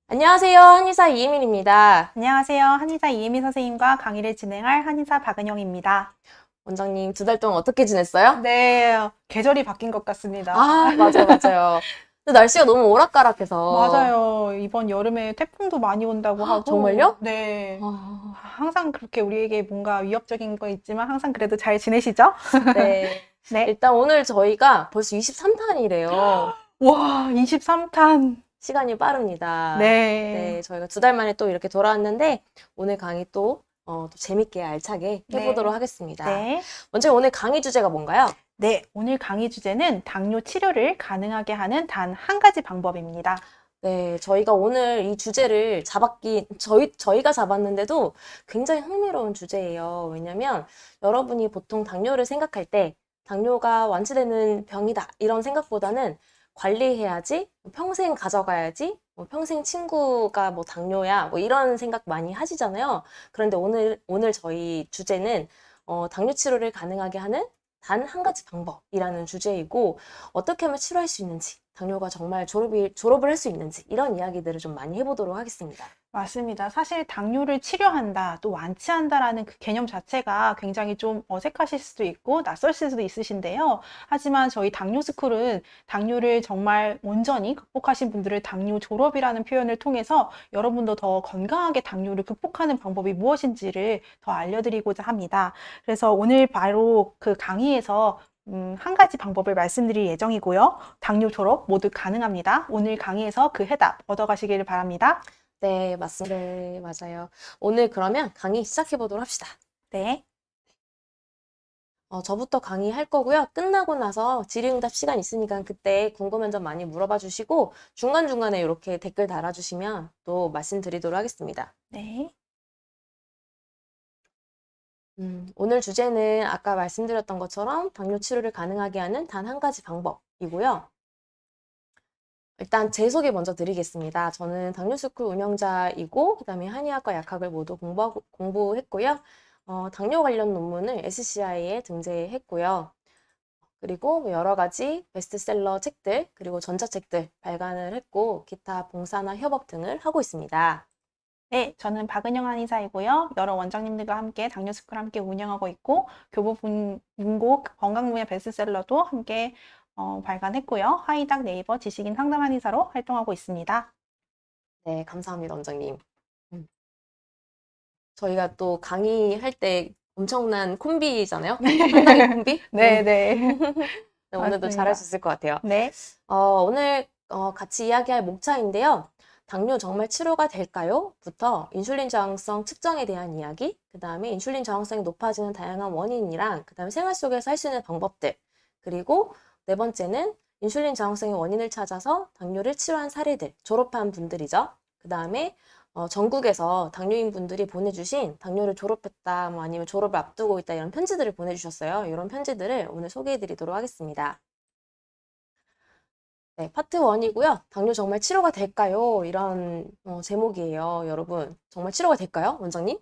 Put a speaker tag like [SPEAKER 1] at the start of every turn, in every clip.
[SPEAKER 1] 안녕하세요. 한의사 이혜민입니다.
[SPEAKER 2] 안녕하세요. 한의사 이혜미 선생님과 강의를 진행할 한의사 박은영입니다.
[SPEAKER 1] 원장님, 2달 동안 어떻게 지냈어요?
[SPEAKER 2] 네, 계절이 바뀐 것 같습니다.
[SPEAKER 1] 아, 맞아요, 맞아요. 근데 날씨가 너무 오락가락해서.
[SPEAKER 2] 맞아요. 이번 여름에 태풍도 많이 온다고 하고,
[SPEAKER 1] 정말요?
[SPEAKER 2] 네.
[SPEAKER 1] 아,
[SPEAKER 2] 항상 그렇게 우리에게 뭔가 위협적인 거 있지만 항상 그래도 잘 지내시죠?
[SPEAKER 1] 네.
[SPEAKER 2] 네.
[SPEAKER 1] 일단 오늘 저희가 벌써 23탄이래요.
[SPEAKER 2] 와, 23탄.
[SPEAKER 1] 시간이 빠릅니다.
[SPEAKER 2] 네.
[SPEAKER 1] 네, 저희가 2달 만에 또 이렇게 돌아왔는데, 오늘 강의 또 재밌게 알차게 해보도록
[SPEAKER 2] 네.
[SPEAKER 1] 하겠습니다.
[SPEAKER 2] 네.
[SPEAKER 1] 먼저 오늘 강의 주제가 뭔가요?
[SPEAKER 2] 네. 오늘 강의 주제는 당뇨 치료를 가능하게 하는 단 한 가지 방법입니다.
[SPEAKER 1] 네, 저희가 오늘 이 주제를 저희가 잡았는데도 굉장히 흥미로운 주제예요. 왜냐면 여러분이 보통 당뇨를 생각할 때 당뇨가 완치되는 병이다 이런 생각보다는 관리해야지, 평생 가져가야지, 평생 친구가 당뇨야, 이런 생각 많이 하시잖아요. 그런데 오늘 저희 주제는 당뇨 치료를 가능하게 하는 단 한 가지 방법이라는 주제이고, 어떻게 하면 치료할 수 있는지, 당뇨가 정말 졸업을 할 수 있는지, 이런 이야기들을 좀 많이 해보도록 하겠습니다.
[SPEAKER 2] 맞습니다. 사실 당뇨를 치료한다, 또 완치한다라는 그 개념 자체가 굉장히 좀 어색하실 수도 있고 낯설실 수도 있으신데요. 하지만 저희 당뇨 스쿨은 당뇨를 정말 온전히 극복하신 분들을 당뇨 졸업이라는 표현을 통해서 여러분도 더 건강하게 당뇨를 극복하는 방법이 무엇인지를 더 알려드리고자 합니다. 그래서 오늘 바로 그 강의에서 한 가지 방법을 말씀드릴 예정이고요. 당뇨 졸업 모두 가능합니다. 오늘 강의에서 그 해답 얻어가시기를 바랍니다.
[SPEAKER 1] 네, 맞습니다. 네, 맞아요. 오늘 그러면 강의 시작해보도록 합시다.
[SPEAKER 2] 네.
[SPEAKER 1] 저부터 강의할 거고요. 끝나고 나서 질의응답 시간 있으니까 그때 궁금한 점 많이 물어봐 주시고, 중간중간에 이렇게 댓글 달아주시면 또 말씀드리도록 하겠습니다.
[SPEAKER 2] 네.
[SPEAKER 1] 오늘 주제는 아까 말씀드렸던 것처럼 당뇨 치료를 가능하게 하는 단 한 가지 방법이고요. 일단 제 소개 먼저 드리겠습니다. 저는 당뇨스쿨 운영자이고, 그다음에 한의학과 약학을 모두 공부했고요. 당뇨 관련 논문을 SCI에 등재했고요. 그리고 여러 가지 베스트셀러 책들, 그리고 전자책들 발간을 했고, 기타 봉사나 협업 등을 하고 있습니다.
[SPEAKER 2] 네, 저는 박은영 한의사이고요. 여러 원장님들과 함께 당뇨스쿨 함께 운영하고 있고 교보문고 건강 분야 베스트셀러도 함께 발간했고요. 하이닥 네이버 지식인 상담 한의사로 활동하고 있습니다.
[SPEAKER 1] 네, 감사합니다, 원장님. 음, 저희가 또 강의할 때 엄청난 콤비잖아요. 한당의 콤비?
[SPEAKER 2] 네, 네.
[SPEAKER 1] 네, 오늘도 잘할 수
[SPEAKER 2] 맞습니다.
[SPEAKER 1] 있을 것 같아요.
[SPEAKER 2] 네.
[SPEAKER 1] 오늘 같이 이야기할 목차인데요. 당뇨 정말 치료가 될까요? 부터 인슐린 저항성 측정에 대한 이야기, 그 다음에 인슐린 저항성이 높아지는 다양한 원인이랑, 그 다음에 생활 속에서 할 수 있는 방법들, 그리고 네 번째는 인슐린 저항성의 원인을 찾아서 당뇨를 치료한 사례들, 졸업한 분들이죠. 그 다음에 전국에서 당뇨인 분들이 보내주신 당뇨를 졸업했다, 아니면 졸업을 앞두고 있다, 이런 편지들을 보내주셨어요. 이런 편지들을 오늘 소개해드리도록 하겠습니다. 네, 파트 1이고요. 당뇨 정말 치료가 될까요? 이런 제목이에요, 여러분. 정말 치료가 될까요, 원장님?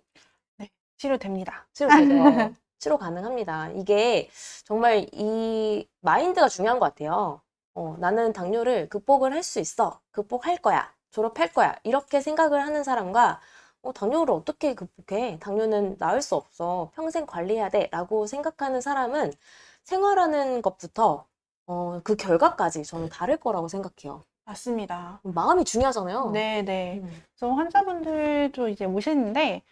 [SPEAKER 2] 네. 치료됩니다.
[SPEAKER 1] 치료되죠. 치료 가능합니다. 이게 정말 이 마인드가 중요한 것 같아요. 나는 당뇨를 극복을 할 수 있어. 극복할 거야. 졸업할 거야. 이렇게 생각을 하는 사람과 당뇨를 어떻게 극복해? 당뇨는 나을 수 없어. 평생 관리해야 돼. 라고 생각하는 사람은 생활하는 것부터 그 결과까지 저는 다를 거라고 생각해요.
[SPEAKER 2] 맞습니다.
[SPEAKER 1] 마음이 중요하잖아요.
[SPEAKER 2] 네, 네.
[SPEAKER 1] 음.
[SPEAKER 2] 그래서 환자분들도 이제 오시는데,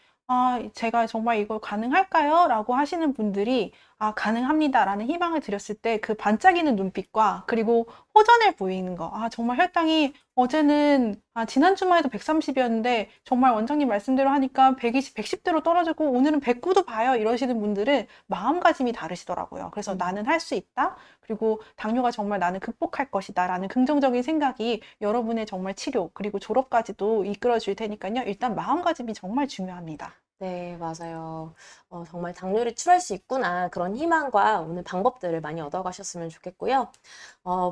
[SPEAKER 2] 제가 정말 이걸 가능할까요? 라고 하시는 분들이, 가능합니다라는 희망을 드렸을 때 그 반짝이는 눈빛과 그리고 호전을 보이는 거. 정말 혈당이 어제는, 지난 주만 해도 130이었는데, 정말 원장님 말씀대로 하니까 120, 110대로 떨어지고, 오늘은 109도 봐요. 이러시는 분들은 마음가짐이 다르시더라고요. 그래서 나는 할 수 있다. 그리고 당뇨가 정말 나는 극복할 것이다. 라는 긍정적인 생각이 여러분의 정말 치료, 그리고 졸업까지도 이끌어 줄 테니까요. 일단 마음가짐이 정말 중요합니다.
[SPEAKER 1] 네, 맞아요. 정말 당뇨를 치료할 수 있구나. 그런 희망과 오늘 방법들을 많이 얻어가셨으면 좋겠고요.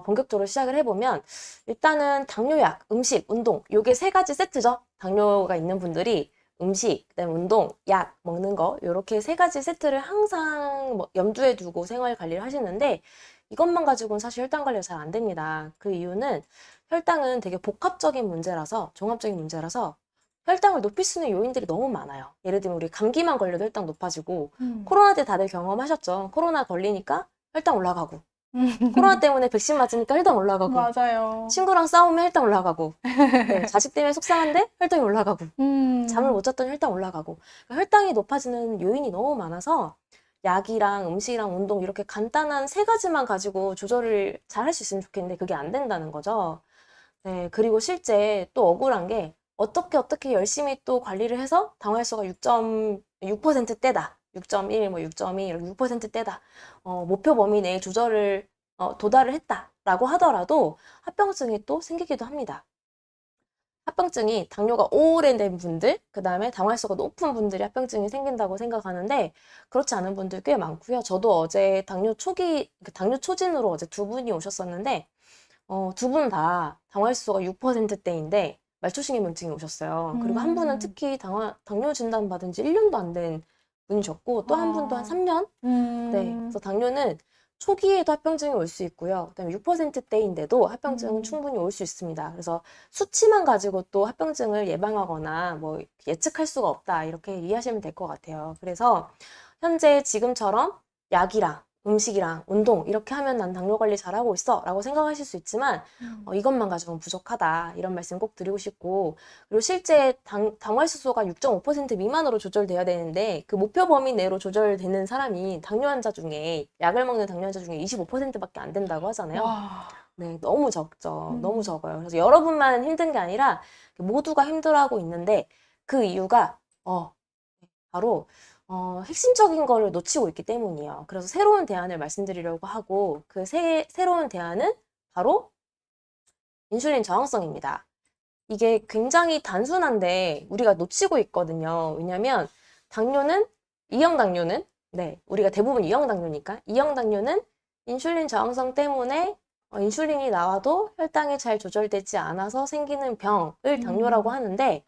[SPEAKER 1] 본격적으로 시작을 해보면, 일단은 당뇨약, 음식, 운동, 요게 3가지 세트죠. 당뇨가 있는 분들이 음식, 그다음에 운동, 약 먹는 거, 요렇게 3가지 세트를 항상 염두에 두고 생활 관리를 하시는데, 이것만 가지고는 사실 혈당 관리가 잘 안 됩니다. 그 이유는 혈당은 되게 복합적인 문제라서, 종합적인 문제라서 혈당을 높일 수 있는 요인들이 너무 많아요. 예를 들면 우리 감기만 걸려도 혈당 높아지고, 코로나 때 다들 경험하셨죠? 코로나 걸리니까 혈당 올라가고, 코로나 때문에 백신 맞으니까 혈당 올라가고,
[SPEAKER 2] 맞아요.
[SPEAKER 1] 친구랑 싸우면 혈당 올라가고, 네, 자식 때문에 속상한데 혈당이 올라가고, 잠을 못 잤더니 혈당 올라가고. 그러니까 혈당이 높아지는 요인이 너무 많아서 약이랑 음식이랑 운동 이렇게 간단한 세 가지만 가지고 조절을 잘 할 수 있으면 좋겠는데 그게 안 된다는 거죠. 네, 그리고 실제 또 억울한 게 어떻게 열심히 또 관리를 해서 당화혈소가 6.6%대다. 6.1, 뭐 6.2, 이렇게 6%대다. 목표 범위 내에 조절을 도달을 했다라고 하더라도 합병증이 또 생기기도 합니다. 합병증이 당뇨가 오래된 분들, 그 다음에 당화혈소가 높은 분들이 합병증이 생긴다고 생각하는데 그렇지 않은 분들 꽤 많고요. 저도 어제 당뇨 초진으로 어제 두 분이 오셨었는데 두 분 다 당화혈소가 6%대인데 말초신경염증이 오셨어요. 그리고 한 분은 특히 당뇨 진단 받은 지 1년도 안 된 분이셨고 또 한 분도 한 3년? 네. 그래서 당뇨는 초기에도 합병증이 올 수 있고요. 그다음에 6%대인데도 합병증은 충분히 올 수 있습니다. 그래서 수치만 가지고 또 합병증을 예방하거나 뭐 예측할 수가 없다. 이렇게 이해하시면 될 것 같아요. 그래서 현재 지금처럼 약이랑 음식이랑 운동 이렇게 하면 난 당뇨 관리 잘하고 있어 라고 생각하실 수 있지만 이것만 가지고는 부족하다 이런 말씀 꼭 드리고 싶고 그리고 실제 당화혈소가 6.5% 미만으로 조절돼야 되는데 그 목표 범위 내로 조절되는 사람이 당뇨 환자 중에 약을 먹는 당뇨 환자 중에 25%밖에 안 된다고 하잖아요.
[SPEAKER 2] 와.
[SPEAKER 1] 네, 너무 적죠. 너무 적어요. 그래서 여러분만 힘든 게 아니라 모두가 힘들어하고 있는데 그 이유가 바로 핵심적인 거를 놓치고 있기 때문이에요. 그래서 새로운 대안을 말씀드리려고 하고 그 새로운 대안은 바로 인슐린 저항성입니다. 이게 굉장히 단순한데 우리가 놓치고 있거든요. 왜냐면 이형 당뇨는 네, 우리가 대부분 이형 당뇨니까 이형 당뇨는 인슐린 저항성 때문에 인슐린이 나와도 혈당이 잘 조절되지 않아서 생기는 병을 당뇨라고 하는데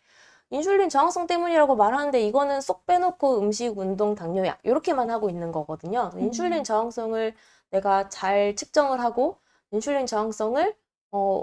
[SPEAKER 1] 인슐린 저항성 때문이라고 말하는데 이거는 쏙 빼놓고 음식, 운동, 당뇨약 이렇게만 하고 있는 거거든요. 인슐린 저항성을 내가 잘 측정을 하고 인슐린 저항성을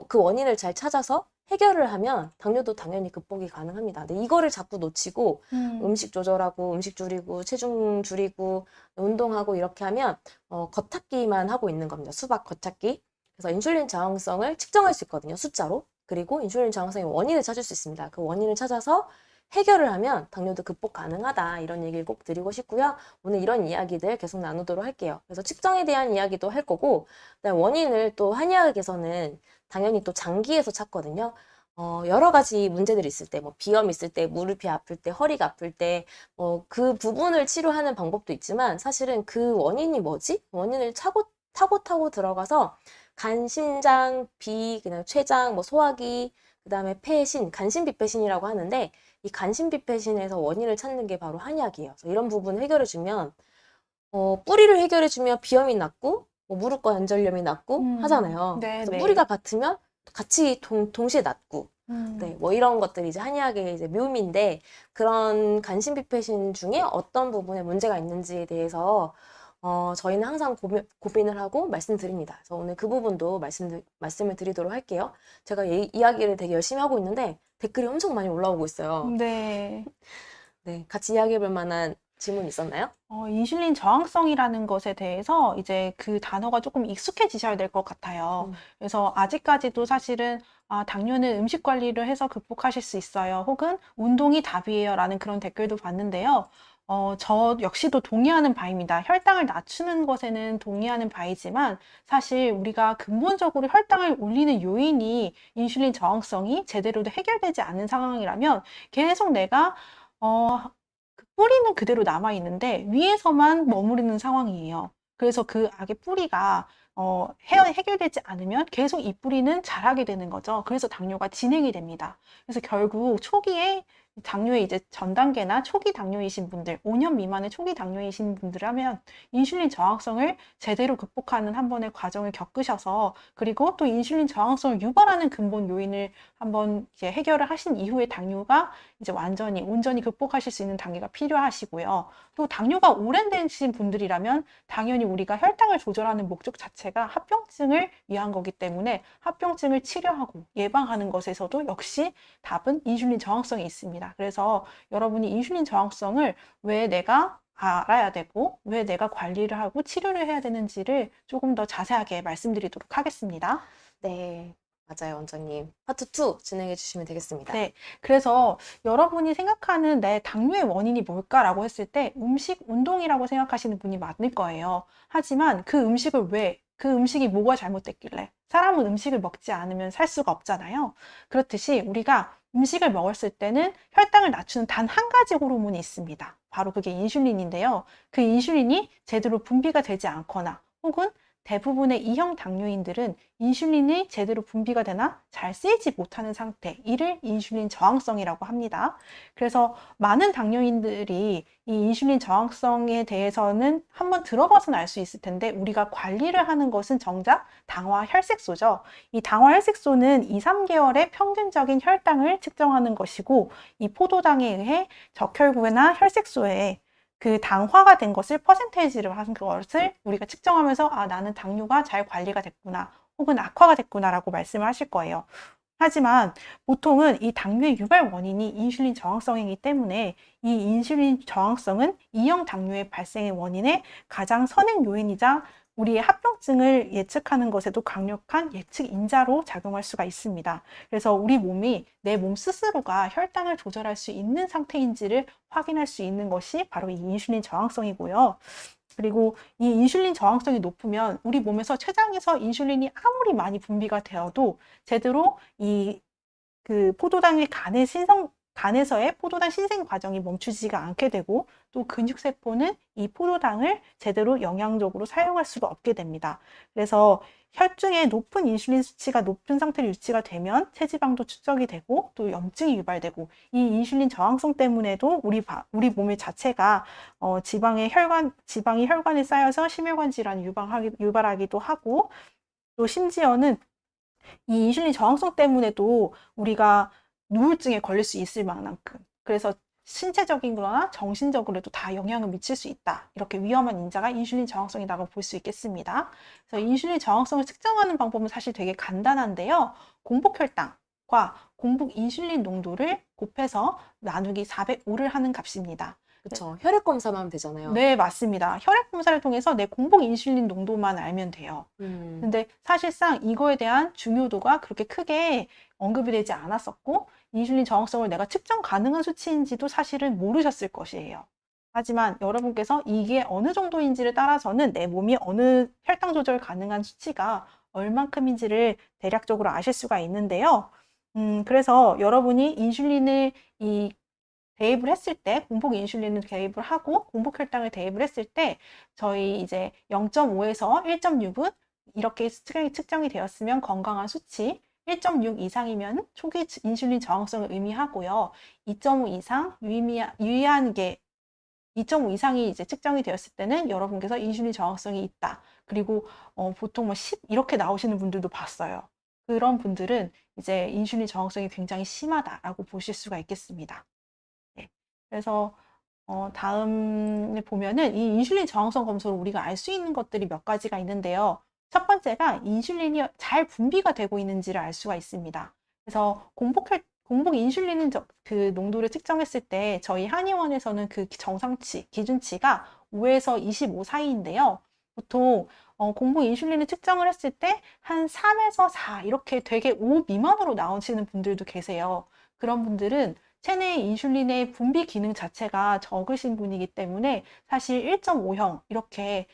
[SPEAKER 1] 그 원인을 잘 찾아서 해결을 하면 당뇨도 당연히 극복이 가능합니다. 근데 이거를 자꾸 놓치고 음식 조절하고 음식 줄이고 체중 줄이고 운동하고 이렇게 하면 겉핥기만 하고 있는 겁니다. 수박 겉핥기. 그래서 인슐린 저항성을 측정할 수 있거든요. 숫자로. 그리고 인슐린 저항성의 원인을 찾을 수 있습니다. 그 원인을 찾아서 해결을 하면 당뇨도 극복 가능하다. 이런 얘기를 꼭 드리고 싶고요. 오늘 이런 이야기들 계속 나누도록 할게요. 그래서 측정에 대한 이야기도 할 거고 그다음에 원인을 또 한의학에서는 당연히 또 장기에서 찾거든요. 여러 가지 문제들이 있을 때, 뭐 비염 있을 때, 무릎이 아플 때, 허리가 아플 때, 그 부분을 치료하는 방법도 있지만 사실은 그 원인이 뭐지? 원인을 타고 들어가서 간, 심장, 비, 그다음 췌장, 뭐 소화기, 그다음에 폐신, 간신비폐신이라고 하는데 이 간신비폐신에서 원인을 찾는 게 바로 한약이에요. 그래서 이런 부분을 해결해주면 뿌리를 해결해주면 비염이 낫고 뭐 무릎과 관절염이 낫고 하잖아요.
[SPEAKER 2] 네,
[SPEAKER 1] 그래서
[SPEAKER 2] 네.
[SPEAKER 1] 뿌리가 같으면 같이 동시에 낫고 네, 뭐 이런 것들이 이제 한의학의 이제 묘미인데 그런 간신비폐신 중에 어떤 부분에 문제가 있는지에 대해서 저희는 항상 고민을 하고 말씀드립니다. 그래서 오늘 그 부분도 말씀을 드리도록 할게요. 제가 이야기를 되게 열심히 하고 있는데 댓글이 엄청 많이 올라오고 있어요.
[SPEAKER 2] 네.
[SPEAKER 1] 네, 같이 이야기해볼 만한 질문 있었나요?
[SPEAKER 2] 인슐린 저항성이라는 것에 대해서 이제 그 단어가 조금 익숙해지셔야 될 것 같아요. 그래서 아직까지도 사실은 당뇨는 음식 관리를 해서 극복하실 수 있어요. 혹은 운동이 답이에요. 라는 그런 댓글도 봤는데요. 저 역시도 동의하는 바입니다. 혈당을 낮추는 것에는 동의하는 바이지만 사실 우리가 근본적으로 혈당을 올리는 요인이 인슐린 저항성이 제대로 해결되지 않는 상황이라면 계속 내가 그 뿌리는 그대로 남아 있는데 위에서만 머무르는 상황이에요. 그래서 그 악의 뿌리가 해결되지 않으면 계속 이 뿌리는 자라게 되는 거죠. 그래서 당뇨가 진행이 됩니다. 그래서 결국 초기에 당뇨의 이제 전 단계나 초기 당뇨이신 분들, 5년 미만의 초기 당뇨이신 분들이라면 인슐린 저항성을 제대로 극복하는 한 번의 과정을 겪으셔서, 그리고 또 인슐린 저항성을 유발하는 근본 요인을 한번 이제 해결을 하신 이후에 당뇨가 이제 온전히 극복하실 수 있는 단계가 필요하시고요. 또 당뇨가 오래되신 분들이라면 당연히 우리가 혈당을 조절하는 목적 자체가 합병증을 위한 거기 때문에 합병증을 치료하고 예방하는 것에서도 역시 답은 인슐린 저항성이 있습니다. 그래서 여러분이 인슐린 저항성을 왜 내가 알아야 되고 왜 내가 관리를 하고 치료를 해야 되는지를 조금 더 자세하게 말씀드리도록 하겠습니다.
[SPEAKER 1] 네, 맞아요, 원장님. 파트 2 진행해 주시면 되겠습니다.
[SPEAKER 2] 네, 그래서 여러분이 생각하는 내 당뇨의 원인이 뭘까라고 했을 때 음식, 운동이라고 생각하시는 분이 많을 거예요. 하지만 그 음식이 뭐가 잘못됐길래? 사람은 음식을 먹지 않으면 살 수가 없잖아요. 그렇듯이 우리가 음식을 먹었을 때는 혈당을 낮추는 단 한 가지 호르몬이 있습니다. 바로 그게 인슐린인데요. 그 인슐린이 제대로 분비가 되지 않거나 혹은 대부분의 2형 당뇨인들은 인슐린이 제대로 분비가 되나 잘 쓰이지 못하는 상태, 이를 인슐린 저항성이라고 합니다. 그래서 많은 당뇨인들이 이 인슐린 저항성에 대해서는 한번 들어봐서는 알 수 있을 텐데, 우리가 관리를 하는 것은 정작 당화 혈색소죠. 이 당화 혈색소는 2, 3개월의 평균적인 혈당을 측정하는 것이고, 이 포도당에 의해 적혈구나 혈색소에 그 당화가 된 것을 퍼센테이지를 하는 것을 우리가 측정하면서 아, 나는 당뇨가 잘 관리가 됐구나 혹은 악화가 됐구나 라고 말씀을 하실 거예요. 하지만 보통은 이 당뇨의 유발 원인이 인슐린 저항성이기 때문에 이 인슐린 저항성은 2형 당뇨의 발생의 원인의 가장 선행 요인이자 우리의 합병증을 예측하는 것에도 강력한 예측 인자로 작용할 수가 있습니다. 그래서 우리 몸이 내 몸 스스로가 혈당을 조절할 수 있는 상태인지를 확인할 수 있는 것이 바로 이 인슐린 저항성이고요. 그리고 이 인슐린 저항성이 높으면 우리 몸에서 췌장에서 인슐린이 아무리 많이 분비가 되어도 제대로 그 포도당의 간에서의 포도당 신생 과정이 멈추지가 않게 되고, 또 근육세포는 이 포도당을 제대로 영양적으로 사용할 수가 없게 됩니다. 그래서 혈중에 높은 인슐린 수치가 높은 상태로 유지가 되면 체지방도 축적이 되고 또 염증이 유발되고, 이 인슐린 저항성 때문에도 우리 몸의 자체가 지방이 혈관에 쌓여서 심혈관 질환 유발하기도 하고, 또 심지어는 이 인슐린 저항성 때문에도 우리가 우울증에 걸릴 수 있을 만큼, 그래서 신체적인 거나 정신적으로도 다 영향을 미칠 수 있다. 이렇게 위험한 인자가 인슐린 저항성이라고 볼 수 있겠습니다. 그래서 인슐린 저항성을 측정하는 방법은 사실 되게 간단한데요. 공복 혈당과 공복 인슐린 농도를 곱해서 나누기 405를 하는 값입니다.
[SPEAKER 1] 그쵸. 혈액 검사만 하면 되잖아요.
[SPEAKER 2] 네, 맞습니다. 혈액 검사를 통해서 내 공복 인슐린 농도만 알면 돼요. 근데 사실상 이거에 대한 중요도가 그렇게 크게 언급이 되지 않았었고, 인슐린 저항성을 내가 측정 가능한 수치인지도 사실은 모르셨을 것이에요. 하지만 여러분께서 이게 어느 정도인지를 따라서는 내 몸이 어느 혈당 조절 가능한 수치가 얼만큼인지를 대략적으로 아실 수가 있는데요. 그래서 여러분이 인슐린을 대입을 했을 때, 공복 인슐린을 대입을 하고 공복 혈당을 대입을 했을 때 저희 이제 0.5에서 1.6은 이렇게 측정이 되었으면 건강한 수치, 1.6 이상이면 초기 인슐린 저항성을 의미하고요. 2.5 이상 유의한 게 2.5 이상이 이제 측정이 되었을 때는 여러분께서 인슐린 저항성이 있다. 그리고 보통 10 이렇게 나오시는 분들도 봤어요. 그런 분들은 이제 인슐린 저항성이 굉장히 심하다라고 보실 수가 있겠습니다. 네. 그래서 다음에 보면은 이 인슐린 저항성 검사로 우리가 알 수 있는 것들이 몇 가지가 있는데요. 첫 번째가 인슐린이 잘 분비가 되고 있는지를 알 수가 있습니다. 그래서 공복 인슐린 그 농도를 측정했을 때 저희 한의원에서는 그 정상치, 기준치가 5에서 25 사이인데요. 보통 공복 인슐린을 측정을 했을 때 한 3에서 4 이렇게 되게 5 미만으로 나오시는 분들도 계세요. 그런 분들은 체내의 인슐린의 분비 기능 자체가 적으신 분이기 때문에 사실 1.5형 이렇게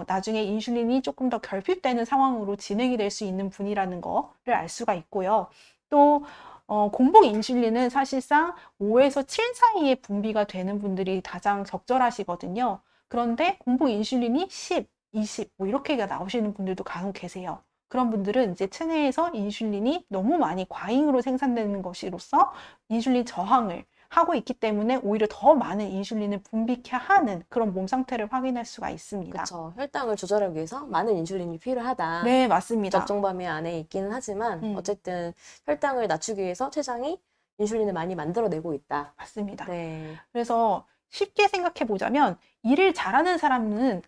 [SPEAKER 2] 나중에 인슐린이 조금 더 결핍되는 상황으로 진행이 될 수 있는 분이라는 거를 알 수가 있고요. 또 공복 인슐린은 사실상 5에서 7 사이에 분비가 되는 분들이 가장 적절하시거든요. 그런데 공복 인슐린이 10, 20 뭐 이렇게가 나오시는 분들도 간혹 계세요. 그런 분들은 이제 체내에서 인슐린이 너무 많이 과잉으로 생산되는 것으로서 인슐린 저항을 하고 있기 때문에 오히려 더 많은 인슐린을 분비케 하는 그런 몸 상태를 확인할 수가 있습니다.
[SPEAKER 1] 그쵸. 혈당을 조절하기 위해서 많은 인슐린이 필요하다.
[SPEAKER 2] 네, 맞습니다.
[SPEAKER 1] 적정 범위 안에 있기는 하지만
[SPEAKER 2] 음.
[SPEAKER 1] 어쨌든 혈당을 낮추기 위해서 췌장이 인슐린을 많이 만들어내고 있다.
[SPEAKER 2] 맞습니다.
[SPEAKER 1] 네.
[SPEAKER 2] 그래서 쉽게 생각해 보자면 일을 잘하는 사람은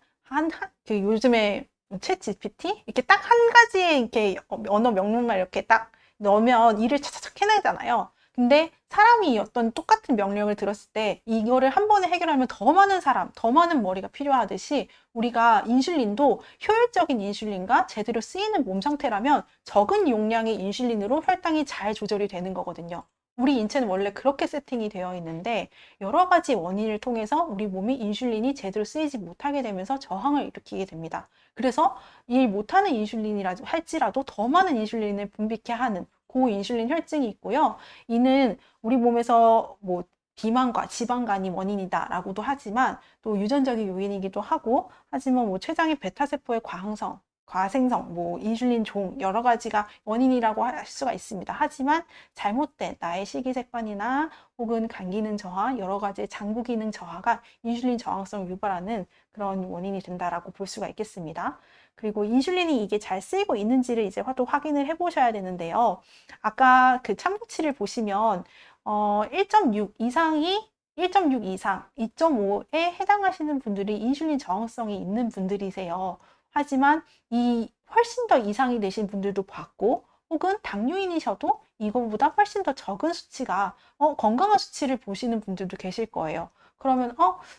[SPEAKER 2] 그 요즘에 챗 GPT 이렇게 딱 한 가지의 이렇게 언어 명령만 이렇게 딱 넣으면 일을 차차착 해내잖아요. 근데 사람이 어떤 똑같은 명령을 들었을 때 이거를 한 번에 해결하면 더 많은 사람, 더 많은 머리가 필요하듯이 우리가 인슐린도 효율적인 인슐린과 제대로 쓰이는 몸 상태라면 적은 용량의 인슐린으로 혈당이 잘 조절이 되는 거거든요. 우리 인체는 원래 그렇게 세팅이 되어 있는데 여러 가지 원인을 통해서 우리 몸이 인슐린이 제대로 쓰이지 못하게 되면서 저항을 일으키게 됩니다. 그래서 일 못하는 인슐린이라 할지라도 더 많은 인슐린을 분비케 하는 고인슐린 혈증이 있고요. 이는 우리 몸에서 뭐 비만과 지방간이 원인이다라고도 하지만 또 유전적인 요인이기도 하고 하지만 뭐 췌장의 베타세포의 과생성, 뭐 인슐린 종 여러 가지가 원인이라고 할 수가 있습니다. 하지만 잘못된 나의 식이습관이나 혹은 간 기능 저하, 여러 가지의 장부 기능 저하가 인슐린 저항성을 유발하는 그런 원인이 된다라고 볼 수가 있겠습니다. 그리고 인슐린이 이게 잘 쓰이고 있는지를 이제 또 확인을 해보셔야 되는데요. 아까 그 참고치를 보시면 1.6 이상이 1.6 이상, 2.5에 해당하시는 분들이 인슐린 저항성이 있는 분들이세요. 하지만 이 훨씬 더 이상이 되신 분들도 봤고 혹은 당뇨인이셔도 이거보다 훨씬 더 적은 수치가 건강한 수치를 보시는 분들도 계실 거예요. 그러면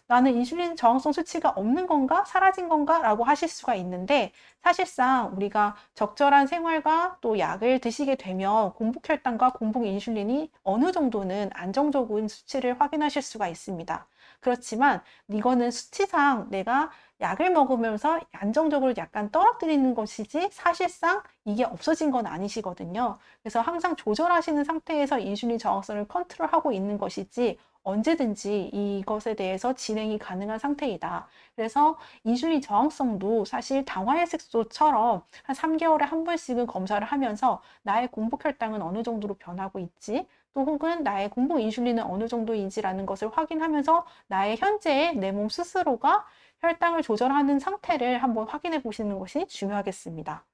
[SPEAKER 2] 나는 인슐린 저항성 수치가 없는 건가? 사라진 건가? 라고 하실 수가 있는데 사실상 우리가 적절한 생활과 또 약을 드시게 되면 공복혈당과 공복 인슐린이 어느 정도는 안정적인 수치를 확인하실 수가 있습니다. 그렇지만 이거는 수치상 내가 약을 먹으면서 안정적으로 약간 떨어뜨리는 것이지 사실상 이게 없어진 건 아니시거든요. 그래서 항상 조절하시는 상태에서 인슐린 저항성을 컨트롤하고 있는 것이지 언제든지 이것에 대해서 진행이 가능한 상태이다. 그래서 인슐린 저항성도 사실 당화혈색소처럼 한 3개월에 한 번씩은 검사를 하면서 나의 공복 혈당은 어느 정도로 변하고 있지, 또 혹은 나의 공복 인슐린은 어느 정도인지라는 것을 확인하면서 나의 현재의 내 몸 스스로가 혈당을 조절하는 상태를 한번 확인해 보시는 것이 중요하겠습니다.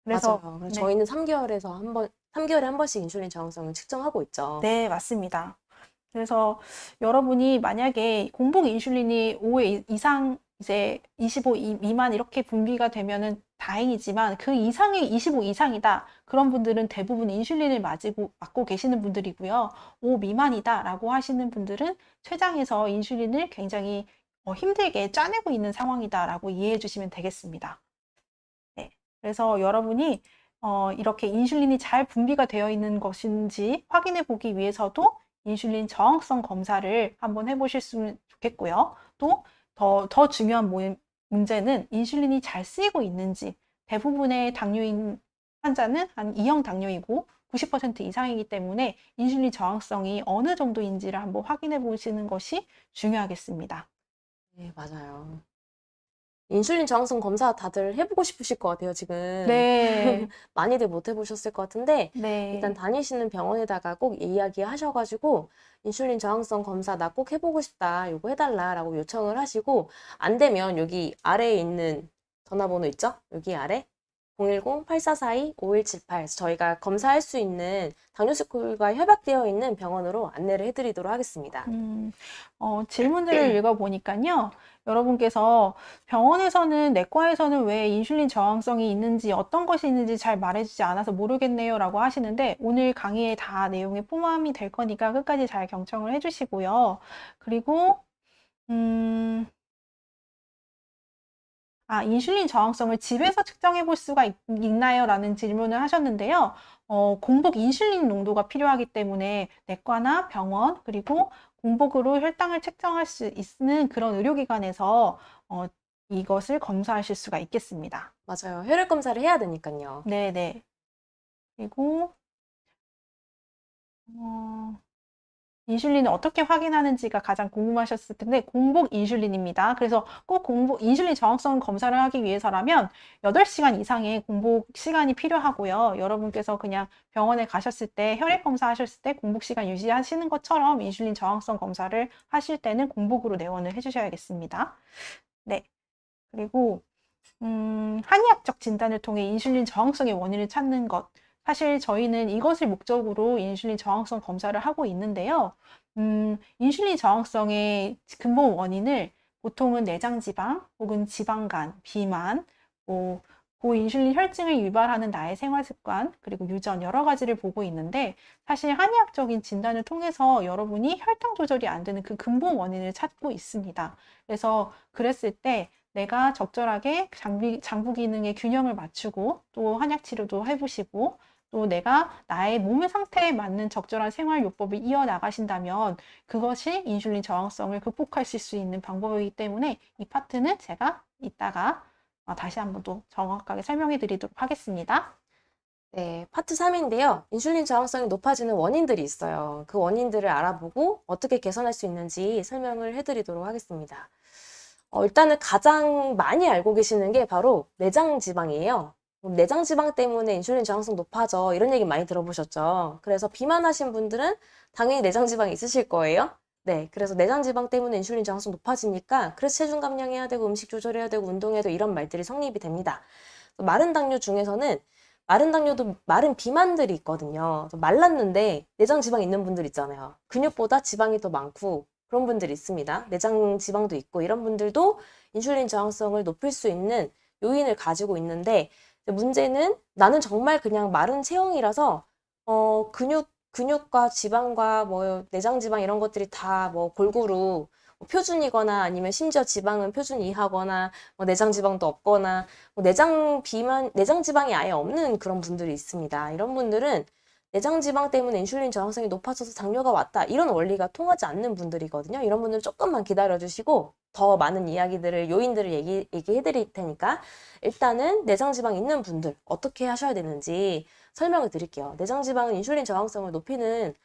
[SPEAKER 2] 그래서
[SPEAKER 1] 맞아요.
[SPEAKER 2] 네,
[SPEAKER 1] 저희는 3개월에 한 번씩 인슐린 저항성을 측정하고 있죠.
[SPEAKER 2] 네, 맞습니다. 그래서 여러분이 만약에 공복 인슐린이 5회 이상 이제 25 미만 이렇게 분비가 되면은 다행이지만 그 이상이 25 이상이다. 그런 분들은 대부분 인슐린을 맞고 계시는 분들이고요. 5 미만이다라고 하시는 분들은 췌장에서 인슐린을 굉장히 힘들게 짜내고 있는 상황이다라고 이해해 주시면 되겠습니다. 네. 그래서 여러분이 이렇게 인슐린이 잘 분비가 되어 있는 것인지 확인해 보기 위해서도 인슐린 저항성 검사를 한번 해보실 수 좋겠고요. 또 더 중요한 문제는 인슐린이 잘 쓰이고 있는지. 대부분의 당뇨인 환자는 한 2형 당뇨이고 90% 이상이기 때문에 인슐린 저항성이 어느 정도인지를 한번 확인해 보시는 것이 중요하겠습니다.
[SPEAKER 1] 네, 맞아요. 인슐린 저항성 검사 다들 해보고 싶으실 것 같아요, 지금.
[SPEAKER 2] 네,
[SPEAKER 1] 많이들 못 해보셨을 것 같은데, 일단
[SPEAKER 2] 네.
[SPEAKER 1] 다니시는 병원에다가 꼭 이야기하셔가지고, 인슐린 저항성 검사 나 꼭 해보고 싶다, 요거 해달라라고 요청을 하시고, 안 되면 여기 아래에 있는 전화번호 있죠? 여기 아래? 010-8442-5178. 저희가 검사할 수 있는 당뇨스쿨과 협약되어 있는 병원으로 안내를 해드리도록 하겠습니다.
[SPEAKER 2] 질문들을 읽어보니까요. 여러분께서 병원에서는, 내과에서는 왜 인슐린 저항성이 있는지, 어떤 것이 있는지 잘 말해주지 않아서 모르겠네요. 라고 하시는데, 오늘 강의에 다 내용이 포함이 될 거니까 끝까지 잘 경청을 해주시고요. 그리고, 인슐린 저항성을 집에서 측정해 볼 수가 있나요? 라는 질문을 하셨는데요. 공복 인슐린 농도가 필요하기 때문에 내과나 병원, 그리고 공복으로 혈당을 측정할 수 있는 그런 의료기관에서 이것을 검사하실 수가 있겠습니다.
[SPEAKER 1] 맞아요. 혈액 검사를 해야 되니까요.
[SPEAKER 2] 네네. 그리고, 어, 인슐린을 어떻게 확인하는지가 가장 궁금하셨을 텐데 공복 인슐린입니다. 그래서 꼭 공복 인슐린 저항성 검사를 하기 위해서라면 8시간 이상의 공복 시간이 필요하고요. 여러분께서 그냥 병원에 가셨을 때 혈액 검사 하셨을 때 공복 시간 유지하시는 것처럼 인슐린 저항성 검사를 하실 때는 공복으로 내원을 해주셔야겠습니다. 네. 그리고 한의학적 진단을 통해 인슐린 저항성의 원인을 찾는 것. 사실 저희는 이것을 목적으로 인슐린 저항성 검사를 하고 있는데요. 인슐린 저항성의 근본 원인을 보통은 내장지방 혹은 지방간, 비만, 뭐 고인슐린 혈증을 유발하는 나의 생활습관, 그리고 유전 여러 가지를 보고 있는데 사실 한의학적인 진단을 통해서 여러분이 혈당 조절이 안 되는 그 근본 원인을 찾고 있습니다. 그래서 그랬을 때 내가 적절하게 장부 기능의 균형을 맞추고 또 한약 치료도 해보시고 또 내가 나의 몸의 상태에 맞는 적절한 생활요법을 이어나가신다면 그것이 인슐린 저항성을 극복하실 수 있는 방법이기 때문에 이 파트는 제가 이따가 다시 한번 또 정확하게 설명해 드리도록 하겠습니다.
[SPEAKER 1] 네, 파트 3인데요. 인슐린 저항성이 높아지는 원인들이 있어요. 그 원인들을 알아보고 어떻게 개선할 수 있는지 설명을 해드리도록 하겠습니다. 일단은 가장 많이 알고 계시는 게 바로 내장 지방이에요. 내장 지방 때문에 인슐린 저항성 높아져 이런 얘기 많이 들어보셨죠? 그래서 비만하신 분들은 당연히 내장 지방이 있으실 거예요. 네, 그래서 내장 지방 때문에 인슐린 저항성 높아지니까 그래서 체중 감량해야 되고 음식 조절해야 되고 운동해야 되고 이런 말들이 성립이 됩니다. 마른 당뇨 중에서는 마른 당뇨도 마른 비만들이 있거든요. 말랐는데 내장 지방 있는 분들 있잖아요. 근육보다 지방이 더 많고 그런 분들이 있습니다. 내장 지방도 있고 이런 분들도 인슐린 저항성을 높일 수 있는 요인을 가지고 있는데 문제는 나는 정말 그냥 마른 체형이라서 근육과 지방과 뭐 내장 지방 이런 것들이 다 뭐 골고루 표준이거나 아니면 심지어 지방은 표준 이하거나 뭐 내장 지방도 없거나 뭐 내장 지방이 아예 없는 그런 분들이 있습니다. 이런 분들은 내장 지방 때문에 인슐린 저항성이 높아져서 당뇨가 왔다. 이런 원리가 통하지 않는 분들이거든요. 이런 분들은 조금만 기다려 주시고 더 많은 이야기들을 요인들을 얘기해 드릴 테니까 일단은 내장 지방 있는 분들 어떻게 하셔야 되는지 설명을 드릴게요. 내장 지방은 인슐린 저항성을 높이는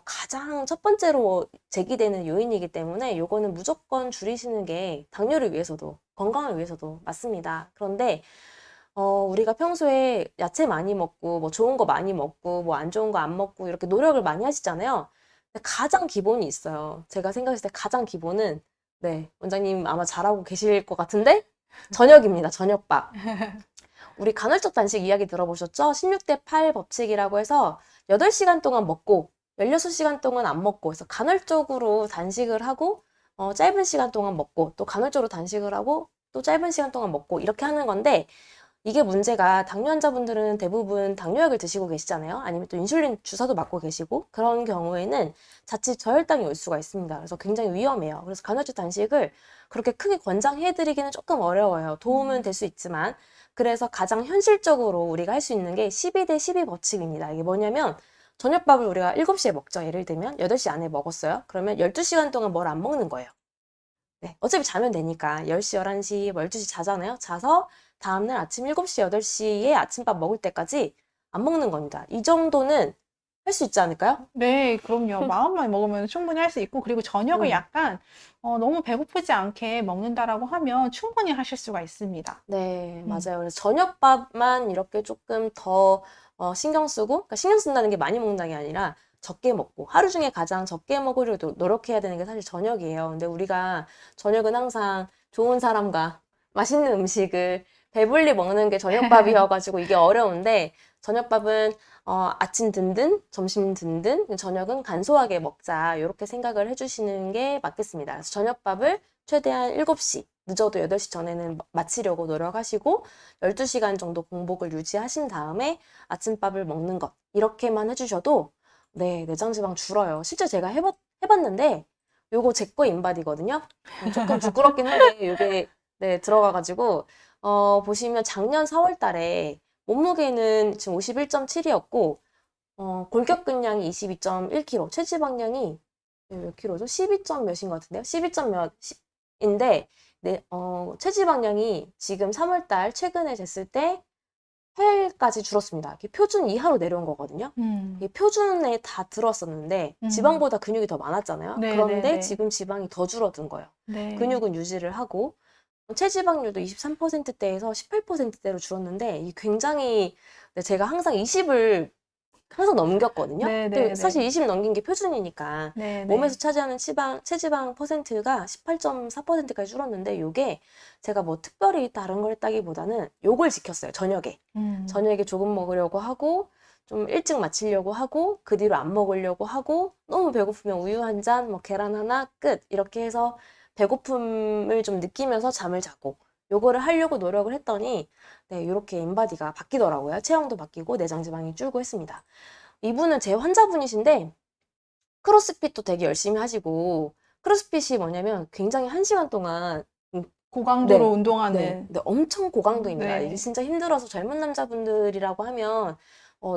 [SPEAKER 1] 가장 첫 번째로 제기되는 요인이기 때문에 요거는 무조건 줄이시는 게 당뇨를 위해서도 건강을 위해서도 맞습니다. 그런데 우리가 평소에 야채 많이 먹고 뭐 좋은 거 많이 먹고 뭐 안 좋은 거 안 먹고 이렇게 노력을 많이 하시잖아요. 근데 가장 기본이 있어요. 제가 생각했을 때 가장 기본은 네, 원장님 아마 잘하고 계실 것 같은데 저녁입니다. 저녁밥. 우리 간헐적 단식 이야기 들어보셨죠? 16대 8 법칙이라고 해서 8시간 동안 먹고 16시간 동안 안 먹고 그래서 간헐적으로 단식을 하고 짧은 시간 동안 먹고 또 간헐적으로 단식을 하고 또 짧은 시간 동안 먹고 이렇게 하는 건데 이게 문제가 당뇨 환자분들은 대부분 당뇨약을 드시고 계시잖아요. 아니면 또 인슐린 주사도 맞고 계시고 그런 경우에는 자칫 저혈당이 올 수가 있습니다. 그래서 굉장히 위험해요. 그래서 간헐적 단식을 그렇게 크게 권장해드리기는 조금 어려워요. 도움은 될 수 있지만 그래서 가장 현실적으로 우리가 할 수 있는 게 12대 12 법칙입니다. 이게 뭐냐면 저녁밥을 우리가 7시에 먹죠. 예를 들면 8시 안에 먹었어요. 그러면 12시간 동안 뭘 안 먹는 거예요. 네, 어차피 자면 되니까 10시, 11시, 12시 자잖아요. 자서 다음날 아침 7시, 8시에 아침밥 먹을 때까지 안 먹는 겁니다. 이 정도는 할 수 있지 않을까요?
[SPEAKER 2] 네, 그럼요. 마음만 먹으면 충분히 할 수 있고, 그리고 저녁을 약간 너무 배고프지 않게 먹는다라고 하면 충분히 하실 수가 있습니다.
[SPEAKER 1] 네, 맞아요. 그래서 저녁밥만 이렇게 조금 더 신경 쓰고, 그러니까 신경 쓴다는 게 많이 먹는다는 게 아니라 적게 먹고, 하루 중에 가장 적게 먹으려고 노력해야 되는 게 사실 저녁이에요. 근데 우리가 저녁은 항상 좋은 사람과 맛있는 음식을 배불리 먹는 게 저녁밥이어가지고 이게 어려운데, 저녁밥은 아침 든든, 점심 든든, 저녁은 간소하게 먹자. 이렇게 생각을 해주시는 게 맞겠습니다. 그래서 저녁밥을 최대한 7시, 늦어도 8시 전에는 마치려고 노력하시고 12시간 정도 공복을 유지하신 다음에 아침밥을 먹는 것. 이렇게만 해주셔도 네, 내장지방 줄어요. 실제 제가 해봤는데 요거 제 거 인바디거든요. 조금 부끄럽긴 한데 요게 네, 들어가가지고 보시면 작년 4월 달에 몸무게는 지금 51.7이었고 골격근량이 22.1kg, 체지방량이 몇 킬로죠? 12점 몇인 것 같은데요? 12점 몇인데 네, 체지방량이 지금 3월 달 최근에 쟀을 때 8까지 줄었습니다. 이게 표준 이하로 내려온 거거든요. 이게 표준에 다 들었었는데 지방보다 근육이 더 많았잖아요.
[SPEAKER 2] 네,
[SPEAKER 1] 그런데
[SPEAKER 2] 네, 네.
[SPEAKER 1] 지금 지방이 더 줄어든 거예요.
[SPEAKER 2] 네.
[SPEAKER 1] 근육은 유지를 하고 체지방률도 23%대에서 18%대로 줄었는데 이게 굉장히 제가 항상 20을 항상 넘겼거든요.
[SPEAKER 2] 네,
[SPEAKER 1] 근데
[SPEAKER 2] 네,
[SPEAKER 1] 사실
[SPEAKER 2] 네.
[SPEAKER 1] 20 넘긴 게 표준이니까
[SPEAKER 2] 네,
[SPEAKER 1] 몸에서
[SPEAKER 2] 네.
[SPEAKER 1] 차지하는 체지방 퍼센트가 18.4%까지 줄었는데 요게 제가 뭐 특별히 다른 걸 했다기보다는 요걸 지켰어요. 저녁에. 저녁에 조금 먹으려고 하고 좀 일찍 마치려고 하고 그 뒤로 안 먹으려고 하고 너무 배고프면 우유 한 잔, 뭐 계란 하나 끝 이렇게 해서 배고픔을 좀 느끼면서 잠을 자고 요거를 하려고 노력을 했더니 네, 이렇게 인바디가 바뀌더라고요. 체형도 바뀌고 내장 지방이 줄고 했습니다. 이분은 제 환자분이신데 크로스핏도 되게 열심히 하시고 크로스핏이 뭐냐면 굉장히 1시간 동안
[SPEAKER 2] 고강도로
[SPEAKER 1] 네, 네,
[SPEAKER 2] 운동하는.
[SPEAKER 1] 네, 엄청 고강도입니다. 이게
[SPEAKER 2] 네.
[SPEAKER 1] 진짜 힘들어서 젊은 남자분들이라고 하면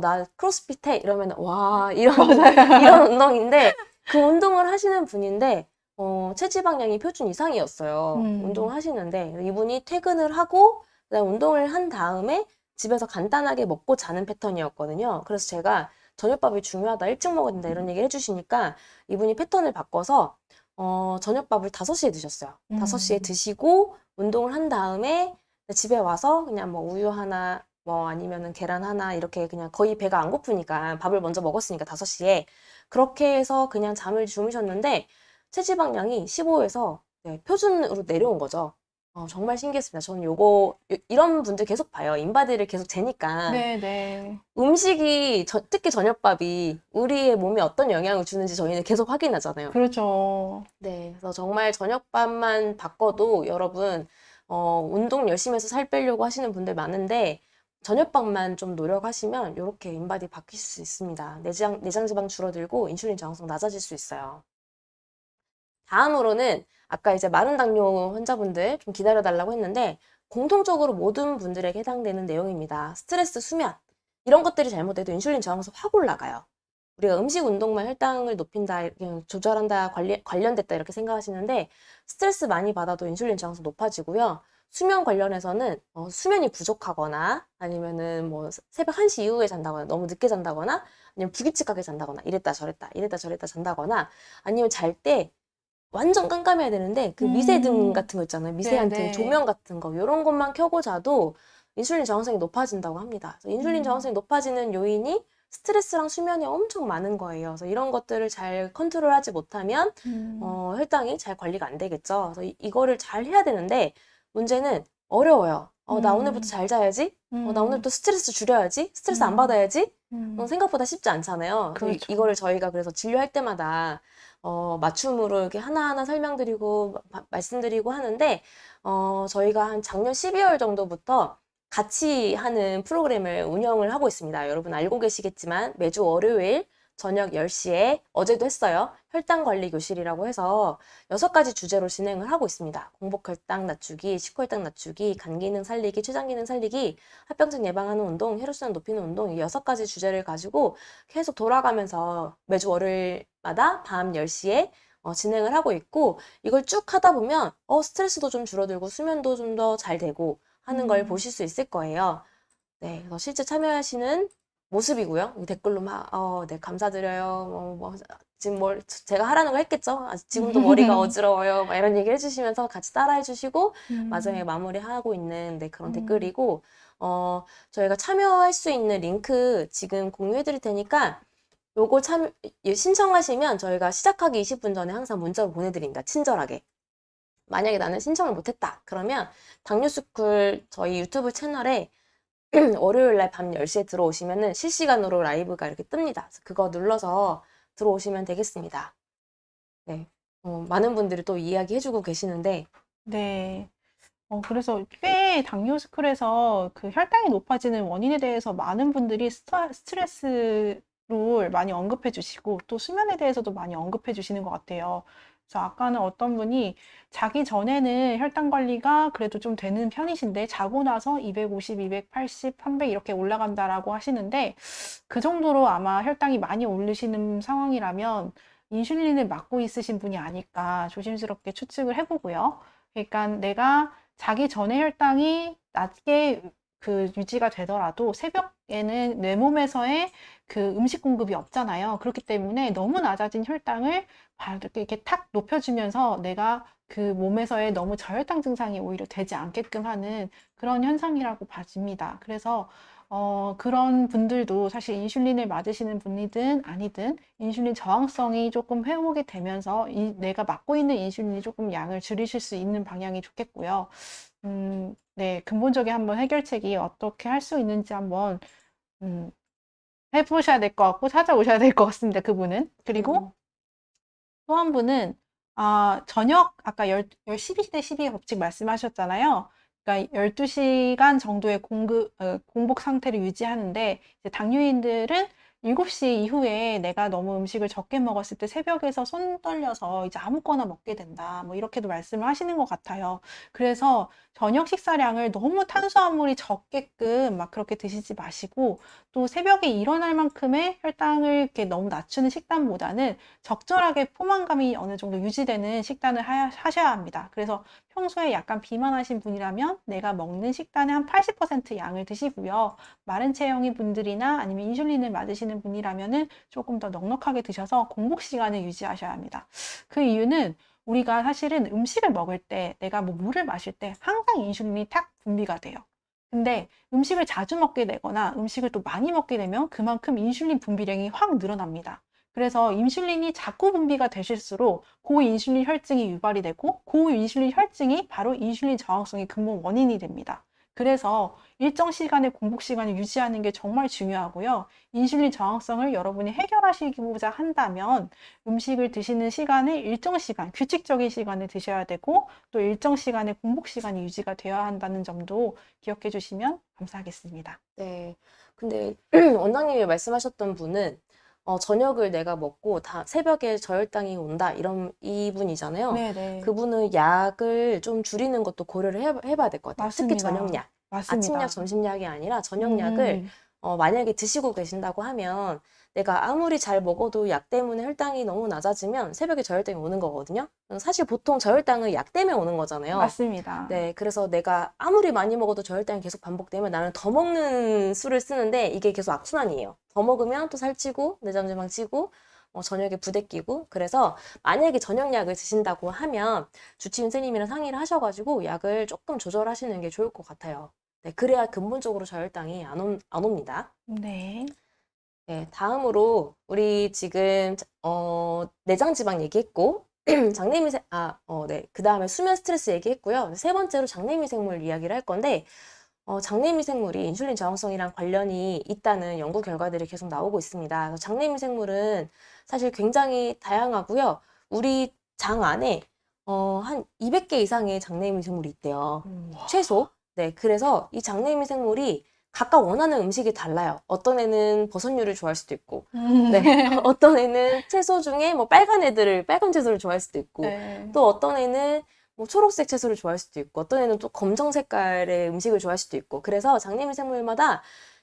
[SPEAKER 1] 나 크로스핏 해 이러면 와 이런 이런 운동인데 그 운동을 하시는 분인데 체지방량이 표준 이상이었어요. 운동을 하시는데 이분이 퇴근을 하고 그다음 운동을 한 다음에 집에서 간단하게 먹고 자는 패턴이었거든요. 그래서 제가 저녁밥이 중요하다, 일찍 먹어야 된다 이런 얘기를 해주시니까 이분이 패턴을 바꿔서 저녁밥을 5시에 드셨어요. 5시에 드시고 운동을 한 다음에 집에 와서 그냥 뭐 우유 하나 뭐 아니면은 계란 하나 이렇게 그냥 거의 배가 안 고프니까 밥을 먼저 먹었으니까 5시에 그렇게 해서 그냥 잠을 주무셨는데 체지방량이 15에서 표준으로 내려온 거죠. 정말 신기했습니다. 저는 이런 분들 계속 봐요. 인바디를 계속 재니까.
[SPEAKER 2] 네, 네.
[SPEAKER 1] 음식이, 특히 저녁밥이 우리의 몸에 어떤 영향을 주는지 저희는 계속 확인하잖아요.
[SPEAKER 2] 그렇죠.
[SPEAKER 1] 네. 그래서 정말 저녁밥만 바꿔도 여러분, 운동 열심히 해서 살 빼려고 하시는 분들 많은데, 저녁밥만 좀 노력하시면 이렇게 인바디 바뀔 수 있습니다. 내장 지방 줄어들고 인슐린 저항성 낮아질 수 있어요. 다음으로는 아까 이제 마른 당뇨 환자분들 좀 기다려달라고 했는데 공통적으로 모든 분들에게 해당되는 내용입니다. 스트레스, 수면 이런 것들이 잘못돼도 인슐린 저항성 확 올라가요. 우리가 음식, 운동만 혈당을 높인다, 이렇게 조절한다, 관련됐다 이렇게 생각하시는데 스트레스 많이 받아도 인슐린 저항성 높아지고요. 수면 관련해서는 수면이 부족하거나 아니면은 뭐 새벽 1시 이후에 잔다거나 너무 늦게 잔다거나 아니면 불규칙하게 잔다거나 이랬다 저랬다 잔다거나 아니면 잘때 완전 깜깜해야 되는데 그 미세등 같은 거 있잖아요. 미세한 등,
[SPEAKER 2] 네, 네.
[SPEAKER 1] 조명 같은 거 이런 것만 켜고 자도 인슐린 저항성이 높아진다고 합니다. 그래서 인슐린 저항성이 높아지는 요인이 스트레스랑 수면이 엄청 많은 거예요. 그래서 이런 것들을 잘 컨트롤하지 못하면 혈당이 잘 관리가 안 되겠죠. 그래서 이거를 잘 해야 되는데 문제는 어려워요. 나 오늘부터 잘 자야지. 나 오늘부터 스트레스 줄여야지. 스트레스 안 받아야지. 생각보다 쉽지 않잖아요. 그래서
[SPEAKER 2] 그렇죠.
[SPEAKER 1] 이거를 저희가 그래서 진료할 때마다 맞춤으로 이렇게 하나하나 설명드리고 말씀드리고 하는데 저희가 한 작년 12월 정도부터 같이 하는 프로그램을 운영을 하고 있습니다. 여러분 알고 계시겠지만 매주 월요일 저녁 10시에 어제도 했어요. 혈당관리 교실이라고 해서 6가지 주제로 진행을 하고 있습니다. 공복혈당 낮추기, 식후혈당 낮추기, 간기능 살리기, 췌장기능 살리기, 합병증 예방하는 운동, 혈액순환 높이는 운동 이 6가지 주제를 가지고 계속 돌아가면서 매주 월요일마다 밤 10시에 진행을 하고 있고 이걸 쭉 하다 보면 스트레스도 좀 줄어들고 수면도 좀 더 잘 되고 하는 걸 보실 수 있을 거예요. 네, 그래서 실제 참여하시는 모습이고요. 댓글로 막, 네, 감사드려요. 지금 제가 하라는 거 했겠죠? 지금도 머리가 어지러워요. 막 이런 얘기 해주시면서 같이 따라 해주시고, 마지막에 마무리하고 있는 그런 댓글이고, 저희가 참여할 수 있는 링크 지금 공유해드릴 테니까, 요거 신청하시면 저희가 시작하기 20분 전에 항상 문자로 보내드립니다. 친절하게. 만약에 나는 신청을 못했다. 그러면 당뇨스쿨 저희 유튜브 채널에 월요일 날 밤 10시에 들어오시면은 실시간으로 라이브가 이렇게 뜹니다. 그래서 그거 눌러서 들어오시면 되겠습니다. 네. 많은 분들이 또 이야기해주고 계시는데,
[SPEAKER 2] 네. 그래서 꽤 당뇨스쿨에서 그 혈당이 높아지는 원인에 대해서 많은 분들이 스트레스를 많이 언급해 주시고 또 수면에 대해서도 많이 언급해 주시는 것 같아요. 그래서 아까는 어떤 분이 자기 전에는 혈당 관리가 그래도 좀 되는 편이신데 자고 나서 250, 280, 300 이렇게 올라간다라고 하시는데 그 정도로 아마 혈당이 많이 오르시는 상황이라면 인슐린을 맞고 있으신 분이 아닐까 조심스럽게 추측을 해보고요. 그러니까 내가 자기 전에 혈당이 낮게 그 유지가 되더라도 새벽에는 내 몸에서의 그 음식 공급이 없잖아요. 그렇기 때문에 너무 낮아진 혈당을 이렇게 탁 높여주면서 내가 그 몸에서의 너무 저혈당 증상이 오히려 되지 않게끔 하는 그런 현상이라고 봐집니다. 그래서 그런 분들도 사실 인슐린을 맞으시는 분이든 아니든 인슐린 저항성이 조금 회복이 되면서 내가 맞고 있는 인슐린이 조금 양을 줄이실 수 있는 방향이 좋겠고요. 네, 근본적인 한번 해결책이 어떻게 할 수 있는지 한번 음, 해보셔야 될 것 같고 찾아오셔야 될 것 같습니다. 그분은. 그리고 또 한 분은 저녁 아까 12대 12 법칙 말씀하셨잖아요. 그러니까 12시간 정도의 공복 상태를 유지하는데 이제 당뇨인들은 7시 이후에 내가 너무 음식을 적게 먹었을 때 새벽에서 손 떨려서 이제 아무거나 먹게 된다. 뭐 이렇게도 말씀을 하시는 것 같아요. 그래서 저녁 식사량을 너무 탄수화물이 적게끔 막 그렇게 드시지 마시고 또 새벽에 일어날 만큼의 혈당을 이렇게 너무 낮추는 식단보다는 적절하게 포만감이 어느 정도 유지되는 식단을 하셔야 합니다. 그래서 평소에 약간 비만하신 분이라면 내가 먹는 식단의 한 80% 양을 드시고요. 마른 체형인 분들이나 아니면 인슐린을 맞으시는 분이라면은 조금 더 넉넉하게 드셔서 공복 시간을 유지하셔야 합니다. 그 이유는 우리가 사실은 음식을 먹을 때 내가 뭐 물을 마실 때 항상 인슐린이 탁 분비가 돼요. 근데 음식을 자주 먹게 되거나 음식을 또 많이 먹게 되면 그만큼 인슐린 분비량이 확 늘어납니다. 그래서 인슐린이 자꾸 분비가 되실수록 고인슐린 혈증이 유발이 되고 고인슐린 혈증이 바로 인슐린 저항성의 근본 원인이 됩니다. 그래서 일정 시간의 공복 시간을 유지하는 게 정말 중요하고요. 인슐린 저항성을 여러분이 해결하시고자 한다면 음식을 드시는 시간을 일정 시간, 규칙적인 시간에 드셔야 되고 또 일정 시간의 공복 시간이 유지가 되어야 한다는 점도 기억해 주시면 감사하겠습니다.
[SPEAKER 1] 네. 근데 원장님이 말씀하셨던 분은 저녁을 내가 먹고 새벽에 저혈당이 온다 이분이잖아요.
[SPEAKER 2] 네네.
[SPEAKER 1] 그분은 약을 좀 줄이는 것도 고려를 해봐야 될 것 같아요. 특히
[SPEAKER 2] 맞습니다.
[SPEAKER 1] 저녁약. 아침약,
[SPEAKER 2] 맞습니다.
[SPEAKER 1] 점심약이 아니라 저녁약을
[SPEAKER 2] 음,
[SPEAKER 1] 만약에 드시고 계신다고 하면 내가 아무리 잘 먹어도 약 때문에 혈당이 너무 낮아지면 새벽에 저혈당이 오는 거거든요. 사실 보통 저혈당은 약 때문에 오는 거잖아요.
[SPEAKER 2] 맞습니다.
[SPEAKER 1] 네, 그래서 내가 아무리 많이 먹어도 저혈당이 계속 반복되면 나는 더 먹는 수를 쓰는데 이게 계속 악순환이에요. 더 먹으면 또 살찌고 내장 지방 찌고 저녁에 부대끼고 그래서 만약에 저녁약을 드신다고 하면 주치의 선생님이랑 상의를 하셔가지고 약을 조금 조절하시는 게 좋을 것 같아요. 네, 그래야 근본적으로 저혈당이 안 옵니다.
[SPEAKER 2] 네.
[SPEAKER 1] 네, 다음으로 우리 지금 내장 지방 얘기했고 네. 그 다음에 수면 스트레스 얘기했고요. 세 번째로 장내미생물 이야기를 할 건데 장내미생물이 인슐린 저항성이랑 관련이 있다는 연구 결과들이 계속 나오고 있습니다. 그래서 장내미생물은 사실 굉장히 다양하고요. 우리 장 안에 한 200개 이상의 장내미생물이 있대요. 최소. 네, 그래서 이 장내미생물이 각각 원하는 음식이 달라요. 어떤 애는 버섯류를 좋아할 수도 있고, 네, 어떤 애는 채소 중에 뭐 빨간 채소를 좋아할 수도 있고,
[SPEAKER 2] 네.
[SPEAKER 1] 또 어떤 애는 뭐 초록색 채소를 좋아할 수도 있고, 어떤 애는 또 검정 색깔의 음식을 좋아할 수도 있고, 그래서 장내미생물마다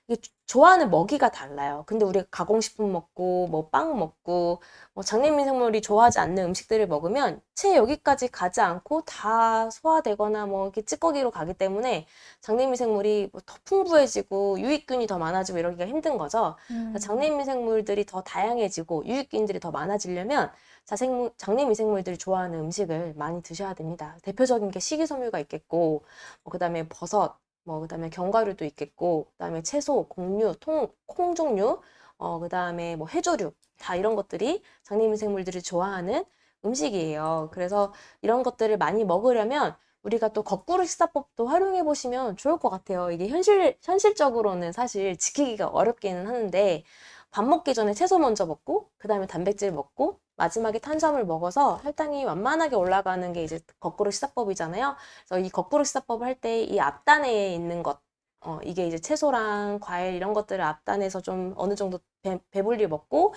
[SPEAKER 1] 이게 좋아하는 먹이가 달라요. 근데 우리가 가공식품 먹고, 뭐 빵 먹고, 뭐 장내미생물이 좋아하지 않는 음식들을 먹으면 채 여기까지 가지 않고 다 소화되거나 뭐 이렇게 찌꺼기로 가기 때문에 장내미생물이 뭐더 풍부해지고 유익균이 더 많아지고 이러기가 힘든 거죠. 장내미생물들이 더 다양해지고 유익균들이 더 많아지려면 장내미생물들이 좋아하는 음식을 많이 드셔야 됩니다. 대표적인 게 식이섬유가 있겠고, 그다음에 버섯, 그다음에 견과류도 있겠고, 그다음에 채소, 곡류, 콩 종류, 그다음에 뭐 해조류, 다 이런 것들이 장내미생물들이 좋아하는 음식이에요. 그래서 이런 것들을 많이 먹으려면 우리가 또 거꾸로 식사법도 활용해 보시면 좋을 것 같아요. 이게 현실적으로는 사실 지키기가 어렵기는 하는데, 밥 먹기 전에 채소 먼저 먹고, 그 다음에 단백질 먹고, 마지막에 탄수화물 먹어서 혈당이 완만하게 올라가는 게 이제 거꾸로 식사법이잖아요. 그래서 이 거꾸로 식사법을 할 때 이 앞단에 있는 것, 이게 이제 채소랑 과일 이런 것들을 앞단에서 좀 어느 정도 배불리 먹고,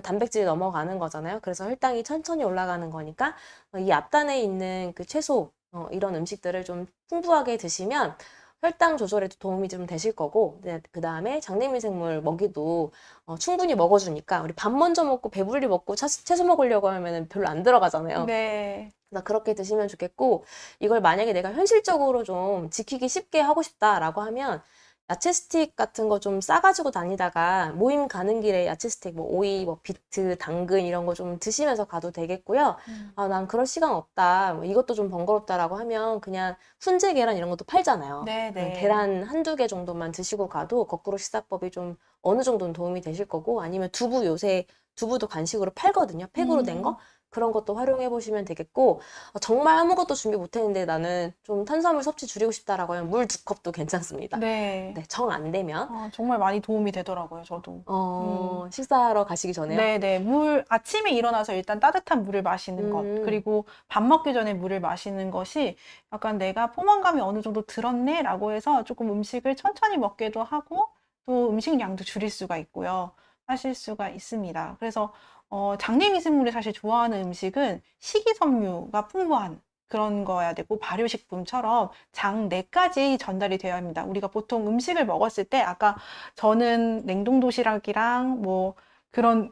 [SPEAKER 1] 단백질이 넘어가는 거잖아요. 그래서 혈당이 천천히 올라가는 거니까 이 앞단에 있는 그 채소, 이런 음식들을 좀 풍부하게 드시면 혈당 조절에도 도움이 좀 되실 거고, 그 다음에 장내미생물 먹이도 충분히 먹어주니까 우리 밥 먼저 먹고 배불리 먹고 채소 먹으려고 하면 별로 안 들어가잖아요.
[SPEAKER 2] 네.
[SPEAKER 1] 그래서 그렇게 드시면 좋겠고, 이걸 만약에 내가 현실적으로 좀 지키기 쉽게 하고 싶다라고 하면 야채 스틱 같은 거 좀 싸가지고 다니다가 모임 가는 길에 야채 스틱, 뭐 오이, 뭐 비트, 당근 이런 거 좀 드시면서 가도 되겠고요. 아, 난 그럴 시간 없다. 뭐 이것도 좀 번거롭다라고 하면 그냥 훈제 계란 이런 것도 팔잖아요. 그냥
[SPEAKER 2] 네네.
[SPEAKER 1] 계란 한두 개 정도만 드시고 가도 거꾸로 식사법이 좀 어느 정도는 도움이 되실 거고 아니면 두부 요새 두부도 간식으로 팔거든요. 팩으로 된 거. 그런 것도 활용해 보시면 되겠고 정말 아무것도 준비 못 했는데 나는 좀 탄수화물 섭취 줄이고 싶다라고 하면 물 2컵도 괜찮습니다.
[SPEAKER 2] 네.
[SPEAKER 1] 네, 정 안 되면
[SPEAKER 2] 정말 많이 도움이 되더라고요, 저도.
[SPEAKER 1] 식사하러 가시기 전에요.
[SPEAKER 2] 네네. 아침에 일어나서 일단 따뜻한 물을 마시는 것,
[SPEAKER 1] 음,
[SPEAKER 2] 그리고 밥 먹기 전에 물을 마시는 것이 약간 내가 포만감이 어느 정도 들었네라고 해서 조금 음식을 천천히 먹기도 하고 또 음식량도 줄일 수가 있고요. 하실 수가 있습니다. 그래서 장내 미생물이 사실 좋아하는 음식은 식이섬유가 풍부한 그런 거여야 되고 발효식품처럼 장 내까지 전달이 되어야 합니다. 우리가 보통 음식을 먹었을 때 아까 저는 냉동 도시락이랑 뭐 그런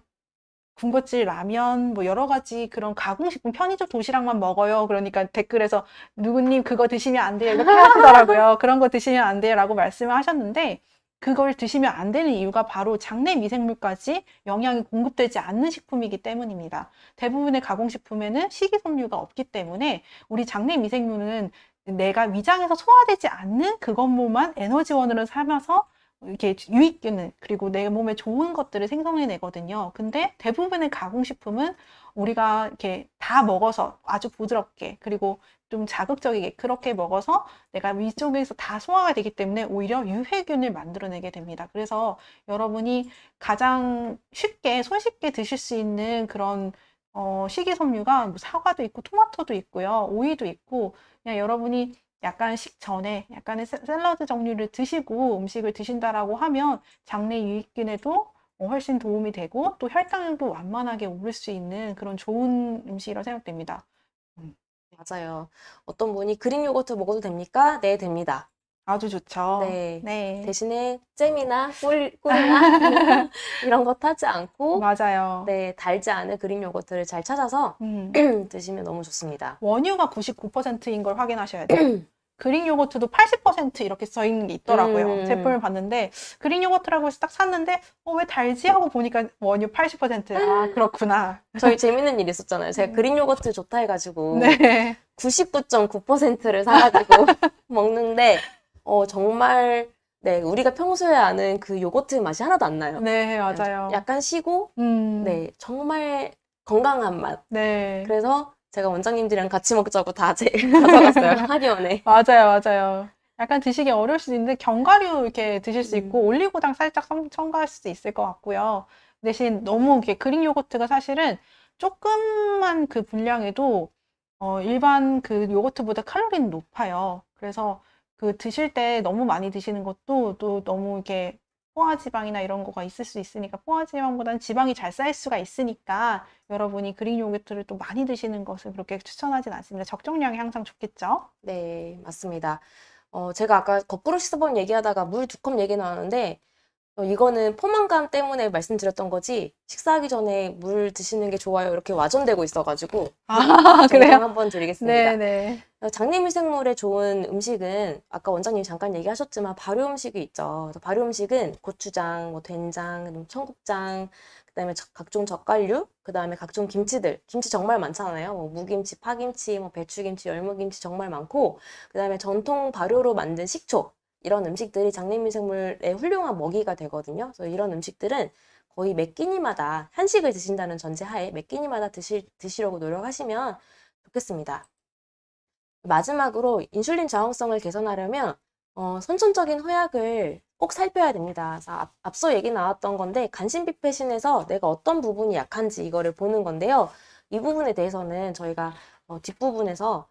[SPEAKER 2] 군것질 라면 뭐 여러 가지 그런 가공식품 편의점 도시락만 먹어요. 그러니까 댓글에서 누구님 그거 드시면 안 돼요. 이렇게 하시더라고요. 그런 거 드시면 안 돼요라고 말씀을 하셨는데 그걸 드시면 안 되는 이유가 바로 장내 미생물까지 영양이 공급되지 않는 식품이기 때문입니다. 대부분의 가공식품에는 식이섬유가 없기 때문에 우리 장내 미생물은 내가 위장에서 소화되지 않는 그것만 에너지원으로 삼아서 이렇게 유익균을 그리고 내 몸에 좋은 것들을 생성해내거든요. 근데 대부분의 가공식품은 우리가 이렇게 다 먹어서 아주 부드럽게 그리고 좀 자극적이게 그렇게 먹어서 내가 위쪽에서 다 소화가 되기 때문에 오히려 유해균을 만들어내게 됩니다. 그래서 여러분이 가장 쉽게 손쉽게 드실 수 있는 그런 식이섬유가 뭐 사과도 있고 토마토도 있고요. 오이도 있고 그냥 여러분이 약간 식전에 약간의 샐러드 종류를 드시고 음식을 드신다라고 하면 장내 유익균에도 훨씬 도움이 되고 또 혈당도 완만하게 오를 수 있는 그런 좋은 음식이라고 생각됩니다. 음,
[SPEAKER 1] 맞아요. 어떤 분이 그릭 요거트 먹어도 됩니까? 네, 됩니다.
[SPEAKER 2] 아주 좋죠.
[SPEAKER 1] 네.
[SPEAKER 2] 네.
[SPEAKER 1] 대신에 잼이나 꿀이나 이런 거 타지 않고
[SPEAKER 2] 맞아요.
[SPEAKER 1] 네, 달지 않은 그릭 요거트를 잘 찾아서
[SPEAKER 2] 음,
[SPEAKER 1] 드시면 너무 좋습니다.
[SPEAKER 2] 원유가 99%인 걸 확인하셔야 돼요. 그릭 요거트도 80% 이렇게 써 있는 게 있더라고요. 제품을 봤는데 그릭 요거트라고 해서 딱 샀는데 왜 달지 하고 보니까 원유 80%. 아, 그렇구나.
[SPEAKER 1] 저희 재밌는 일 있었잖아요. 제가
[SPEAKER 2] 음.
[SPEAKER 1] 그릭 요거트 좋다 해가지고
[SPEAKER 2] 네.
[SPEAKER 1] 99.9%를 사가지고 먹는데 정말 네, 우리가 평소에 아는 그 요거트 맛이 하나도 안 나요.
[SPEAKER 2] 네, 맞아요.
[SPEAKER 1] 약간 시고 네, 정말 건강한 맛.
[SPEAKER 2] 네.
[SPEAKER 1] 그래서 제가 원장님들이랑 같이 먹자고 다 가져갔어요. 학위원에.
[SPEAKER 2] 맞아요, 맞아요. 약간 드시기 어려울 수도 있는데 견과류 이렇게 드실 수 있고 올리고당 살짝 첨가할 수도 있을 것 같고요. 대신 너무 이렇게 그릭 요거트가 사실은 조금만 그 분량에도 일반 그 요거트보다 칼로리는 높아요. 그래서 그 드실 때 너무 많이 드시는 것도 또 너무 이렇게 포화지방이나 이런 거가 있을 수 있으니까 포화지방보다는 지방이 잘 쌓일 수가 있으니까 여러분이 그릭 요거트를 또 많이 드시는 것을 그렇게 추천하진 않습니다. 적정량이 항상 좋겠죠?
[SPEAKER 1] 네, 맞습니다. 제가 아까 거꾸로 씻어본 얘기하다가 물 2컵 얘기 나왔는데 이거는 포만감 때문에 말씀드렸던 거지 식사하기 전에 물 드시는 게 좋아요 이렇게 와전되고 있어가지고
[SPEAKER 2] 아,
[SPEAKER 1] 정정
[SPEAKER 2] 그래요?
[SPEAKER 1] 한번 드리겠습니다.
[SPEAKER 2] 네네.
[SPEAKER 1] 장내미생물에 좋은 음식은 아까 원장님 잠깐 얘기하셨지만 발효 음식이 있죠. 그래서 발효 음식은 고추장, 뭐 된장, 청국장, 그다음에 각종 젓갈류, 그다음에 각종 김치들. 김치 정말 많잖아요. 뭐 무김치, 파김치, 뭐 배추김치, 열무김치 정말 많고, 그다음에 전통 발효로 만든 식초 이런 음식들이 장내미생물의 훌륭한 먹이가 되거든요. 그래서 이런 음식들은 거의 몇 끼니마다 한식을 드신다는 전제하에 몇 끼니마다 드시려고 노력하시면 좋겠습니다. 마지막으로 인슐린 저항성을 개선하려면 선천적인 허약을 꼭 살펴야 됩니다. 그래서 앞서 얘기 나왔던 건데 간신비패신에서 내가 어떤 부분이 약한지 이거를 보는 건데요. 이 부분에 대해서는 저희가 뒷부분에서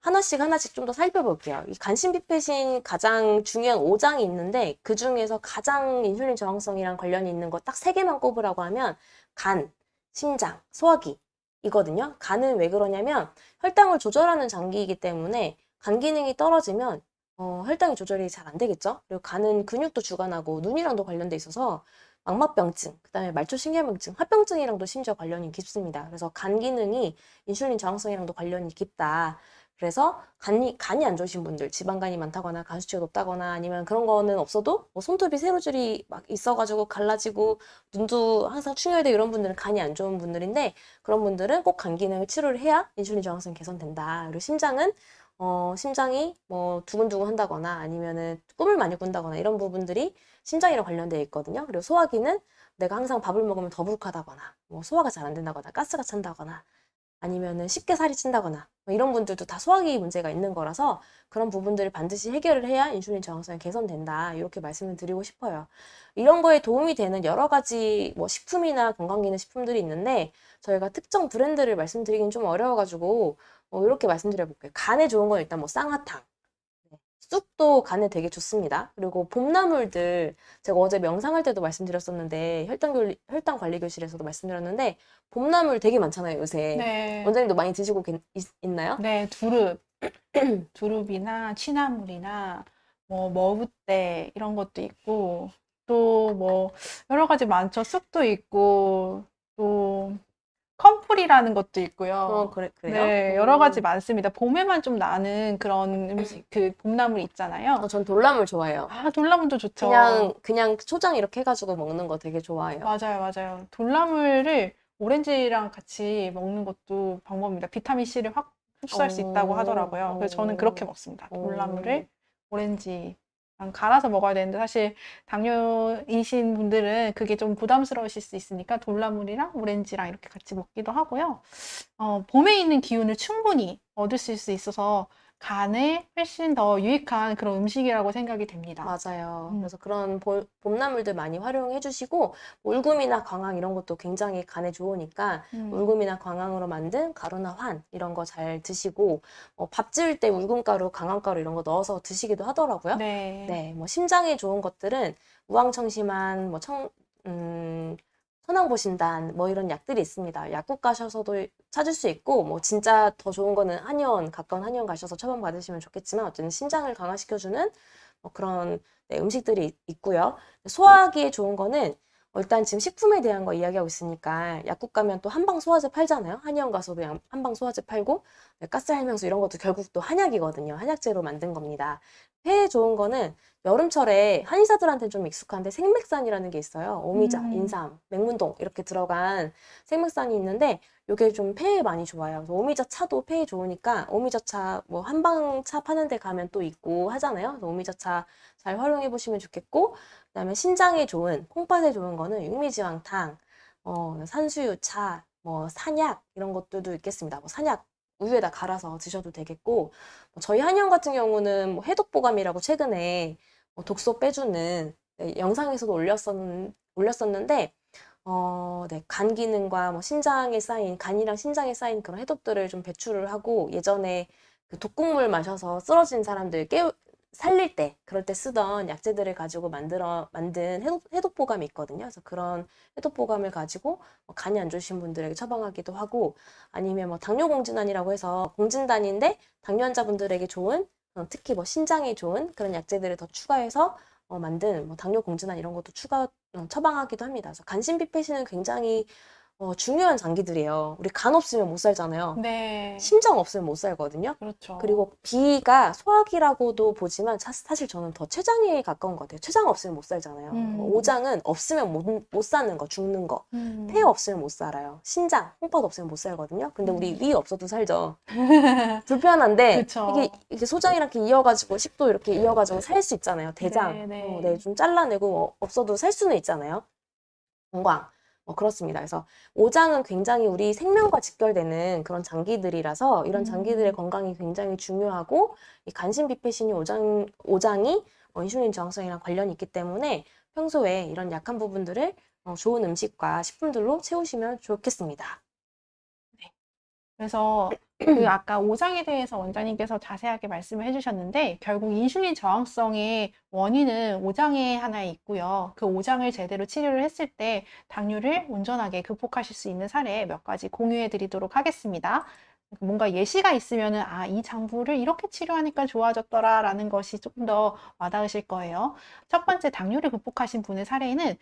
[SPEAKER 1] 하나씩 좀 더 살펴볼게요. 이 간신비패신 가장 중요한 5장이 있는데 그 중에서 가장 인슐린 저항성이랑 관련이 있는 거 딱 3개만 꼽으라고 하면 간, 심장, 소화기 이거든요. 간은 왜 그러냐면 혈당을 조절하는 장기이기 때문에 간 기능이 떨어지면 혈당이 조절이 잘 안 되겠죠. 그리고 간은 근육도 주관하고 눈이랑도 관련돼 있어서 망막병증, 그다음에 말초신경병증, 합병증이랑도 심지어 관련이 깊습니다. 그래서 간 기능이 인슐린 저항성이랑도 관련이 깊다. 그래서 간이 안 좋으신 분들, 지방간이 많다거나 간수치가 높다거나 아니면 그런 거는 없어도 뭐 손톱이 세로줄이 막 있어가지고 갈라지고 눈도 항상 충혈되고 이런 분들은 간이 안 좋은 분들인데 그런 분들은 꼭 간 기능을 치료를 해야 인슐린 저항성이 개선된다. 그리고 심장이 뭐 두근두근 한다거나 아니면은 꿈을 많이 꾼다거나 이런 부분들이 심장이랑 관련되어 있거든요. 그리고 소화기는 내가 항상 밥을 먹으면 더부룩하다거나 뭐 소화가 잘 안 된다거나 가스가 찬다거나 아니면은 쉽게 살이 찐다거나 뭐 이런 분들도 다 소화기 문제가 있는 거라서 그런 부분들을 반드시 해결을 해야 인슐린 저항성이 개선된다. 이렇게 말씀을 드리고 싶어요. 이런 거에 도움이 되는 여러 가지 뭐 식품이나 건강기능식품들이 있는데 저희가 특정 브랜드를 말씀드리긴 좀 어려워가지고 이렇게 말씀드려 볼게요. 간에 좋은 건 일단 뭐 쌍화탕, 쑥도 간에 되게 좋습니다. 그리고 봄나물들 제가 어제 명상할 때도 말씀드렸었는데 혈당 관리 교실에서도 말씀드렸는데 봄나물 되게 많잖아요, 요새.
[SPEAKER 2] 네.
[SPEAKER 1] 원장님도 많이 드시고 있나요?
[SPEAKER 2] 네, 두릅이나 취나물이나 뭐 머붓대 이런 것도 있고 또 뭐 여러 가지 많죠. 쑥도 있고 또 컴풀이라는 것도 있고요.
[SPEAKER 1] 그래요?
[SPEAKER 2] 네, 여러 가지 많습니다. 봄에만 좀 나는 그런 음식, 그 봄나물 있잖아요.
[SPEAKER 1] 전 돌나물 좋아해요.
[SPEAKER 2] 아, 돌나물도 좋죠.
[SPEAKER 1] 그냥 초장 이렇게 해가지고 먹는 거 되게 좋아해요.
[SPEAKER 2] 맞아요, 맞아요. 돌나물을 오렌지랑 같이 먹는 것도 방법입니다. 비타민 C를 확 흡수할 수 있다고 하더라고요. 그래서 저는 그렇게 먹습니다. 돌나물을 오렌지랑 갈아서 먹어야 되는데 사실 당뇨이신 분들은 그게 좀 부담스러우실 수 있으니까 돌나물이랑 오렌지랑 이렇게 같이 먹기도 하고요. 봄에 있는 기운을 충분히 얻으실 수 있어서 간에 훨씬 더 유익한 그런 음식이라고 생각이 됩니다.
[SPEAKER 1] 맞아요. 그래서 그런 봄나물들 많이 활용해 주시고 울금이나 광황 이런 것도 굉장히 간에 좋으니까 울금이나 광황으로 만든 가루나 환 이런 거 잘 드시고 밥 지을 때 울금가루, 강황가루 이런 거 넣어서 드시기도 하더라고요.
[SPEAKER 2] 네.
[SPEAKER 1] 네, 뭐 심장에 좋은 것들은 우황청심환, 천황보신단 뭐 이런 약들이 있습니다. 약국 가셔서도 찾을 수 있고 뭐 진짜 더 좋은 거는 가까운 한의원 가셔서 처방 받으시면 좋겠지만 어쨌든 심장을 강화시켜주는 뭐 그런 음식들이 있고요. 소화하기에 좋은 거는 일단 지금 식품에 대한 거 이야기하고 있으니까 약국 가면 또 한방 소화제 팔잖아요. 한의원 가서도 한방 소화제 팔고 가스할명수 이런 것도 결국 또 한약이거든요. 한약재로 만든 겁니다. 폐에 좋은 거는 여름철에 한의사들한테는 좀 익숙한데 생맥산이라는 게 있어요. 오미자, 인삼, 맹문동 이렇게 들어간 생맥산이 있는데 이게 좀 폐에 많이 좋아요. 그래서 오미자 차도 폐에 좋으니까 오미자 차 뭐 한방 차 파는 데 가면 또 있고 하잖아요. 그래서 오미자 차 잘 활용해 보시면 좋겠고 그다음에 신장에 좋은 콩팥에 좋은 거는 육미지왕탕, 산수유차, 뭐 산약 이런 것들도 있겠습니다. 뭐 산약 우유에다 갈아서 드셔도 되겠고 저희 한의원 같은 경우는 뭐 해독보감이라고 최근에 독소 빼주는 영상에서도 올렸었는데 네, 간 기능과 뭐 간이랑 신장에 쌓인 그런 해독들을 좀 배출을 하고 예전에 그 독국물 마셔서 쓰러진 사람들 살릴 때 그럴 때 쓰던 약재들을 가지고 만든 해독보감이 있거든요. 그래서 그런 해독보감을 가지고 간이 안 좋으신 분들에게 처방하기도 하고 아니면 뭐 당뇨공진단이라고 해서 공진단인데 당뇨 환자분들에게 좋은 특히 뭐 신장에 좋은 그런 약재들을 더 추가해서 만든 뭐 당뇨 공진단 이런 것도 처방하기도 합니다. 그래서 간신비폐시는 굉장히 중요한 장기들이에요. 우리 간 없으면 못 살잖아요.
[SPEAKER 2] 네.
[SPEAKER 1] 심장 없으면 못 살거든요.
[SPEAKER 2] 그렇죠.
[SPEAKER 1] 그리고 비가 소화기라고도 보지만 사실 저는 더 췌장에 가까운 것 같아요. 췌장 없으면 못 살잖아요. 오장은 없으면 못 사는 거, 죽는 거. 폐 없으면 못 살아요. 신장, 콩팥 없으면 못 살거든요. 근데 우리 위 없어도 살죠. 불편한데
[SPEAKER 2] 그쵸.
[SPEAKER 1] 이게 소장이랑 이렇게 이어가지고 식도 이렇게 이어가지고 살 수 있잖아요. 대장.
[SPEAKER 2] 네.
[SPEAKER 1] 좀 잘라내고 없어도 살 수는 있잖아요. 건강. 그렇습니다. 그래서 오장은 굉장히 우리 생명과 직결되는 그런 장기들이라서 이런 장기들의 건강이 굉장히 중요하고 이 간신비폐신이 오장이 인슐린 저항성이랑 관련이 있기 때문에 평소에 이런 약한 부분들을 좋은 음식과 식품들로 채우시면 좋겠습니다.
[SPEAKER 2] 네. 그래서 그 아까 오장에 대해서 원장님께서 자세하게 말씀을 해주셨는데 결국 인슐린 저항성의 원인은 오장에 하나 있고요. 그 오장을 제대로 치료를 했을 때 당뇨를 온전하게 극복하실 수 있는 사례 몇 가지 공유해 드리도록 하겠습니다. 뭔가 예시가 있으면은 이 장부를 이렇게 치료하니까 좋아졌더라 라는 것이 조금 더 와닿으실 거예요. 첫 번째 당뇨를 극복하신 분의 사례는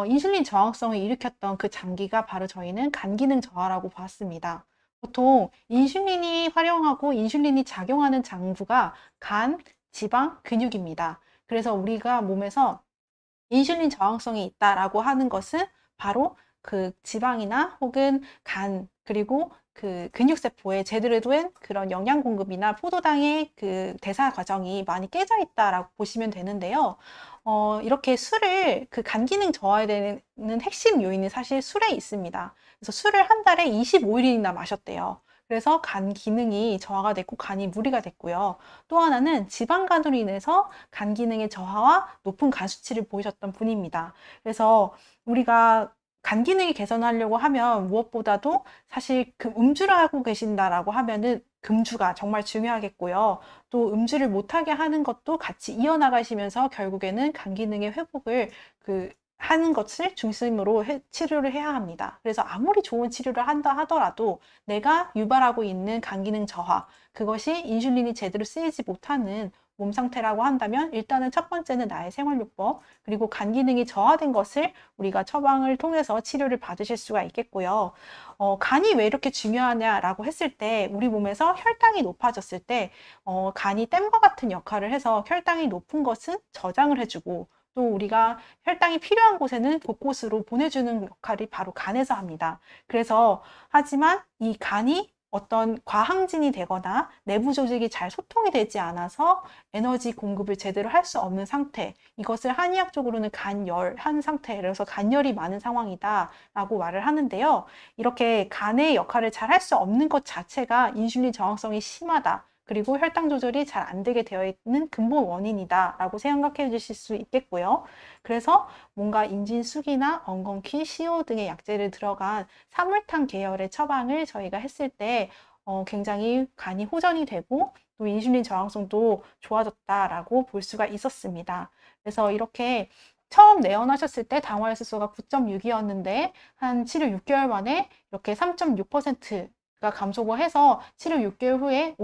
[SPEAKER 2] 인슐린 저항성을 일으켰던 그 장기가 바로 저희는 간 기능 저하라고 봤습니다. 보통 인슐린이 활용하고 인슐린이 작용하는 장부가 간, 지방, 근육입니다. 그래서 우리가 몸에서 인슐린 저항성이 있다라고 하는 것은 바로 그 지방이나 혹은 간, 그리고 그 근육세포에 제대로 된 그런 영양 공급이나 포도당의 그 대사 과정이 많이 깨져 있다라고 보시면 되는데요. 이렇게 술을 그 간 기능 저하에 되는 핵심 요인이 사실 술에 있습니다. 그래서 술을 한 달에 25일이나 마셨대요. 그래서 간 기능이 저하가 됐고 간이 무리가 됐고요. 또 하나는 지방간으로 인해서 간 기능의 저하와 높은 간 수치를 보이셨던 분입니다. 그래서 우리가 간 기능을 개선하려고 하면 무엇보다도 사실 그 음주를 하고 계신다라고 하면은 금주가 정말 중요하겠고요. 또 음주를 못하게 하는 것도 같이 이어나가시면서 결국에는 간 기능의 회복을 하는 것을 중심으로 치료를 해야 합니다. 그래서 아무리 좋은 치료를 한다 하더라도 내가 유발하고 있는 간 기능 저하, 그것이 인슐린이 제대로 쓰이지 못하는 몸 상태라고 한다면 일단은 첫 번째는 나의 생활요법, 그리고 간 기능이 저하된 것을 우리가 처방을 통해서 치료를 받으실 수가 있겠고요. 간이 왜 이렇게 중요하냐라고 했을 때 우리 몸에서 혈당이 높아졌을 때 간이 댐과 같은 역할을 해서 혈당이 높은 것은 저장을 해주고 또 우리가 혈당이 필요한 곳에는 곳곳으로 보내주는 역할이 바로 간에서 합니다. 그래서 하지만 이 간이 어떤 과항진이 되거나 내부 조직이 잘 소통이 되지 않아서 에너지 공급을 제대로 할 수 없는 상태, 이것을 한의학적으로는 간열한 상태, 그래서 간열이 많은 상황이다라고 말을 하는데요. 이렇게 간의 역할을 잘 할 수 없는 것 자체가 인슐린 저항성이 심하다. 그리고 혈당 조절이 잘 안 되게 되어 있는 근본 원인이다라고 생각해 주실 수 있겠고요. 그래서 뭔가 인진숙이나 엉겅퀴, 시오 등의 약재를 들어간 사물탕 계열의 처방을 저희가 했을 때 굉장히 간이 호전이 되고 또 인슐린 저항성도 좋아졌다라고 볼 수가 있었습니다. 그래서 이렇게 처음 내원하셨을 때 당화혈색소가 9.6이었는데 한 치료 6개월 만에 이렇게 3.6%가 감소가 해서 치료 6개월 후에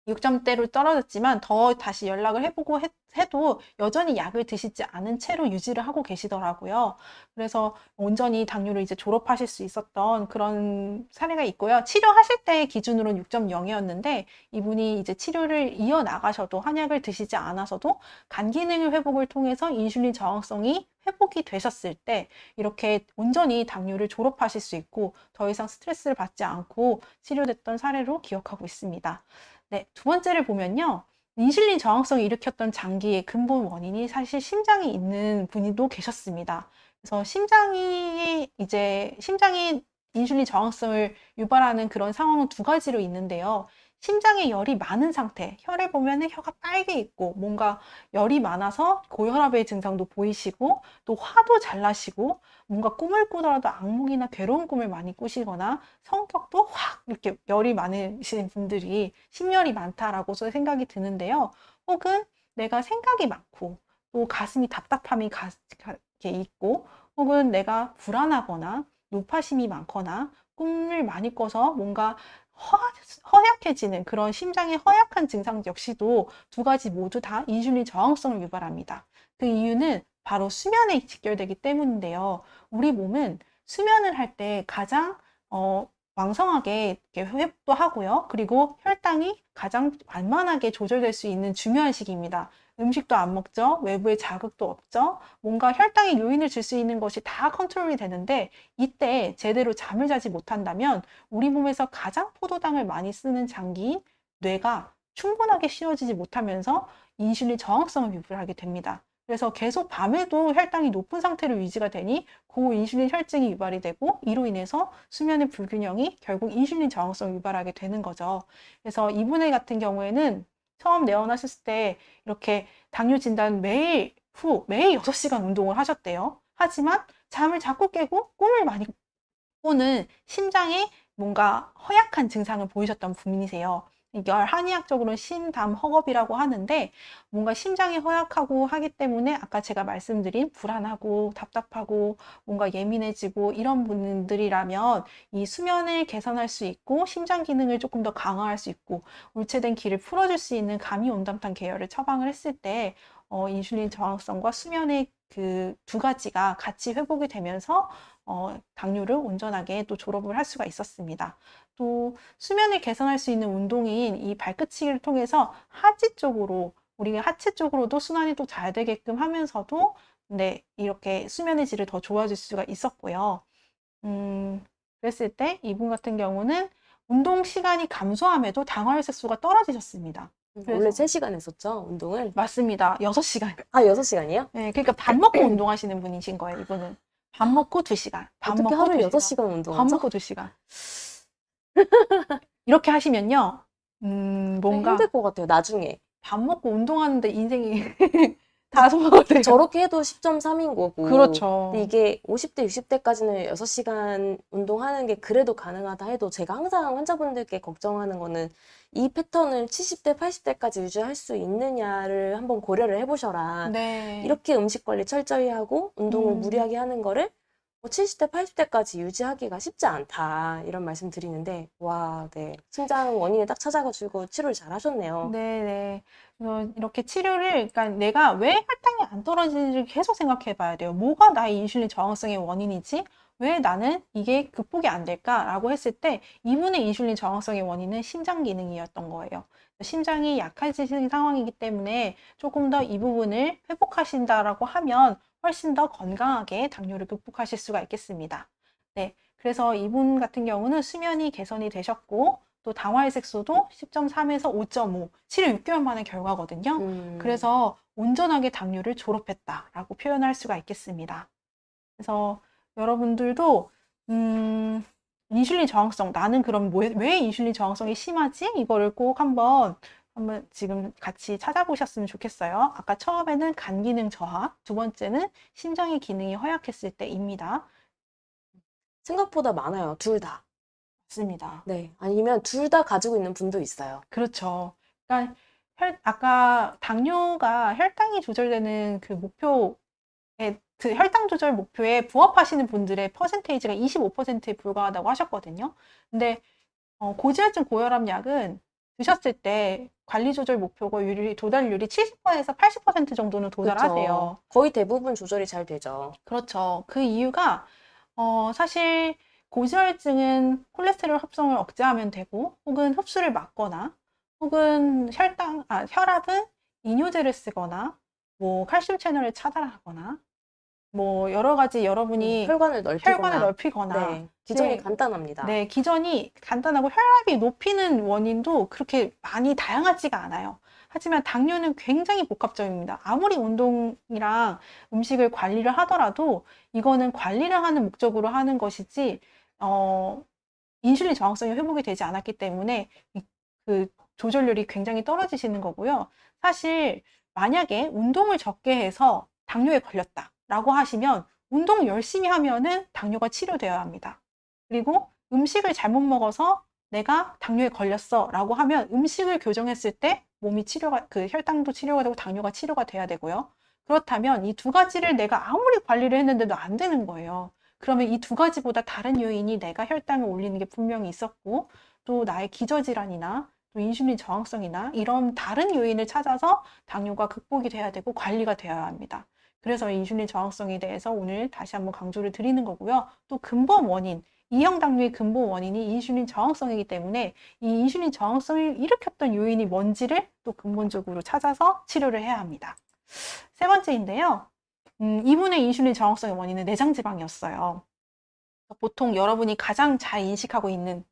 [SPEAKER 2] 6점대로 떨어졌지만 더 다시 연락을 해보고 해도 여전히 약을 드시지 않은 채로 유지를 하고 계시더라고요. 그래서 온전히 당뇨를 이제 졸업하실 수 있었던 그런 사례가 있고요. 치료하실 때 기준으로는 6.0이었는데 이분이 이제 치료를 이어나가셔도 한약을 드시지 않아서도 간 기능의 회복을 통해서 인슐린 저항성이 회복이 되셨을 때 이렇게 온전히 당뇨를 졸업하실 수 있고 더 이상 스트레스를 받지 않고 치료됐던 사례로 기억하고 있습니다. 네, 두 번째를 보면요. 인슐린 저항성을 일으켰던 장기의 근본 원인이 사실 심장이 있는 분도 계셨습니다. 그래서 심장이 인슐린 저항성을 유발하는 그런 상황은 두 가지로 있는데요. 심장에 열이 많은 상태, 혈을 보면은 혀가 빨개 있고 뭔가 열이 많아서 고혈압의 증상도 보이시고 또 화도 잘 나시고 뭔가 꿈을 꾸더라도 악몽이나 괴로운 꿈을 많이 꾸시거나 성격도 확 이렇게 열이 많으신 분들이 심열이 많다라고 생각이 드는데요. 혹은 내가 생각이 많고 또 가슴이 답답함이 이렇게 있고 혹은 내가 불안하거나 노파심이 많거나 꿈을 많이 꿔서 뭔가 허약해지는 그런 심장의 허약한 증상 역시도 두 가지 모두 다 인슐린 저항성을 유발합니다. 그 이유는 바로 수면에 직결되기 때문인데요. 우리 몸은 수면을 할 때 가장 왕성하게 이렇게 회복도 하고요. 그리고 혈당이 가장 완만하게 조절될 수 있는 중요한 시기입니다. 음식도 안 먹죠. 외부의 자극도 없죠. 뭔가 혈당에 요인을 줄 수 있는 것이 다 컨트롤이 되는데 이때 제대로 잠을 자지 못한다면 우리 몸에서 가장 포도당을 많이 쓰는 장기인 뇌가 충분하게 쉬어지지 못하면서 인슐린 저항성을 유발하게 됩니다. 그래서 계속 밤에도 혈당이 높은 상태로 유지가 되니 고인슐린 혈증이 유발이 되고 이로 인해서 수면의 불균형이 결국 인슐린 저항성을 유발하게 되는 거죠. 그래서 이분의 같은 경우에는 처음 내원하셨을 때 이렇게 당뇨 진단 매일 6시간 운동을 하셨대요. 하지만 잠을 자꾸 깨고 꿈을 많이 꾸는 심장에 뭔가 허약한 증상을 보이셨던 분이세요. 이걸 한의학적으로는 심담허겁이라고 하는데 뭔가 심장이 허약하고 하기 때문에 아까 제가 말씀드린 불안하고 답답하고 뭔가 예민해지고 이런 분들이라면 이 수면을 개선할 수 있고 심장 기능을 조금 더 강화할 수 있고 울체된 기를 풀어줄 수 있는 감이온담탕 계열을 처방을 했을 때 인슐린 저항성과 수면의 그 두 가지가 같이 회복이 되면서 당뇨를 온전하게 또 졸업을 할 수가 있었습니다. 또 수면을 개선할 수 있는 운동인 이 발끝치기를 통해서 하지 쪽으로, 우리가 하체 쪽으로도 순환이 또 잘 되게끔 하면서도 네, 이렇게 수면의 질을 더 좋아질 수가 있었고요. 그랬을 때 이분 같은 경우는 운동 시간이 감소함에도 당화혈색소가 떨어지셨습니다.
[SPEAKER 1] 원래
[SPEAKER 2] 그래서
[SPEAKER 1] 3시간 했었죠, 운동을?
[SPEAKER 2] 맞습니다. 6시간.
[SPEAKER 1] 아, 6시간이요?
[SPEAKER 2] 네, 그러니까 밥 먹고 운동하시는 분이신 거예요, 이분은. 밥 먹고 2시간. 밥
[SPEAKER 1] 어떻게
[SPEAKER 2] 먹고
[SPEAKER 1] 하루에
[SPEAKER 2] 2시간.
[SPEAKER 1] 6시간
[SPEAKER 2] 밥
[SPEAKER 1] 운동하죠?
[SPEAKER 2] 먹고 2시간. 이렇게 하시면요, 뭔가
[SPEAKER 1] 힘들 것 같아요, 나중에.
[SPEAKER 2] 밥 먹고 운동하는데 인생이 다 소모가 돼요.
[SPEAKER 1] 저렇게 해도 10.3인 거고.
[SPEAKER 2] 그렇죠.
[SPEAKER 1] 근데 이게 50대, 60대까지는 6시간 운동하는 게 그래도 가능하다 해도 제가 항상 환자분들께 걱정하는 거는 이 패턴을 70대, 80대까지 유지할 수 있느냐를 한번 고려를 해보셔라.
[SPEAKER 2] 네.
[SPEAKER 1] 이렇게 음식 관리 철저히 하고 운동을
[SPEAKER 2] 음.
[SPEAKER 1] 무리하게 하는 거를 70대, 80대까지 유지하기가 쉽지 않다. 이런 말씀 드리는데, 와, 네. 심장 원인을 딱 찾아가지고 치료를 잘 하셨네요.
[SPEAKER 2] 네네. 그래서 이렇게 치료를, 그러니까 내가 왜 혈당이 안 떨어지는지를 계속 생각해 봐야 돼요. 뭐가 나의 인슐린 저항성의 원인이지? 왜 나는 이게 극복이 안 될까라고 했을 때 이분의 인슐린 저항성의 원인은 심장 기능이었던 거예요. 심장이 약해지는 상황이기 때문에 조금 더 이 부분을 회복하신다라고 하면 훨씬 더 건강하게 당뇨를 극복하실 수가 있겠습니다. 네. 그래서 이분 같은 경우는 수면이 개선이 되셨고, 또 당화혈색소도 10.3에서 5.5, 치료 6개월 만의 결과거든요. 그래서 온전하게 당뇨를 졸업했다라고 표현할 수가 있겠습니다. 그래서 여러분들도 인슐린 저항성, 나는 그럼 왜 인슐린 저항성이 심하지? 이거를 꼭 한번 지금 같이 찾아보셨으면 좋겠어요. 아까 처음에는 간 기능 저하, 두 번째는 심장의 기능이 허약했을 때입니다.
[SPEAKER 1] 생각보다 많아요, 둘 다.
[SPEAKER 2] 맞습니다.
[SPEAKER 1] 네. 아니면 둘 다 가지고 있는 분도 있어요.
[SPEAKER 2] 그렇죠. 그러니까 아까 당뇨가 혈당이 조절되는 그 목표에, 그 혈당 조절 목표에 부합하시는 분들의 퍼센테이지가 25%에 불과하다고 하셨거든요. 근데 고지혈증 고혈압 약은 드셨을 때 관리 조절 목표가 도달률이 70%에서 80% 정도는 도달하세요.
[SPEAKER 1] 그렇죠. 거의 대부분 조절이 잘 되죠.
[SPEAKER 2] 그렇죠. 그 이유가 사실 고지혈증은 콜레스테롤 합성을 억제하면 되고, 혹은 흡수를 막거나, 혹은 혈압은 이뇨제를 쓰거나, 뭐 칼슘 채널을 차단하거나, 뭐 여러 가지 여러분이
[SPEAKER 1] 혈관을
[SPEAKER 2] 혈관을
[SPEAKER 1] 넓히거나.
[SPEAKER 2] 넓히거나,
[SPEAKER 1] 네. 기전이
[SPEAKER 2] 네.
[SPEAKER 1] 간단합니다.
[SPEAKER 2] 네, 기전이 간단하고 혈압이 높이는 원인도 그렇게 많이 다양하지가 않아요. 하지만 당뇨는 굉장히 복합적입니다. 아무리 운동이랑 음식을 관리를 하더라도 이거는 관리를 하는 목적으로 하는 것이지, 인슐린 저항성이 회복이 되지 않았기 때문에 그 조절률이 굉장히 떨어지시는 거고요. 사실 만약에 운동을 적게 해서 당뇨에 걸렸다라고 하시면 운동 열심히 하면은 당뇨가 치료되어야 합니다. 그리고 음식을 잘못 먹어서 내가 당뇨에 걸렸어 라고 하면 음식을 교정했을 때 몸이 그 혈당도 치료가 되고 당뇨가 치료가 돼야 되고요. 그렇다면 이 두 가지를 내가 아무리 관리를 했는데도 안 되는 거예요. 그러면 이 두 가지보다 다른 요인이 내가 혈당을 올리는 게 분명히 있었고, 또 나의 기저질환이나 또 인슐린 저항성이나 이런 다른 요인을 찾아서 당뇨가 극복이 돼야 되고 관리가 되어야 합니다. 그래서 인슐린 저항성에 대해서 오늘 다시 한번 강조를 드리는 거고요. 또 근본 원인, 이형 당뇨의 근본 원인이 인슐린 저항성이기 때문에 이 인슐린 저항성을 일으켰던 요인이 뭔지를 또 근본적으로 찾아서 치료를 해야 합니다. 세 번째인데요. 이분의 인슐린 저항성의 원인은 내장지방이었어요. 보통 여러분이 가장 잘 인식하고 있는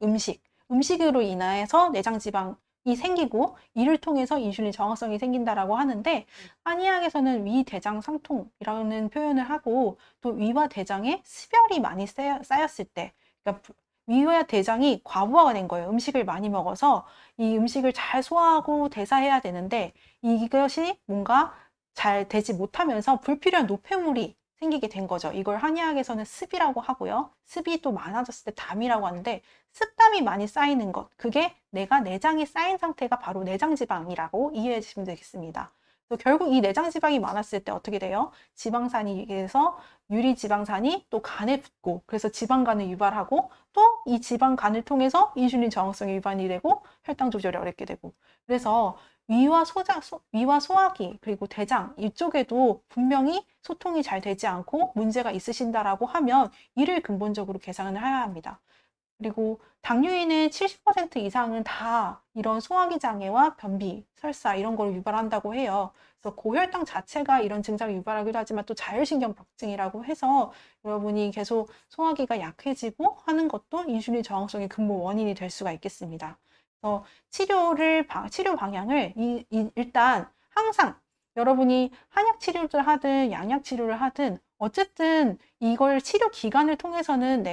[SPEAKER 2] 음식으로 인해서 내장지방이 생기고, 이를 통해서 인슐린 저항성이 생긴다라고 하는데, 한의학에서는 위대장상통이라는 표현을 하고, 또 위와 대장에 습열이 많이 쌓였을 때, 그러니까 위와 대장이 과부하가 된 거예요. 음식을 많이 먹어서 이 음식을 잘 소화하고 대사해야 되는데 이것이 뭔가 잘 되지 못하면서 불필요한 노폐물이 생기게 된 거죠. 이걸 한의학에서는 습이라고 하고요. 습이 또 많아졌을 때 담이라고 하는데, 습담이 많이 쌓이는 것, 그게 내가 내장이 쌓인 상태가 바로 내장지방이라고 이해해 주시면 되겠습니다. 그래서 결국 이 내장지방이 많았을 때 어떻게 돼요? 지방산이 돼서 유리지방산이 또 간에 붙고, 그래서 지방간을 유발하고, 또 이 지방간을 통해서 인슐린 저항성이 유발이 되고 혈당 조절이 어렵게 되고, 그래서 위와 소화기, 그리고 대장, 이쪽에도 분명히 소통이 잘 되지 않고 문제가 있으신다라고 하면 이를 근본적으로 개선을 해야 합니다. 그리고 당뇨인의 70% 이상은 다 이런 소화기 장애와 변비, 설사 이런 걸 유발한다고 해요. 그래서 고혈당 자체가 이런 증상을 유발하기도 하지만 또 자율신경병증이라고 해서 여러분이 계속 소화기가 약해지고 하는 것도 인슐린 저항성의 근본 원인이 될 수가 있겠습니다. 그래서 치료 방향을 일단 항상 여러분이 한약 치료를 하든 양약 치료를 하든 어쨌든 이걸 치료 기간을 통해서는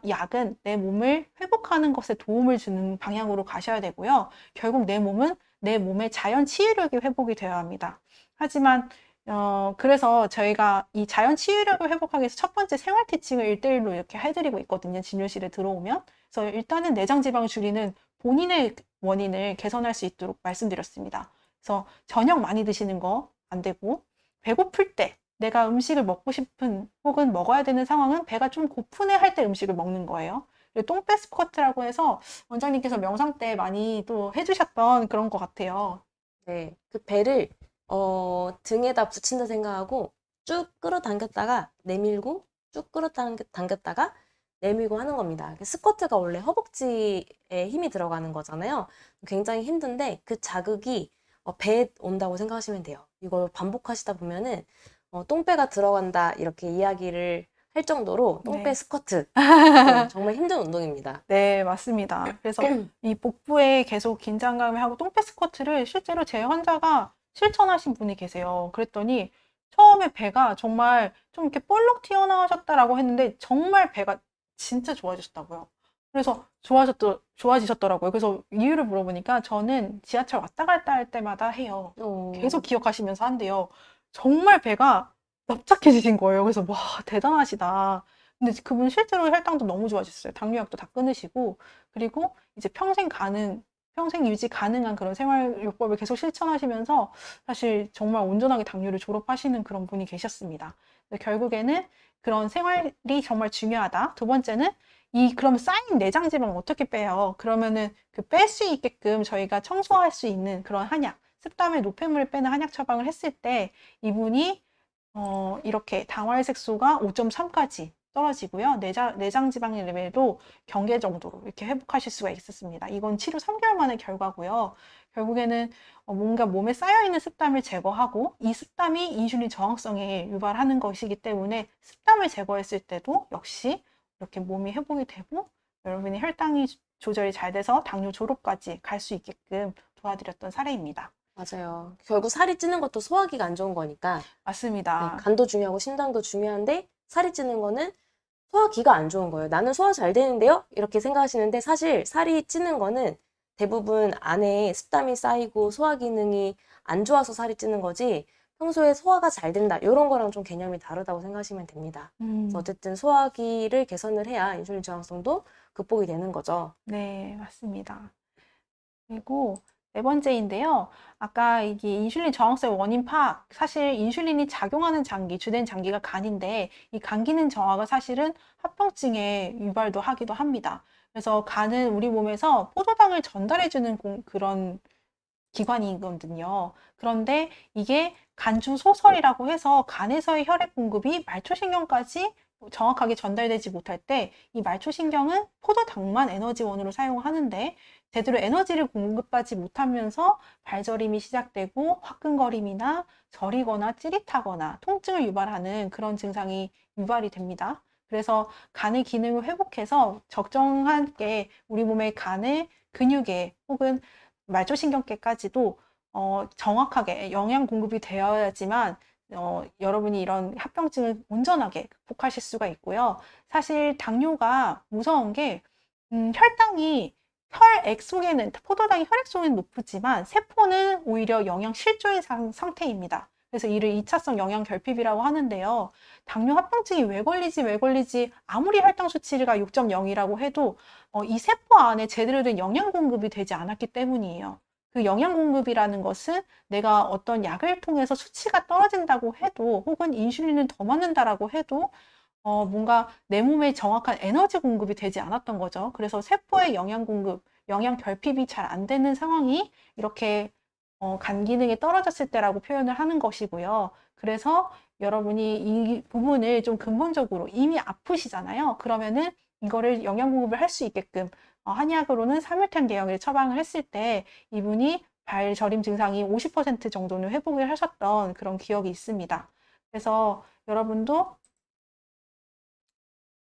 [SPEAKER 2] 약은 내 몸을 회복하는 것에 도움을 주는 방향으로 가셔야 되고요. 결국 내 몸은 내 몸의 자연 치유력이 회복이 되어야 합니다. 하지만 그래서 저희가 이 자연 치유력을 회복하기 위해서 첫 번째 생활 티칭을 1대1로 이렇게 해드리고 있거든요. 진료실에 들어오면. 그래서 일단은 내장 지방을 줄이는 본인의 원인을 개선할 수 있도록 말씀드렸습니다. 그래서 저녁 많이 드시는 거 안 되고, 배고플 때 내가 음식을 먹고 싶은 혹은 먹어야 되는 상황은 배가 좀 고프네 할 때 음식을 먹는 거예요. 똥배 스쿼트라고 해서 원장님께서 명상 때 많이 또 해주셨던 그런 것 같아요.
[SPEAKER 1] 네, 그 배를 등에다 붙인다 생각하고 쭉 끌어당겼다가 내밀고 쭉 끌어당겼다가 내밀고 하는 겁니다. 스쿼트가 원래 허벅지에 힘이 들어가는 거잖아요. 굉장히 힘든데 그 자극이 배에 온다고 생각하시면 돼요. 이걸 반복하시다 보면은 똥배가 들어간다 이렇게 이야기를 할 정도로 똥배
[SPEAKER 2] 네.
[SPEAKER 1] 스쿼트 네, 정말 힘든 운동입니다.
[SPEAKER 2] 네, 맞습니다. 그래서 이 복부에 계속 긴장감을 하고 똥배 스쿼트를 실제로 제 환자가 실천하신 분이 계세요. 그랬더니 처음에 배가 정말 좀 이렇게 볼록 튀어나오셨다라고 했는데 정말 배가 진짜 좋아지셨다고요. 그래서 좋아지셨더라고요. 그래서 이유를 물어보니까 저는 지하철 왔다 갔다 할 때마다 해요. 계속 기억하시면서 한대요. 정말 배가 납작해지신 거예요. 그래서 와, 대단하시다. 근데 그분 실제로 혈당도 너무 좋아지셨어요. 당뇨약도 다 끊으시고, 그리고 이제 평생 유지 가능한 그런 생활요법을 계속 실천하시면서 사실 정말 온전하게 당뇨를 졸업하시는 그런 분이 계셨습니다. 결국에는 그런 생활이 정말 중요하다. 두 번째는 그럼 쌓인 내장 지방을 어떻게 빼요? 그러면은 그 뺄 수 있게끔 저희가 청소할 수 있는 그런 한약, 습담의 노폐물을 빼는 한약 처방을 했을 때 이분이 이렇게 당화혈색소가 5.3까지 떨어지고요. 내장 지방의 레벨도 경계 정도로 이렇게 회복하실 수가 있었습니다. 이건 치료 3개월 만의 결과고요. 결국에는 뭔가 몸에 쌓여있는 습담을 제거하고 이 습담이 인슐린 저항성에 유발하는 것이기 때문에 습담을 제거했을 때도 역시 이렇게 몸이 회복이 되고 여러분의 혈당이 조절이 잘 돼서 당뇨 졸업까지 갈 수 있게끔 도와드렸던 사례입니다.
[SPEAKER 1] 맞아요. 결국 살이 찌는 것도 소화기가 안 좋은 거니까
[SPEAKER 2] 맞습니다.
[SPEAKER 1] 네, 간도 중요하고 심장도 중요한데 살이 찌는 거는 소화기가 안 좋은 거예요. 나는 소화 잘 되는데요? 이렇게 생각하시는데 사실 살이 찌는 거는 대부분 안에 습담이 쌓이고 소화 기능이 안 좋아서 살이 찌는 거지 평소에 소화가 잘 된다 이런 거랑 좀 개념이 다르다고 생각하시면 됩니다. 그래서 어쨌든 소화기를 개선을 해야 인슐린 저항성도 극복이 되는 거죠.
[SPEAKER 2] 네, 맞습니다. 그리고 네 번째인데요. 아까 이게 인슐린 저항성의 원인 파악. 사실 인슐린이 작용하는 장기, 주된 장기가 간인데 이 간 기능 저하가 사실은 합병증에 유발도 하기도 합니다. 그래서 간은 우리 몸에서 포도당을 전달해주는 그런 기관이거든요. 그런데 이게 간주 소설이라고 해서 간에서의 혈액 공급이 말초신경까지 정확하게 전달되지 못할 때 이 말초신경은 포도당만 에너지원으로 사용하는데 제대로 에너지를 공급하지 못하면서 발저림이 시작되고 화끈거림이나 저리거나 찌릿하거나 통증을 유발하는 그런 증상이 유발이 됩니다. 그래서 간의 기능을 회복해서 적정하게 우리 몸의 간의 근육에 혹은 말초신경계까지도 정확하게 영양 공급이 되어야지만 여러분이 이런 합병증을 온전하게 극복하실 수가 있고요. 사실 당뇨가 무서운 게 혈당이 혈액 속에는 포도당이 혈액 속에는 높지만 세포는 오히려 영양 실조인 상태입니다. 그래서 이를 2차성 영양 결핍이라고 하는데요. 당뇨 합병증이 왜 걸리지 아무리 혈당 수치가 6.0이라고 해도 이 세포 안에 제대로 된 영양 공급이 되지 않았기 때문이에요. 그 영양 공급이라는 것은 내가 어떤 약을 통해서 수치가 떨어진다고 해도 혹은 인슐린을 더 맞는다라고 해도 뭔가 내 몸에 정확한 에너지 공급이 되지 않았던 거죠. 그래서 세포의 영양 공급, 영양 결핍이 잘 안 되는 상황이 이렇게 간 기능이 떨어졌을 때라고 표현을 하는 것이고요. 그래서 여러분이 이 부분을 좀 근본적으로 이미 아프시잖아요. 그러면은 이거를 영양 공급을 할 수 있게끔 한의학으로는 삼일탄 계열을 처방을 했을 때 이분이 발 저림 증상이 50% 정도는 회복을 하셨던 그런 기억이 있습니다. 그래서 여러분도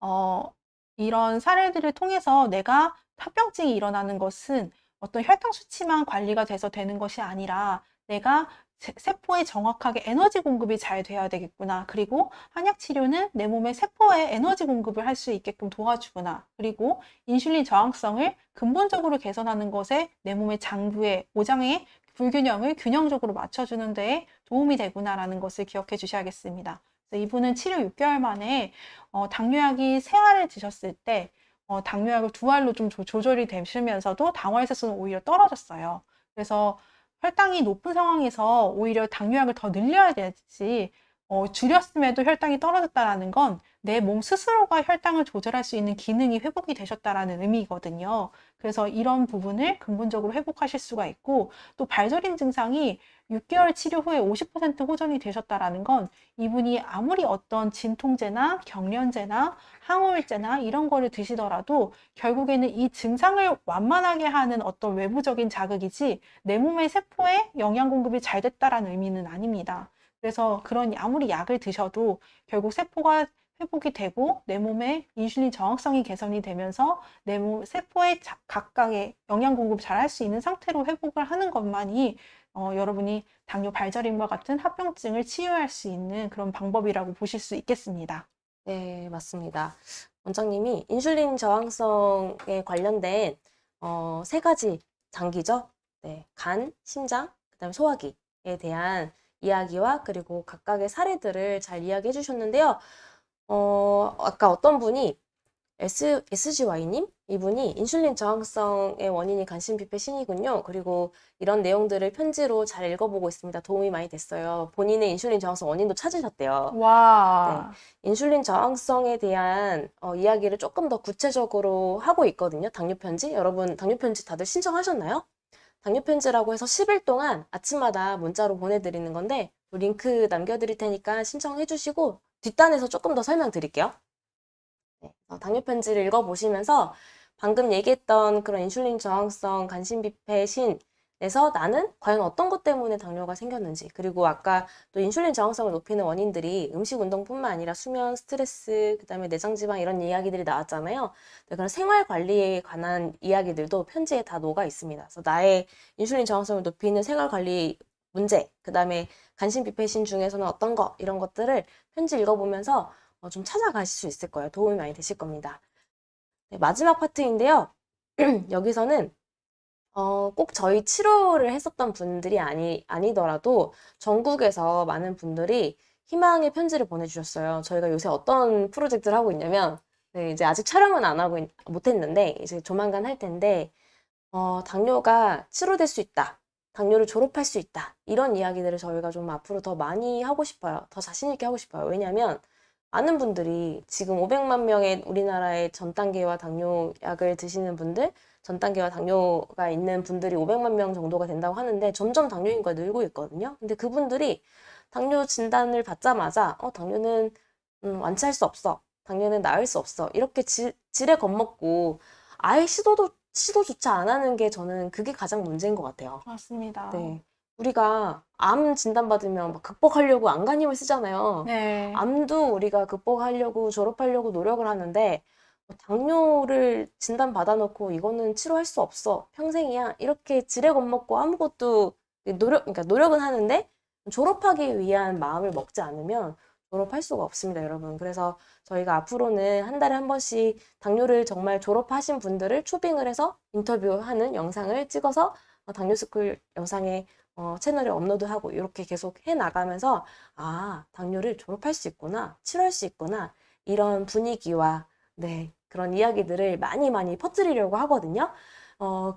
[SPEAKER 2] 어, 이런 사례들을 통해서 내가 합병증이 일어나는 것은 어떤 혈당 수치만 관리가 돼서 되는 것이 아니라 내가 세포에 정확하게 에너지 공급이 잘 돼야 되겠구나. 그리고 한약 치료는 내 몸의 세포에 에너지 공급을 할 수 있게끔 도와주구나. 그리고 인슐린 저항성을 근본적으로 개선하는 것에 내 몸의 장부의 오장의 불균형을 균형적으로 맞춰주는 데에 도움이 되구나라는 것을 기억해 주셔야겠습니다. 그래서 이분은 치료 6개월 만에 당뇨약이 3알을 드셨을 때 당뇨약을 2알로 좀 조절이 되시면서도 당화혈색소는 오히려 떨어졌어요. 그래서 혈당이 높은 상황에서 오히려 당뇨약을 더 늘려야 되지 줄였음에도 혈당이 떨어졌다라는 건 내 몸 스스로가 혈당을 조절할 수 있는 기능이 회복이 되셨다라는 의미거든요. 그래서 이런 부분을 근본적으로 회복하실 수가 있고 또 발저림 증상이 6개월 치료 후에 50% 호전이 되셨다라는 건 이분이 아무리 어떤 진통제나 경련제나 항우울제나 이런 거를 드시더라도 결국에는 이 증상을 완만하게 하는 어떤 외부적인 자극이지 내 몸의 세포에 영양 공급이 잘 됐다라는 의미는 아닙니다. 그래서 그런 아무리 약을 드셔도 결국 세포가 회복이 되고 내 몸의 인슐린 저항성이 개선이 되면서 내 몸 세포에 각각의 영양 공급을 잘 할 수 있는 상태로 회복을 하는 것만이 여러분이 당뇨 발저림과 같은 합병증을 치유할 수 있는 그런 방법이라고 보실 수 있겠습니다.
[SPEAKER 1] 네, 맞습니다. 원장님이 인슐린 저항성에 관련된 세 가지 장기죠. 네, 간, 심장, 그다음에 소화기에 대한 이야기와 그리고 각각의 사례들을 잘 이야기해 주셨는데요. 아까 어떤 분이 SGY님? 이분이 인슐린 저항성의 원인이 간신비폐 신이군요. 그리고 이런 내용들을 편지로 잘 읽어보고 있습니다. 도움이 많이 됐어요. 본인의 인슐린 저항성 원인도 찾으셨대요. 네,
[SPEAKER 2] 와,
[SPEAKER 1] 인슐린 저항성에 대한 이야기를 조금 더 구체적으로 하고 있거든요. 당뇨 편지. 여러분, 당뇨 편지 다들 신청하셨나요? 당뇨 편지라고 해서 10일 동안 아침마다 문자로 보내드리는 건데 링크 남겨드릴 테니까 신청해 주시고 뒷단에서 조금 더 설명드릴게요. 네, 당뇨 편지를 읽어보시면서 방금 얘기했던 그런 인슐린 저항성 간신비폐 신에서 나는 과연 어떤 것 때문에 당뇨가 생겼는지, 그리고 아까 또 인슐린 저항성을 높이는 원인들이 음식 운동뿐만 아니라 수면, 스트레스, 그다음에 내장 지방 이런 이야기들이 나왔잖아요. 네, 그런 생활 관리에 관한 이야기들도 편지에 다 녹아 있습니다. 그래서 나의 인슐린 저항성을 높이는 생활 관리 문제, 그다음에 간신비폐 신 중에서는 어떤 거, 이런 것들을 편지 읽어보면서 좀 찾아가실 수 있을 거예요. 도움이 많이 되실 겁니다. 네, 마지막 파트인데요. 여기서는 꼭 저희 치료를 했었던 분들이 아니더라도 전국에서 많은 분들이 희망의 편지를 보내주셨어요. 저희가 요새 어떤 프로젝트를 하고 있냐면, 네, 이제 아직 촬영은 안 하고 못했는데 이제 조만간 할 텐데 당뇨가 치료될 수 있다. 당뇨를 졸업할 수 있다. 이런 이야기들을 저희가 좀 앞으로 더 많이 하고 싶어요. 더 자신 있게 하고 싶어요. 왜냐면 많은 분들이 지금 500만 명의 우리나라의 전 단계와 당뇨약을 드시는 분들, 전 단계와 당뇨가 있는 분들이 500만 명 정도가 된다고 하는데 점점 당뇨 인구가 늘고 있거든요. 근데 그분들이 당뇨 진단을 받자마자 당뇨는 완치할 수 없어. 당뇨는 나을 수 없어. 이렇게 지레 겁먹고 아예 시도조차 안 하는 게 저는 그게 가장 문제인 것 같아요.
[SPEAKER 2] 맞습니다.
[SPEAKER 1] 네. 우리가 암 진단받으면 막 극복하려고 안간힘을 쓰잖아요.
[SPEAKER 2] 네.
[SPEAKER 1] 암도 우리가 극복하려고 졸업하려고 노력을 하는데 당뇨를 진단받아놓고 이거는 치료할 수 없어. 평생이야. 이렇게 지레 겁먹고 아무것도 그러니까 노력은 하는데 졸업하기 위한 마음을 먹지 않으면 졸업할 수가 없습니다, 여러분. 그래서 저희가 앞으로는 한 달에 한 번씩 당뇨를 정말 졸업하신 분들을 초빙을 해서 인터뷰하는 영상을 찍어서 당뇨스쿨 영상에 채널에 업로드하고 이렇게 계속 해 나가면서 당뇨를 졸업할 수 있구나, 치료할 수 있구나, 이런 분위기와 네, 그런 이야기들을 많이 많이 퍼뜨리려고 하거든요.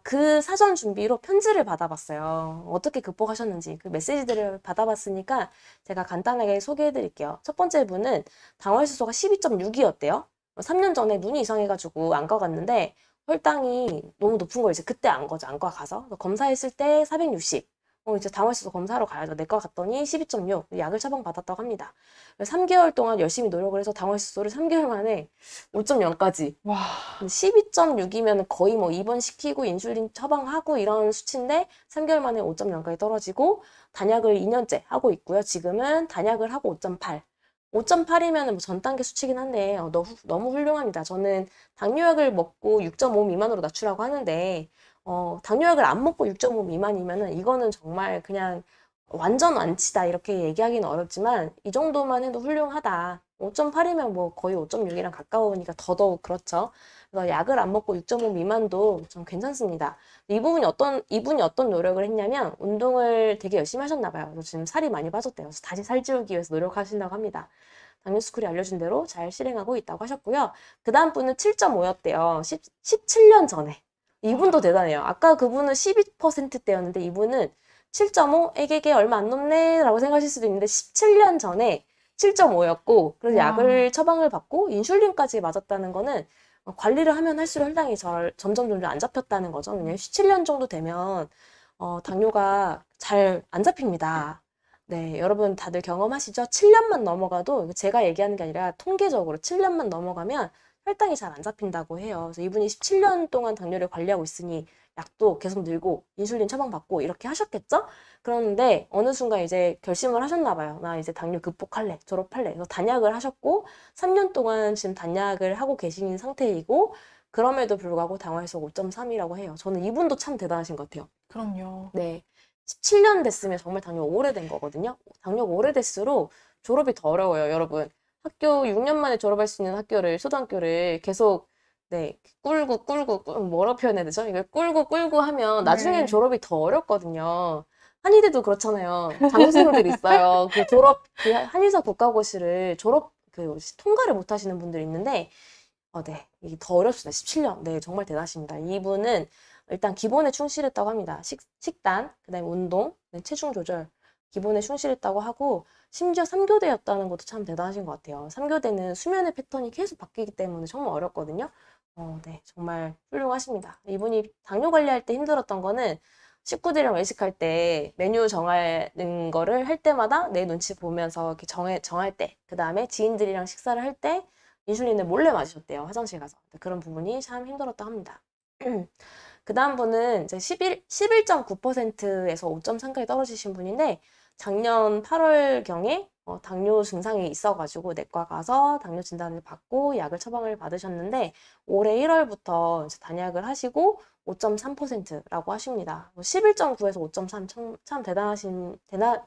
[SPEAKER 1] 그 사전 준비로 편지를 받아봤어요. 어떻게 극복하셨는지 그 메시지들을 받아봤으니까 제가 간단하게 소개해 드릴게요. 첫 번째 분은 당화혈소가 12.6이었대요. 3년 전에 눈이 이상해가지고 안과 갔는데 혈당이 너무 높은 걸 이제 그때 안 거죠. 안과 가서. 검사했을 때 460. 이제 당화혈소 검사하러 가야죠. 내과 갔더니 12.6 약을 처방받았다고 합니다. 3개월 동안 열심히 노력을 해서 당화혈소를 3개월 만에 5.0까지.
[SPEAKER 2] 와,
[SPEAKER 1] 12.6이면 거의 뭐 입원시키고 인슐린 처방하고 이런 수치인데 3개월 만에 5.0까지 떨어지고 단약을 2년째 하고 있고요. 지금은 단약을 하고 5.8. 5.8이면 뭐 전 단계 수치긴 한데 너무 훌륭합니다. 저는 당뇨약을 먹고 6.5 미만으로 낮추라고 하는데 당뇨약을 안 먹고 6.5 미만이면은 이거는 정말 그냥 완전 완치다 이렇게 얘기하기는 어렵지만 이 정도만 해도 훌륭하다. 5.8이면 뭐 거의 5.6이랑 가까우니까 더더욱 그렇죠. 그래서 약을 안 먹고 6.5 미만도 좀 괜찮습니다. 이분이 어떤 노력을 했냐면 운동을 되게 열심히 하셨나 봐요. 그래서 지금 살이 많이 빠졌대요. 그래서 다시 살찌우기 위해서 노력하신다고 합니다. 당뇨스쿨이 알려준 대로 잘 실행하고 있다고 하셨고요. 그 다음 분은 7.5였대요. 17년 전에. 이분도 대단해요. 아까 그분은 12%대였는데 이분은 7.5? 에게게 얼마 안 넘네 라고 생각하실 수도 있는데 17년 전에 7.5였고 그래서
[SPEAKER 2] 와.
[SPEAKER 1] 약을 처방을 받고 인슐린까지 맞았다는 거는 관리를 하면 할수록 혈당이 점점 안 잡혔다는 거죠. 왜냐면 17년 정도 되면 당뇨가 잘 안 잡힙니다. 네, 여러분 다들 경험하시죠? 7년만 넘어가도 제가 얘기하는 게 아니라 통계적으로 7년만 넘어가면 혈당이 잘 안 잡힌다고 해요. 그래서 이분이 17년 동안 당뇨를 관리하고 있으니 약도 계속 늘고 인슐린 처방받고 이렇게 하셨겠죠? 그런데 어느 순간 이제 결심을 하셨나 봐요. 나 이제 당뇨 극복할래, 졸업할래. 그래서 단약을 하셨고 3년 동안 지금 단약을 하고 계신 상태이고 그럼에도 불구하고 당화혈소 5.3이라고 해요. 저는 이분도 참 대단하신 것 같아요.
[SPEAKER 2] 그럼요.
[SPEAKER 1] 네. 17년 됐으면 정말 당뇨 오래된 거거든요. 당뇨가 오래될수록 졸업이 더 어려워요, 여러분. 학교 6년 만에 졸업할 수 있는 초등학교를 계속, 네, 뭐라고 표현해야 되죠? 이걸 끌고 하면 나중에는
[SPEAKER 2] 네.
[SPEAKER 1] 졸업이 더 어렵거든요. 한의대도 그렇잖아요. 장수생들 있어요. 한의사 국가고시를 통과를 못 하시는 분들이 있는데, 네, 이게 더 어렵습니다. 17년. 네, 정말 대단하십니다. 이분은 일단 기본에 충실했다고 합니다. 식단, 그다음에 운동, 체중 조절, 기본에 충실했다고 하고 심지어 3교대였다는 것도 참 대단하신 것 같아요. 3교대는 수면의 패턴이 계속 바뀌기 때문에 정말 어렵거든요. 네, 정말 훌륭하십니다. 이분이 당뇨 관리할 때 힘들었던 거는 식구들이랑 외식할 때 메뉴 정하는 거를 할 때마다 내 눈치 보면서 이렇게 정할 때, 그 다음에 지인들이랑 식사를 할 때 인슐린을 몰래 맞으셨대요. 화장실 가서. 그런 부분이 참 힘들었다 합니다. 그 다음 분은 이제 11.9%에서 5.3까지 떨어지신 분인데 작년 8월경에 당뇨 증상이 있어가지고 내과 가서 당뇨 진단을 받고 약을 처방을 받으셨는데 올해 1월부터 이제 단약을 하시고 5.3%라고 하십니다. 11.9에서 5.3 참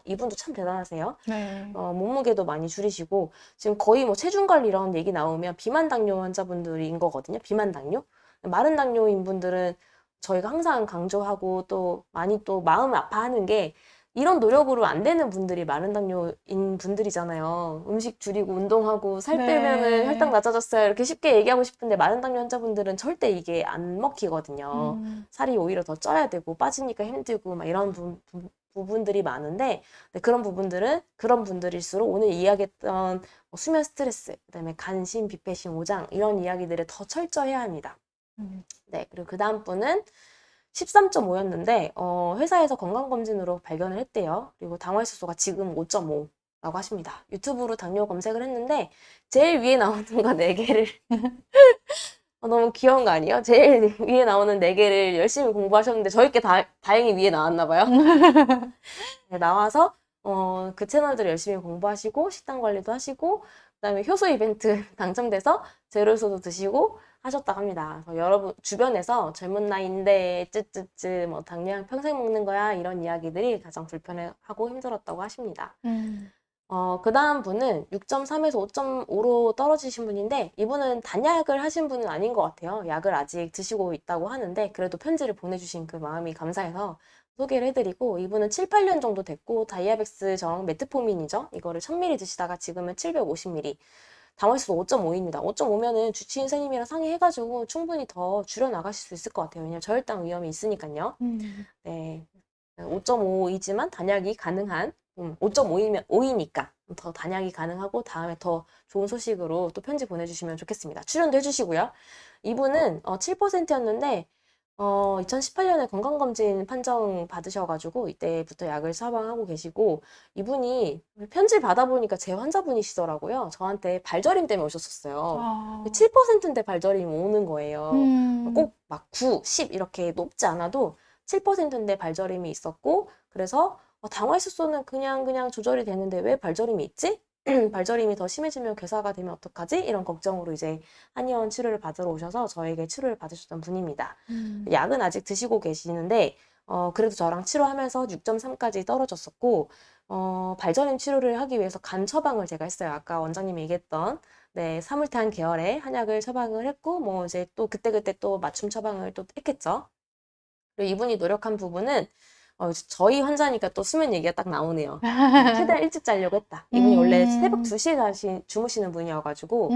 [SPEAKER 1] 이분도 참 대단하세요.
[SPEAKER 2] 네.
[SPEAKER 1] 몸무게도 많이 줄이시고 지금 거의 뭐 체중 관리 이런 얘기 나오면 비만 당뇨 환자분들인 거거든요. 비만 당뇨. 마른 당뇨인 분들은 저희가 항상 강조하고 또 많이 또 마음 아파하는 게 이런 노력으로 안 되는 분들이 마른 당뇨인 분들이잖아요. 음식 줄이고 운동하고 살 빼면은 혈당
[SPEAKER 2] 네.
[SPEAKER 1] 낮아졌어요. 이렇게 쉽게 얘기하고 싶은데 마른 당뇨 환자분들은 절대 이게 안 먹히거든요. 살이 오히려 더 쪄야 되고 빠지니까 힘들고 막 이런 부분들이 많은데 네, 그런 분들일수록 오늘 이야기했던 수면 스트레스, 그다음에 간신, 비패신, 오장 이런 이야기들을 더 철저해야 합니다. 네, 그리고 그 다음 분은 13.5였는데 회사에서 건강검진으로 발견을 했대요. 그리고 당화혈소가 지금 5.5라고 하십니다. 유튜브로 당뇨 검색을 했는데 제일 위에 나오는 거 4개를 너무 귀여운 거 아니에요? 제일 위에 나오는 4개를 열심히 공부하셨는데 저희께 다행히 위에 나왔나 봐요. 네, 나와서 그 채널들을 열심히 공부하시고 식단 관리도 하시고 그다음에 효소 이벤트 당첨돼서 제로효소도 드시고 하셨다고 합니다. 그래서 여러분 주변에서 젊은 나이인데 쯔쯔쯔 뭐 당뇨약 평생 먹는 거야 이런 이야기들이 가장 불편하고 힘들었다고 하십니다. 그 다음 분은 6.3에서 5.5로 떨어지신 분인데 이분은 단약을 하신 분은 아닌 것 같아요. 약을 아직 드시고 있다고 하는데 그래도 편지를 보내주신 그 마음이 감사해서 소개를 해드리고 이분은 7, 8년 정도 됐고 다이아백스 정 메트포민이죠. 이거를 1000ml 드시다가 지금은 750ml. 당화혈소 5.5입니다. 5.5면은 주치의 선생님이랑 상의해가지고 충분히 더 줄여나가실 수 있을 것 같아요. 왜냐면 저혈당 위험이 있으니까요. 네. 5.5이지만 단약이 가능한 5.5이면 5이니까 더 단약이 가능하고 다음에 더 좋은 소식으로 또 편지 보내주시면 좋겠습니다. 출연도 해주시고요. 이분은 7%였는데 2018년에 건강검진 판정 받으셔가지고 이때부터 약을 처방하고 계시고 이분이 편지 받아보니까 제 환자분이시더라고요. 저한테 발저림 때문에 오셨었어요.
[SPEAKER 2] 아,
[SPEAKER 1] 7%인데 발저림이 오는 거예요.
[SPEAKER 2] 음,
[SPEAKER 1] 꼭 막 9, 10 이렇게 높지 않아도 7%인데 발저림이 있었고 그래서 당화혈소는 그냥 조절이 되는데 왜 발저림이 있지? 발저림이 더 심해지면 괴사가 되면 어떡하지? 이런 걱정으로 이제 한의원 치료를 받으러 오셔서 저에게 치료를 받으셨던 분입니다.
[SPEAKER 2] 음.
[SPEAKER 1] 약은 아직 드시고 계시는데 그래도 저랑 치료하면서 6.3까지 떨어졌었고 발전임 치료를 하기 위해서 간 처방을 제가 했어요. 아까 원장님이 얘기했던 네, 사물탄 계열의 한약을 처방을 했고 뭐 이제 또 그때그때 또 맞춤 처방을 또 했겠죠. 그리고 이분이 노력한 부분은 저희 환자니까 또 수면 얘기가 딱 나오네요. 최대한 일찍 자려고 했다. 이분이 원래 새벽
[SPEAKER 2] 음,
[SPEAKER 1] 2시에 다시 주무시는 분이어가지고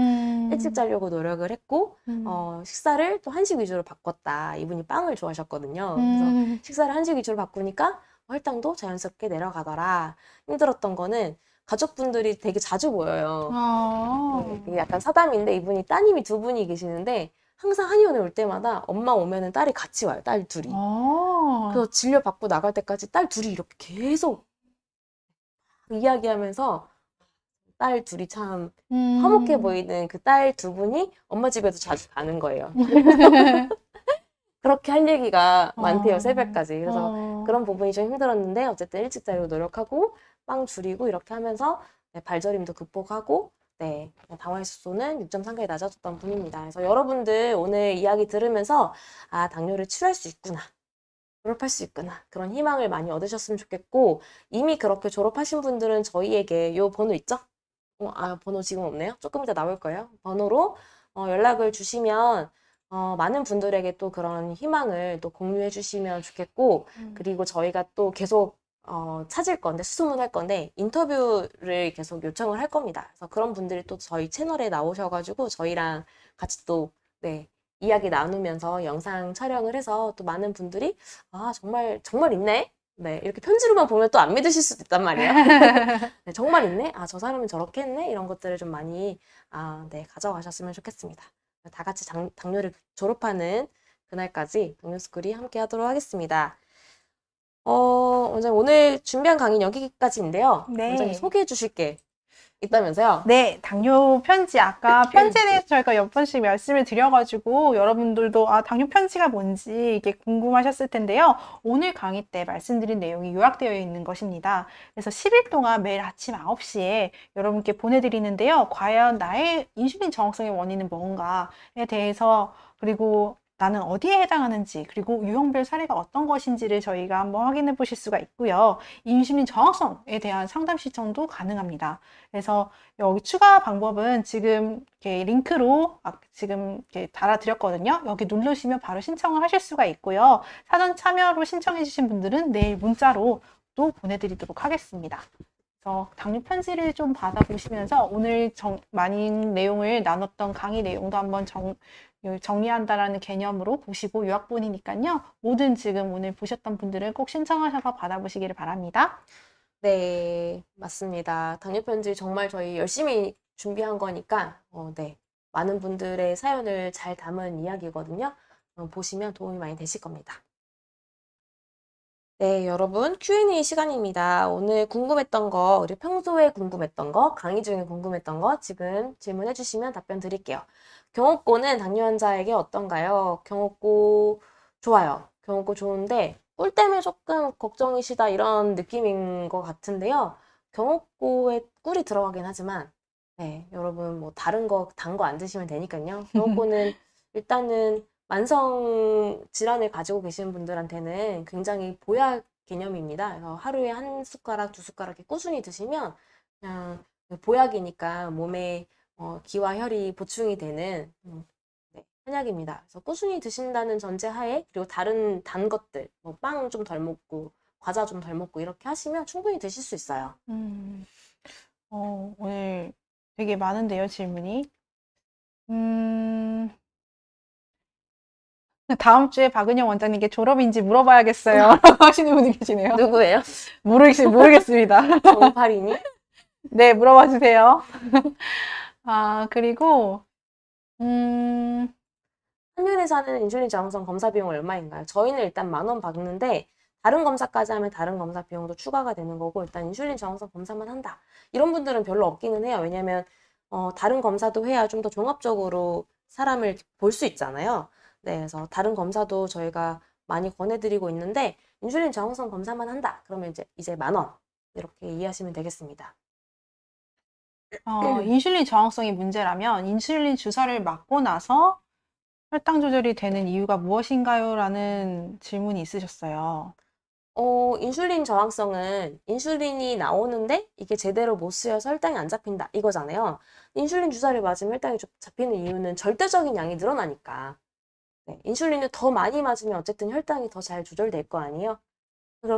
[SPEAKER 1] 일찍
[SPEAKER 2] 음,
[SPEAKER 1] 자려고 노력을 했고
[SPEAKER 2] 음,
[SPEAKER 1] 식사를 또 한식 위주로 바꿨다. 이분이 빵을 좋아하셨거든요. 그래서
[SPEAKER 2] 음,
[SPEAKER 1] 식사를 한식 위주로 바꾸니까 혈당도 자연스럽게 내려가더라. 힘들었던 거는 가족분들이 되게 자주 모여요. 네,
[SPEAKER 2] 아,
[SPEAKER 1] 이게 약간 사담인데 이분이 따님이 두 분이 계시는데 항상 한의원에 올 때마다 엄마 오면은 딸이 같이 와요. 딸 둘이.
[SPEAKER 2] 아,
[SPEAKER 1] 그래서 진료 받고 나갈 때까지 딸 둘이 이렇게 계속 이야기하면서 딸 둘이 참 화목해
[SPEAKER 2] 음,
[SPEAKER 1] 보이는 그 딸 두 분이 엄마 집에도 자주 가는 거예요. 그렇게 할 얘기가 많대요,
[SPEAKER 2] 어,
[SPEAKER 1] 새벽까지. 그래서
[SPEAKER 2] 어,
[SPEAKER 1] 그런 부분이 좀 힘들었는데 어쨌든 일찍 자려고 노력하고 빵 줄이고 이렇게 하면서 네, 발저림도 극복하고 네, 당화혈소는 6.3까지 낮아졌던 분입니다. 그래서 여러분들 오늘 이야기 들으면서 아, 당뇨를 치료할 수 있구나. 졸업할 수 있구나. 그런 희망을 많이 얻으셨으면 좋겠고, 이미 그렇게 졸업하신 분들은 저희에게 요 번호 있죠? 번호 지금 없네요? 조금 이따 나올 거예요. 번호로 연락을 주시면, 많은 분들에게 또 그런 희망을 또 공유해 주시면 좋겠고, 그리고 저희가 또 계속 찾을 건데, 수소문할 건데, 인터뷰를 계속 요청을 할 겁니다. 그래서 그런 분들이 또 저희 채널에 나오셔가지고, 저희랑 같이 또, 네, 이야기 나누면서 영상 촬영을 해서 또 많은 분들이 아, 정말 있네? 네, 이렇게 편지로만 보면 또 안 믿으실 수도 있단 말이에요. 네, 정말 있네? 아, 저 사람은 저렇게 했네? 이런 것들을 좀 많이, 네, 가져가셨으면 좋겠습니다. 다 같이 당뇨를 졸업하는 그날까지 당뇨스쿨이 함께 하도록 하겠습니다. 원장님, 오늘 준비한 강의는 여기까지인데요. 원장님
[SPEAKER 2] 네.
[SPEAKER 1] 소개해 주실 게 있다면서요?
[SPEAKER 2] 네, 당뇨 편지. 아까 편지에 대해서 저희가 몇 번씩 말씀을 드려가지고 여러분들도 당뇨 편지가 뭔지 이게 궁금하셨을 텐데요. 오늘 강의 때 말씀드린 내용이 요약되어 있는 것입니다. 그래서 10일 동안 매일 아침 9시에 여러분께 보내드리는데요. 과연 나의 인슐린 저항성의 원인은 뭔가에 대해서 그리고 나는 어디에 해당하는지 그리고 유형별 사례가 어떤 것인지를 저희가 한번 확인해 보실 수가 있고요. 인슐린 저항성에 대한 상담 신청도 가능합니다. 그래서 여기 추가 방법은 지금 이렇게 링크로 지금 이렇게 달아드렸거든요. 여기 누르시면 바로 신청을 하실 수가 있고요. 사전 참여로 신청해주신 분들은 내일 문자로 또 보내드리도록 하겠습니다. 그래서 당뇨 편지를 좀 받아보시면서 오늘 많은 내용을 나눴던 강의 내용도 한번 정리한다라는 개념으로 보시고 요약본이니까요. 모든 지금 오늘 보셨던 분들은 꼭 신청하셔서 받아보시기를 바랍니다.
[SPEAKER 1] 네, 맞습니다. 당뇨 편지 정말 저희 열심히 준비한 거니까, 네. 많은 분들의 사연을 잘 담은 이야기거든요. 보시면 도움이 많이 되실 겁니다. 네, 여러분, Q&A 시간입니다. 오늘 궁금했던 거, 우리 평소에 궁금했던 거, 강의 중에 궁금했던 거 지금 질문해 주시면 답변 드릴게요. 경옥고는 당뇨 환자에게 어떤가요? 경옥고 좋아요. 경옥고 좋은데 꿀 때문에 조금 걱정이시다 이런 느낌인 것 같은데요. 경옥고에 꿀이 들어가긴 하지만 네, 여러분 뭐 다른 거 단 거 안 드시면 되니까요. 경옥고는 일단은 만성 질환을 가지고 계시는 분들한테는 굉장히 보약 개념입니다. 그래서 하루에 한 숟가락, 두 숟가락 이렇게 꾸준히 드시면 그냥 보약이니까 몸에 기와 혈이 보충이 되는 네, 한약입니다. 그래서 꾸준히 드신다는 전제하에 그리고 다른 단 것들, 뭐 빵 좀 덜 먹고 과자 좀 덜 먹고 이렇게 하시면 충분히 드실 수 있어요.
[SPEAKER 2] 음, 오늘 되게 많은데요, 질문이. 음, 다음 주에 박은영 원장님께 졸업인지 물어봐야겠어요. 라고 하시는 분이 계시네요.
[SPEAKER 1] 누구예요?
[SPEAKER 2] 모르겠습니다.
[SPEAKER 1] 정파리니?
[SPEAKER 2] 네, 물어봐 주세요. 그리고,
[SPEAKER 1] 한의원에서 하는 인슐린 저항성 검사 비용은 얼마인가요? 저희는 일단 10,000원 받는데 다른 검사까지 하면 다른 검사 비용도 추가가 되는 거고 일단 인슐린 저항성 검사만 한다. 이런 분들은 별로 없기는 해요. 왜냐면 다른 검사도 해야 좀 더 종합적으로 사람을 볼 수 있잖아요. 네, 그래서 다른 검사도 저희가 많이 권해드리고 있는데 인슐린 저항성 검사만 한다. 그러면 이제 10,000원 이렇게 이해하시면 되겠습니다.
[SPEAKER 2] 인슐린 저항성이 문제라면 인슐린 주사를 맞고 나서 혈당 조절이 되는 이유가 무엇인가요? 라는 질문이 있으셨어요.
[SPEAKER 1] 인슐린 저항성은 인슐린이 나오는데 이게 제대로 못 쓰여서 혈당이 안 잡힌다 이거잖아요. 인슐린 주사를 맞으면 혈당이 잡히는 이유는 절대적인 양이 늘어나니까. 네, 인슐린을 더 많이 맞으면 어쨌든 혈당이 더 잘 조절될 거 아니에요.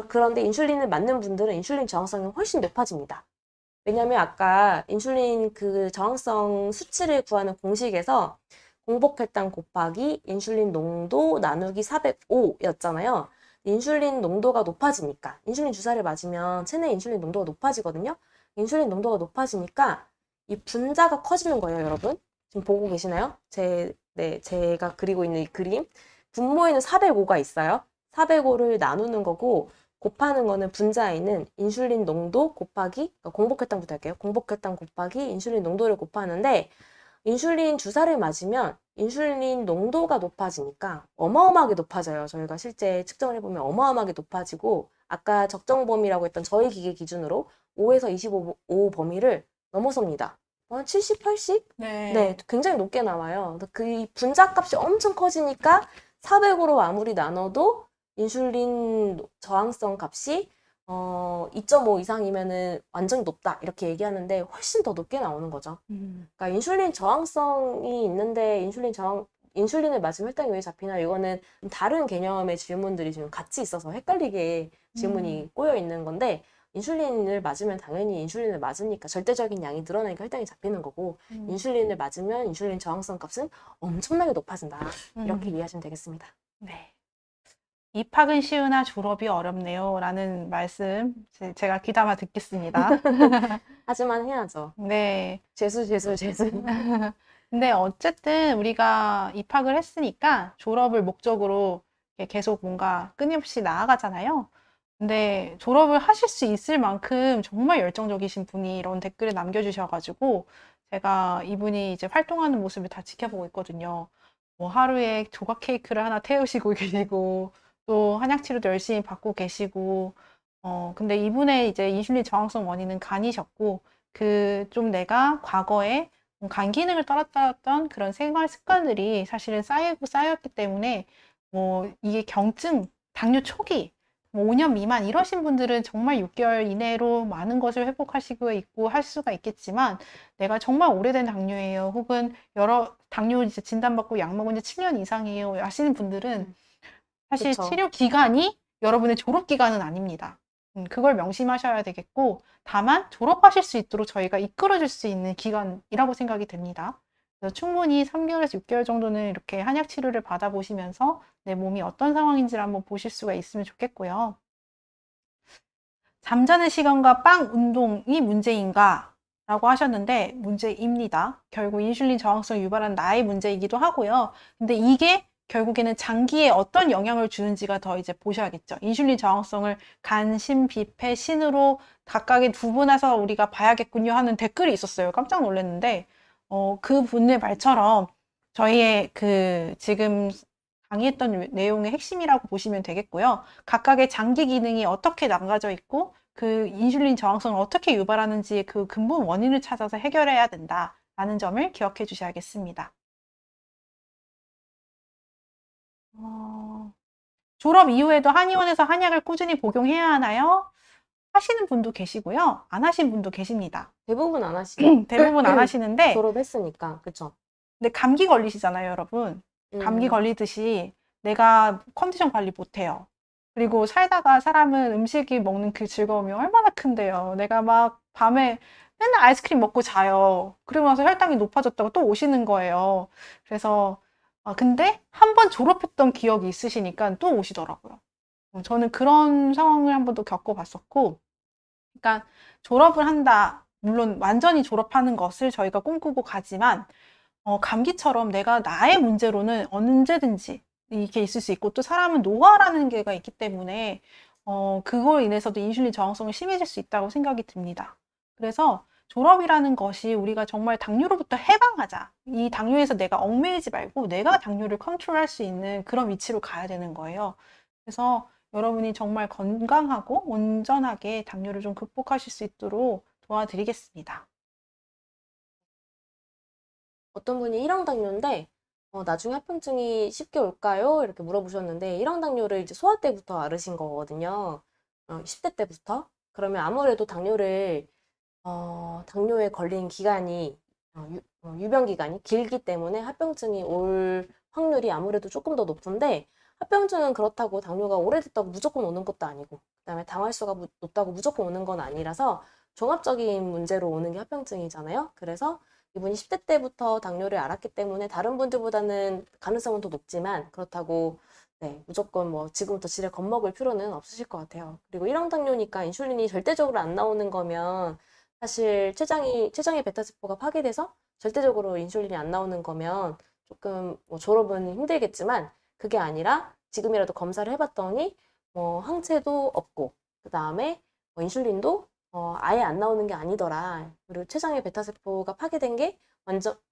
[SPEAKER 1] 그런데 인슐린을 맞는 분들은 인슐린 저항성이 훨씬 높아집니다. 왜냐면 아까 인슐린 그 저항성 수치를 구하는 공식에서 공복혈당 곱하기 인슐린 농도 나누기 405였잖아요. 인슐린 농도가 높아지니까 인슐린 주사를 맞으면 체내 인슐린 농도가 높아지거든요. 인슐린 농도가 높아지니까 이 분자가 커지는 거예요, 여러분. 지금 보고 계시나요? 제가 그리고 있는 이 그림. 분모에는 405가 있어요. 405를 나누는 거고 곱하는 거는 분자에 있는 인슐린 농도 곱하기 공복혈당부터 할게요. 공복혈당 곱하기 인슐린 농도를 곱하는데 인슐린 주사를 맞으면 인슐린 농도가 높아지니까 어마어마하게 높아져요. 저희가 실제 측정을 해보면 어마어마하게 높아지고 아까 적정 범위라고 했던 저희 기계 기준으로 5에서 25 범위를 넘어섭니다. 70, 80? 네, 굉장히 높게 나와요. 그 분자 값이 엄청 커지니까 400으로 아무리 나눠도 인슐린 저항성 값이 2.5 이상이면은 완전 높다 이렇게 얘기하는데 훨씬 더 높게 나오는 거죠. 그러니까 인슐린 저항성이 있는데 인슐린을 맞으면 혈당이 왜 잡히나 이거는 다른 개념의 질문들이 지금 같이 있어서 헷갈리게 질문이 꼬여 있는 건데 인슐린을 맞으면 당연히 인슐린을 맞으니까 절대적인 양이 늘어나니까 혈당이 잡히는 거고 인슐린을 맞으면 인슐린 저항성 값은 엄청나게 높아진다 이렇게 이해하시면 되겠습니다.
[SPEAKER 2] 네. 입학은 쉬우나 졸업이 어렵네요. 라는 말씀 제가 귀담아 듣겠습니다.
[SPEAKER 1] 하지만 해야죠.
[SPEAKER 2] 네.
[SPEAKER 1] 재수.
[SPEAKER 2] 근데 어쨌든 우리가 입학을 했으니까 졸업을 목적으로 계속 뭔가 끊임없이 나아가잖아요. 근데 졸업을 하실 수 있을 만큼 정말 열정적이신 분이 이런 댓글을 남겨주셔가지고 제가 이분이 이제 활동하는 모습을 다 지켜보고 있거든요. 뭐 하루에 조각 케이크를 하나 태우시고 계시고 또 한약 치료도 열심히 받고 계시고 근데 이분의 이제 인슐린 저항성 원인은 간이셨고 그 좀 내가 과거에 간 기능을 떨어뜨렸던 그런 생활 습관들이 사실은 쌓였기 때문에 뭐 이게 경증, 당뇨 초기, 뭐 5년 미만 이러신 분들은 정말 6개월 이내로 많은 것을 회복하시고 있고 할 수가 있겠지만 내가 정말 오래된 당뇨예요. 혹은 여러 당뇨 이제 진단받고 약 먹은 지 7년 이상이에요. 하시는 분들은 사실
[SPEAKER 1] 그쵸.
[SPEAKER 2] 치료 기간이 여러분의 졸업 기간은 아닙니다. 그걸 명심하셔야 되겠고 다만 졸업하실 수 있도록 저희가 이끌어줄 수 있는 기간이라고 생각이 됩니다. 그래서 충분히 3개월에서 6개월 정도는 이렇게 한약 치료를 받아보시면서 내 몸이 어떤 상황인지를 한번 보실 수가 있으면 좋겠고요. 잠자는 시간과 빵 운동이 문제인가? 라고 하셨는데 문제입니다. 결국 인슐린 저항성 유발한 나의 문제이기도 하고요. 근데 이게 결국에는 장기에 어떤 영향을 주는지가 더 이제 보셔야겠죠. 인슐린 저항성을 간, 심, 비패, 신으로 각각의 두 분해서 우리가 봐야겠군요 하는 댓글이 있었어요. 깜짝 놀랐는데 그 분의 말처럼 저희의 그 지금 강의했던 내용의 핵심이라고 보시면 되겠고요. 각각의 장기 기능이 어떻게 망가져 있고 그 인슐린 저항성을 어떻게 유발하는지 그 근본 원인을 찾아서 해결해야 된다라는 점을 기억해 주셔야겠습니다. 졸업 이후에도 한의원에서 한약을 꾸준히 복용해야 하나요? 하시는 분도 계시고요. 안 하신 분도 계십니다.
[SPEAKER 1] 대부분 안 하시죠.
[SPEAKER 2] 대부분 안 하시는데
[SPEAKER 1] 졸업했으니까, 그쵸?
[SPEAKER 2] 근데 감기 걸리시잖아요, 여러분. 감기 걸리듯이 내가 컨디션 관리 못해요. 그리고 살다가 사람은 음식이 먹는 그 즐거움이 얼마나 큰데요. 내가 막 밤에 맨날 아이스크림 먹고 자요. 그러고 나서 혈당이 높아졌다고 또 오시는 거예요. 그래서 근데 한 번 졸업했던 기억이 있으시니까 또 오시더라고요. 저는 그런 상황을 한 번도 겪어봤었고, 그러니까 졸업을 한다. 물론 완전히 졸업하는 것을 저희가 꿈꾸고 가지만 감기처럼 내가 나의 문제로는 언제든지 이게 있을 수 있고 또 사람은 노화라는 게가 있기 때문에 그걸 인해서도 인슐린 저항성이 심해질 수 있다고 생각이 듭니다. 그래서 졸업이라는 것이 우리가 정말 당뇨로부터 해방하자. 이 당뇨에서 내가 얽매이지 말고 내가 당뇨를 컨트롤할 수 있는 그런 위치로 가야 되는 거예요. 그래서 여러분이 정말 건강하고 온전하게 당뇨를 좀 극복하실 수 있도록 도와드리겠습니다.
[SPEAKER 1] 어떤 분이 1형 당뇨인데 나중에 합병증이 쉽게 올까요? 이렇게 물어보셨는데 1형 당뇨를 이제 소아 때부터 앓으신 거거든요. 10대 때부터. 그러면 아무래도 당뇨에 걸린 기간이 유병 기간이 길기 때문에 합병증이 올 확률이 아무래도 조금 더 높은데 합병증은 그렇다고 당뇨가 오래됐다고 무조건 오는 것도 아니고 그다음에 당활수가 높다고 무조건 오는 건 아니라서 종합적인 문제로 오는 게 합병증이잖아요. 그래서 이분이 10대 때부터 당뇨를 앓았기 때문에 다른 분들보다는 가능성은 더 높지만 그렇다고 네, 무조건 뭐 지금부터 지레 겁먹을 필요는 없으실 것 같아요. 그리고 1형 당뇨니까 인슐린이 절대적으로 안 나오는 거면 사실 췌장의 베타세포가 파괴돼서 절대적으로 인슐린이 안 나오는 거면 조금 뭐 졸업은 힘들겠지만 그게 아니라 지금이라도 검사를 해봤더니 뭐 항체도 없고 그 다음에 뭐 인슐린도 아예 안 나오는 게 아니더라. 그리고 췌장의 베타세포가 파괴된 게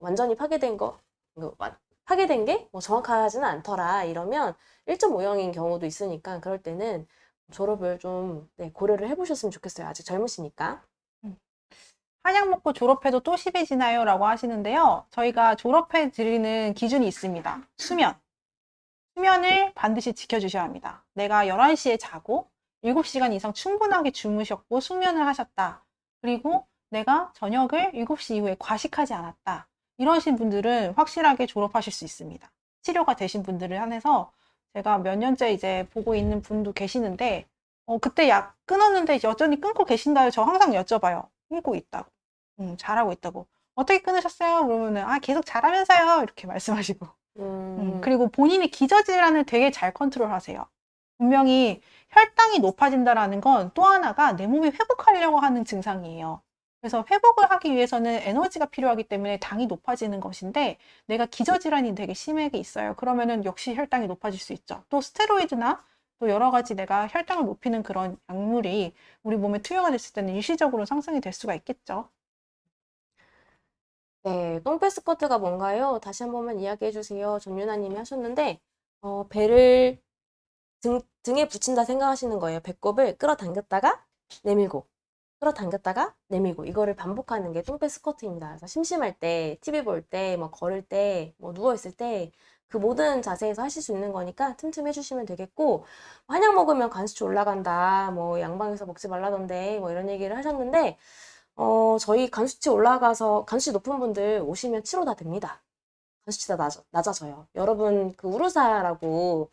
[SPEAKER 1] 완전히 파괴된 게 뭐 정확하지는 않더라. 이러면 1.5형인 경우도 있으니까 그럴 때는 졸업을 좀 네, 고려를 해보셨으면 좋겠어요. 아직 젊으시니까.
[SPEAKER 2] 음. 한약 먹고 졸업해도 또 10이지나요? 라고 하시는데요. 저희가 졸업해 드리는 기준이 있습니다. 수면. 수면을 반드시 지켜주셔야 합니다. 내가 11시에 자고 7시간 이상 충분하게 주무셨고 숙면을 하셨다. 그리고 내가 저녁을 7시 이후에 과식하지 않았다. 이러신 분들은 확실하게 졸업하실 수 있습니다. 치료가 되신 분들을 한해서 제가 몇 년째 이제 보고 있는 분도 계시는데 그때 약 끊었는데 여전히 끊고 계신다요? 저 항상 여쭤봐요. 끊고 있다고. 잘하고 있다고. 어떻게 끊으셨어요? 그러면은 계속 잘하면서요. 이렇게 말씀하시고. 그리고 본인이 기저질환을 되게 잘 컨트롤하세요. 분명히 혈당이 높아진다라는 건 또 하나가 내 몸이 회복하려고 하는 증상이에요. 그래서 회복을 하기 위해서는 에너지가 필요하기 때문에 당이 높아지는 것인데 내가 기저질환이 되게 심하게 있어요. 그러면은 역시 혈당이 높아질 수 있죠. 또 스테로이드나 또 여러 가지 내가 혈당을 높이는 그런 약물이 우리 몸에 투여가 됐을 때는 일시적으로 상승이 될 수가 있겠죠.
[SPEAKER 1] 네, 똥배 스쿼트가 뭔가요? 다시 한 번만 이야기해 주세요. 전윤아 님이 하셨는데, 배를 등에 붙인다 생각하시는 거예요. 배꼽을 끌어당겼다가 내밀고, 끌어당겼다가 내밀고, 이거를 반복하는 게 똥배 스쿼트입니다. 그래서 심심할 때, TV 볼 때, 뭐 걸을 때, 뭐 누워있을 때, 그 모든 자세에서 하실 수 있는 거니까 틈틈 해주시면 되겠고, 한약 먹으면 간수치 올라간다, 뭐 양방에서 먹지 말라던데, 뭐 이런 얘기를 하셨는데, 저희 간수치 올라가서 간수치 높은 분들 오시면 치료 다 됩니다. 간수치 다 낮아져요. 여러분 그 우루사라고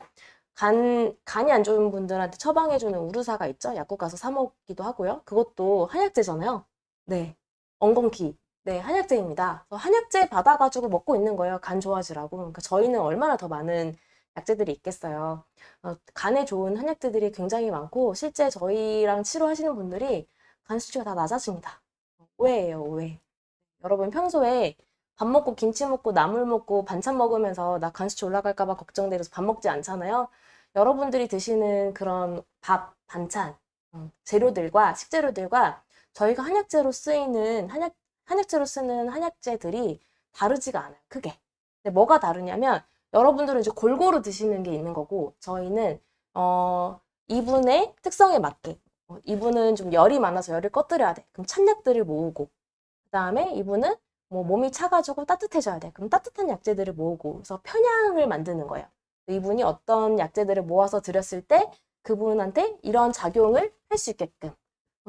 [SPEAKER 1] 간이 안 좋은 분들한테 처방해주는 우루사가 있죠? 약국 가서 사 먹기도 하고요. 그것도 한약재잖아요. 네, 엉겅퀴. 네, 한약재입니다. 그래서 한약재 받아가지고 먹고 있는 거예요. 간 좋아지라고. 그러니까 저희는 얼마나 더 많은 약재들이 있겠어요. 간에 좋은 한약재들이 굉장히 많고 실제 저희랑 치료하시는 분들이 간 수치가 다 낮아집니다. 오해예요, 오해. 여러분 평소에 밥 먹고 김치 먹고 나물 먹고 반찬 먹으면서 나 간수치 올라갈까 봐 걱정돼서 밥 먹지 않잖아요. 여러분들이 드시는 그런 밥, 반찬, 재료들과 식재료들과 저희가 한약재로 쓰는 한약재들이 다르지가 않아요. 크게. 근데 뭐가 다르냐면 여러분들은 이제 골고루 드시는 게 있는 거고 저희는 이분의 특성에 맞게 이분은 좀 열이 많아서 열을 꺼뜨려야 돼. 그럼 찬약들을 모으고 그다음에 이분은 뭐 몸이 차가지고 따뜻해져야 돼. 그럼 따뜻한 약재들을 모으고 그래서 편향을 만드는 거예요. 이분이 어떤 약재들을 모아서 드렸을 때 그분한테 이런 작용을 할 수 있게끔.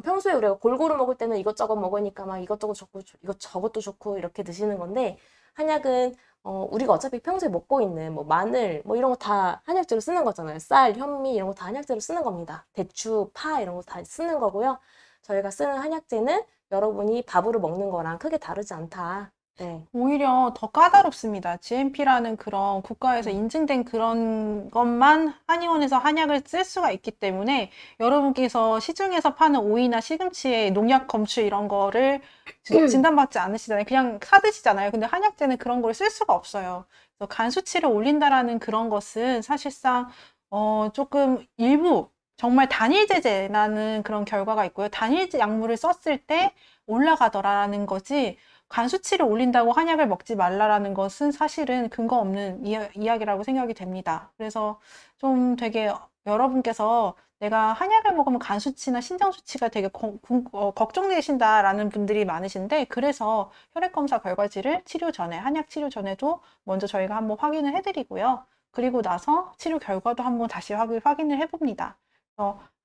[SPEAKER 1] 평소에 우리가 골고루 먹을 때는 이것저것 먹으니까 막 이것저것 좋고 이것저것도 좋고 이렇게 드시는 건데 한약은 우리가 어차피 평소에 먹고 있는 뭐 마늘 뭐 이런 거 다 한약재로 쓰는 거잖아요. 쌀, 현미 이런 거 다 한약재로 쓰는 겁니다. 대추, 파 이런 거 다 쓰는 거고요. 저희가 쓰는 한약재는 여러분이 밥으로 먹는 거랑 크게 다르지 않다. 네.
[SPEAKER 2] 오히려 더 까다롭습니다. GMP라는 그런 국가에서 인증된 그런 것만 한의원에서 한약을 쓸 수가 있기 때문에 여러분께서 시중에서 파는 오이나 시금치에 농약 검출 이런 거를 진단받지 않으시잖아요. 그냥 사드시잖아요. 근데 한약재는 그런 걸 쓸 수가 없어요. 그래서 간 수치를 올린다라는 그런 것은 사실상 조금 일부 정말 단일 제제라는 그런 결과가 있고요. 단일 약물을 썼을 때 올라가더라라는 거지 간 수치를 올린다고 한약을 먹지 말라라는 것은 사실은 근거 없는 이야기라고 생각이 됩니다. 그래서 좀 되게 여러분께서 내가 한약을 먹으면 간 수치나 신장 수치가 되게 걱정되신다라는 분들이 많으신데 그래서 혈액 검사 결과지를 치료 전에 한약 치료 전에도 먼저 저희가 한번 확인을 해드리고요. 그리고 나서 치료 결과도 한번 다시 확인을 해봅니다.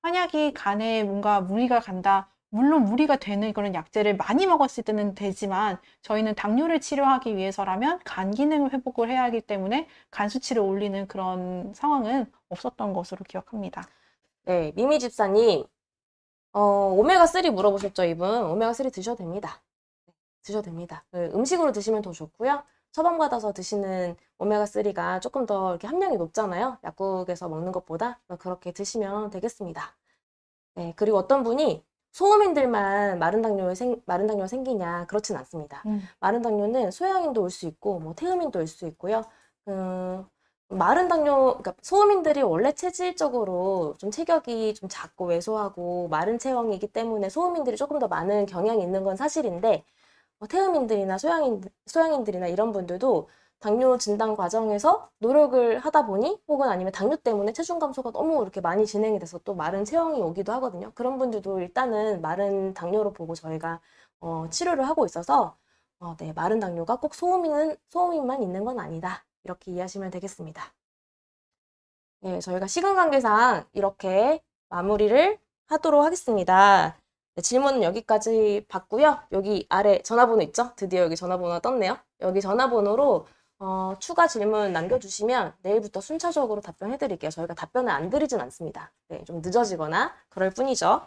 [SPEAKER 2] 한약이 간에 뭔가 무리가 간다. 물론 무리가 되는 그런 약재를 많이 먹었을 때는 되지만 저희는 당뇨를 치료하기 위해서라면 간 기능을 회복을 해야 하기 때문에 간 수치를 올리는 그런 상황은 없었던 것으로 기억합니다.
[SPEAKER 1] 네, 미미 집사님, 오메가3 물어보셨죠, 이분? 오메가3 드셔도 됩니다. 네, 드셔도 됩니다. 음식으로 드시면 더 좋고요. 처방받아서 드시는 오메가3가 조금 더 이렇게 함량이 높잖아요. 약국에서 먹는 것보다. 그렇게 드시면 되겠습니다. 네, 그리고 어떤 분이 소음인들만 마른 당뇨가 생기냐? 그렇진 않습니다. 마른 당뇨는 소양인도 올 수 있고, 뭐 태음인도 올 수 있고요. 마른 당뇨, 그러니까 소음인들이 원래 체질적으로 좀 체격이 좀 작고 왜소하고 마른 체형이기 때문에 소음인들이 조금 더 많은 경향이 있는 건 사실인데, 태음인들이나 소양인들이나 이런 분들도 당뇨 진단 과정에서 노력을 하다 보니 혹은 아니면 당뇨 때문에 체중 감소가 너무 이렇게 많이 진행이 돼서 또 마른 체형이 오기도 하거든요. 그런 분들도 일단은 마른 당뇨로 보고 저희가 치료를 하고 있어서 네, 마른 당뇨가 꼭 소음인만 있는 건 아니다. 이렇게 이해하시면 되겠습니다. 네, 저희가 시간 관계상 이렇게 마무리를 하도록 하겠습니다. 네, 질문은 여기까지 받고요. 여기 아래 전화번호 있죠? 드디어 여기 전화번호가 떴네요. 여기 전화번호로 추가 질문 남겨주시면 내일부터 순차적으로 답변해드릴게요. 저희가 답변을 안 드리진 않습니다. 네, 좀 늦어지거나 그럴 뿐이죠.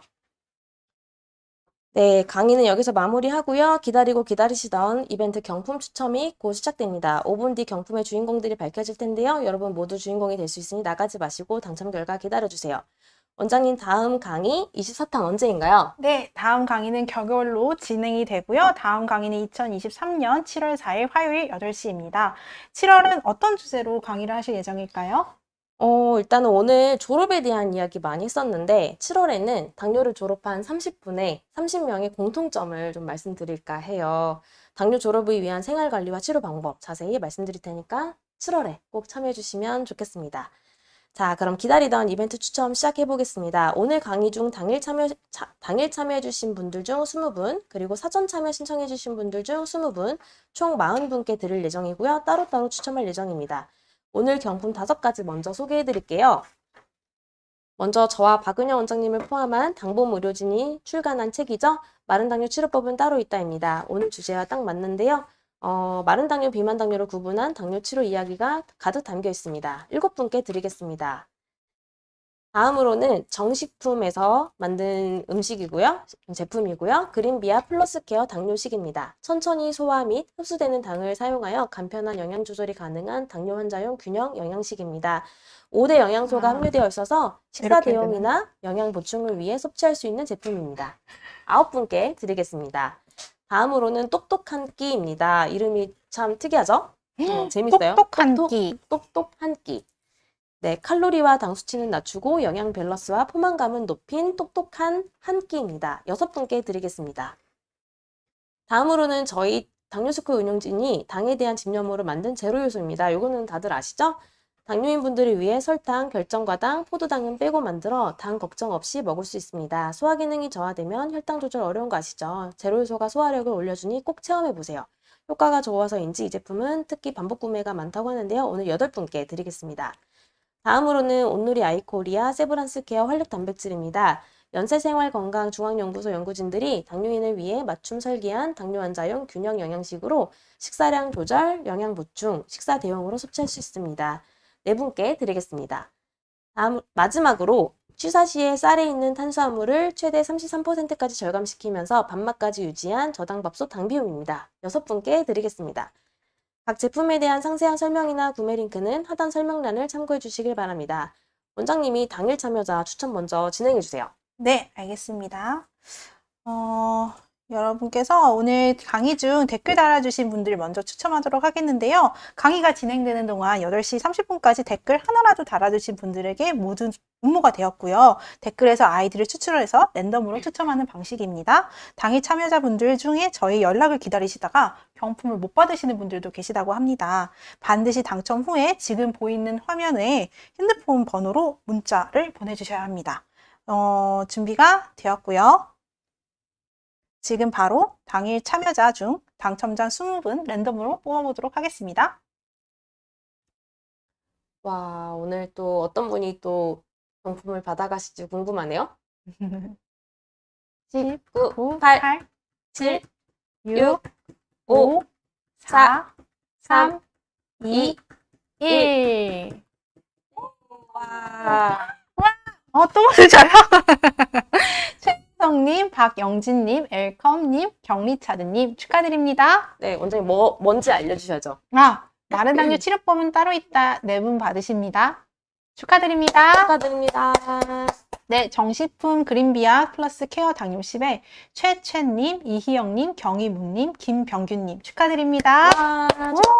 [SPEAKER 1] 네, 강의는 여기서 마무리하고요. 기다리고 기다리시던 이벤트 경품 추첨이 곧 시작됩니다. 5분 뒤 경품의 주인공들이 밝혀질 텐데요. 여러분 모두 주인공이 될 수 있으니 나가지 마시고 당첨 결과 기다려주세요. 원장님 다음 강의 24탄 언제인가요?
[SPEAKER 2] 네, 다음 강의는 격월로 진행이 되고요. 다음 강의는 2023년 7월 4일 화요일 8시입니다. 7월은 어떤 주제로 강의를 하실 예정일까요?
[SPEAKER 1] 일단은 오늘 졸업에 대한 이야기 많이 했었는데 7월에는 당뇨를 졸업한 30분의 30명의 공통점을 좀 말씀드릴까 해요. 당뇨 졸업을 위한 생활관리와 치료 방법 자세히 말씀드릴 테니까 7월에 꼭 참여해 주시면 좋겠습니다. 자, 그럼 기다리던 이벤트 추첨 시작해 보겠습니다. 오늘 강의 중 당일 참여해 주신 분들 중 20분, 그리고 사전 참여 신청해 주신 분들 중 20분, 총 40분께 드릴 예정이고요. 따로따로 추첨할 예정입니다. 오늘 경품 5가지 먼저 소개해 드릴게요. 먼저 저와 박은영 원장님을 포함한 당봄 의료진이 출간한 책이죠. 마른 당뇨 치료법은 따로 있다입니다. 오늘 주제와 딱 맞는데요. 마른 당뇨, 비만 당뇨를 구분한 당뇨 치료 이야기가 가득 담겨 있습니다. 7분께 드리겠습니다. 다음으로는 정식품에서 만든 음식이고요. 제품이고요. 그린비아 플러스케어 당뇨식입니다. 천천히 소화 및 흡수되는 당을 사용하여 간편한 영양 조절이 가능한 당뇨 환자용 균형 영양식입니다. 5대 영양소가 함유되어 있어서 식사
[SPEAKER 2] 이렇게 해야
[SPEAKER 1] 대용이나 영양 보충을 위해 섭취할 수 있는 제품입니다. 9분께 드리겠습니다. 다음으로는 똑똑한 끼입니다. 이름이 참 특이하죠? 재밌어요.
[SPEAKER 2] 똑똑한 끼.
[SPEAKER 1] 똑똑한 끼. 네, 칼로리와 당 수치는 낮추고 영양 밸런스와 포만감은 높인 똑똑한 한 끼입니다. 6분께 드리겠습니다. 다음으로는 저희 당뇨스쿨 운영진이 당에 대한 집념으로 만든 제로 요소입니다. 이거는 다들 아시죠? 당뇨인 분들을 위해 설탕, 결정과당, 포도당은 빼고 만들어 당 걱정 없이 먹을 수 있습니다. 소화 기능이 저하되면 혈당 조절 어려운 거 아시죠? 제로 요소가 소화력을 올려주니 꼭 체험해 보세요. 효과가 좋아서인지 이 제품은 특히 반복 구매가 많다고 하는데요. 오늘 8분께 드리겠습니다. 다음으로는 온누리 아이코리아 세브란스 케어 활력 단백질입니다. 연세생활건강중앙연구소 연구진들이 당뇨인을 위해 맞춤 설계한 당뇨 환자용 균형 영양식으로 식사량 조절, 영양 보충, 식사 대용으로 섭취할 수 있습니다. 4분께 드리겠습니다. 마지막으로 취사 시에 쌀에 있는 탄수화물을 최대 33%까지 절감시키면서 밥맛까지 유지한 저당밥솥 당비움입니다. 6분께 드리겠습니다. 각 제품에 대한 상세한 설명이나 구매 링크는 하단 설명란을 참고해 주시길 바랍니다. 원장님이 당일 참여자 추천 먼저 진행해 주세요.
[SPEAKER 2] 네, 알겠습니다. 여러분께서 오늘 강의 중 댓글 달아주신 분들 먼저 추첨하도록 하겠는데요. 강의가 진행되는 동안 8시 30분까지 댓글 하나라도 달아주신 분들에게 모두 응모가 되었고요. 댓글에서 아이디를 추출해서 랜덤으로 추첨하는 방식입니다. 당일 참여자분들 중에 저희 연락을 기다리시다가 경품을 못 받으시는 분들도 계시다고 합니다. 반드시 당첨 후에 지금 보이는 화면에 핸드폰 번호로 문자를 보내주셔야 합니다. 준비가 되었고요. 지금 바로 당일 참여자 중 당첨자 20분 랜덤으로 뽑아보도록 하겠습니다.
[SPEAKER 1] 와, 오늘 또 어떤 분이 또 경품을 받아가실지 궁금하네요. 10, 9, 8, 7, 6, 5, 4, 3, 2, 1. 와,
[SPEAKER 2] 또 맞으셔요? 최성님, 박영진님, 엘컴님, 경리차드님 축하드립니다.
[SPEAKER 1] 네, 원장님 뭔지 알려주셔야죠.
[SPEAKER 2] 마른 당뇨 치료법은 따로 있다. 4분 받으십니다. 축하드립니다.
[SPEAKER 1] 축하드립니다.
[SPEAKER 2] 네, 정식품 그린비아 플러스 케어 당뇨10에 최채님, 이희영님, 경희문님, 김병규님 축하드립니다.
[SPEAKER 1] 와, 축하드립니다.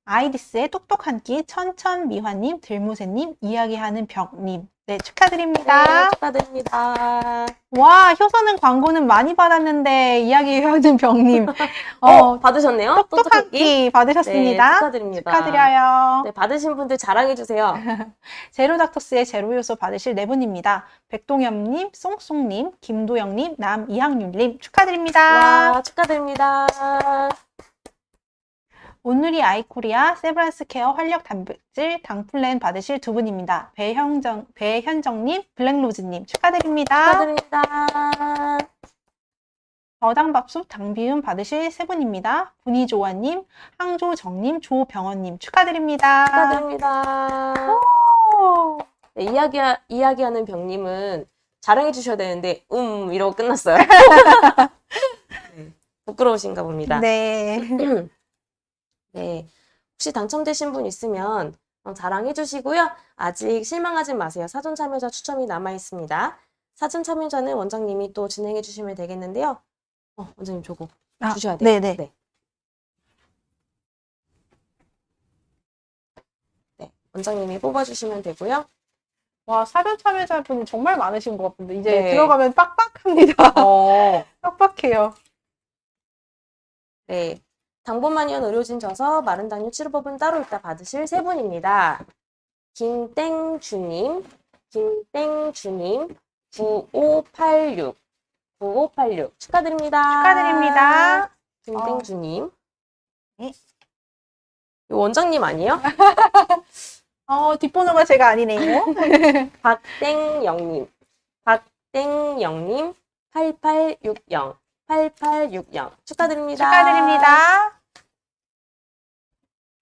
[SPEAKER 2] 아이디스의 똑똑한 끼 천천미화님, 들무새님, 이야기하는 벽님. 네, 축하드립니다.
[SPEAKER 1] 네, 축하드립니다.
[SPEAKER 2] 와, 효서는 광고는 많이 받았는데 이야기하는 벽님.
[SPEAKER 1] 받으셨네요?
[SPEAKER 2] 똑똑한 끼 받으셨습니다.
[SPEAKER 1] 네, 축하드립니다.
[SPEAKER 2] 축하드려요.
[SPEAKER 1] 네, 받으신 분들 자랑해주세요.
[SPEAKER 2] 제로닥터스의 제로요소 받으실 4분입니다. 백동엽님, 쏭쏭님, 김도영님, 남이학률님 축하드립니다.
[SPEAKER 1] 와, 축하드립니다.
[SPEAKER 2] 온누리 아이코리아 세브란스 케어 활력 단백질 당플랜 받으실 2분입니다. 배현정님, 블랙로즈님 축하드립니다.
[SPEAKER 1] 축하드립니다.
[SPEAKER 2] 저당밥솥 당비움 받으실 3분입니다. 분이조아님, 항조정님, 조병원님 축하드립니다.
[SPEAKER 1] 축하드립니다. 네, 이야기하는 병님은 자랑해 주셔야 되는데, 이러고 끝났어요. 네, 부끄러우신가 봅니다.
[SPEAKER 2] 네.
[SPEAKER 1] 네, 혹시 당첨되신 분 있으면 자랑해 주시고요. 아직 실망하지 마세요. 사전 참여자 추첨이 남아 있습니다. 사전 참여자는 원장님이 또 진행해 주시면 되겠는데요. 원장님 저거 주셔야 돼요.
[SPEAKER 2] 네네.
[SPEAKER 1] 네, 원장님이 뽑아주시면 되고요.
[SPEAKER 2] 와, 사전 참여자분이 정말 많으신 것 같은데 이제
[SPEAKER 1] 네.
[SPEAKER 2] 들어가면 빡빡합니다. 빡빡해요.
[SPEAKER 1] 네, 당분만이온 의료진 져서 마른 당뇨 치료법은 따로 있다 받으실 3분입니다. 김땡주님, 9586 축하드립니다.
[SPEAKER 2] 축하드립니다.
[SPEAKER 1] 김땡주님.
[SPEAKER 2] 네.
[SPEAKER 1] 이거 원장님 아니에요?
[SPEAKER 2] 뒷번호가 제가 아니네요.
[SPEAKER 1] 박땡영님, 8860 축하드립니다.
[SPEAKER 2] 축하드립니다.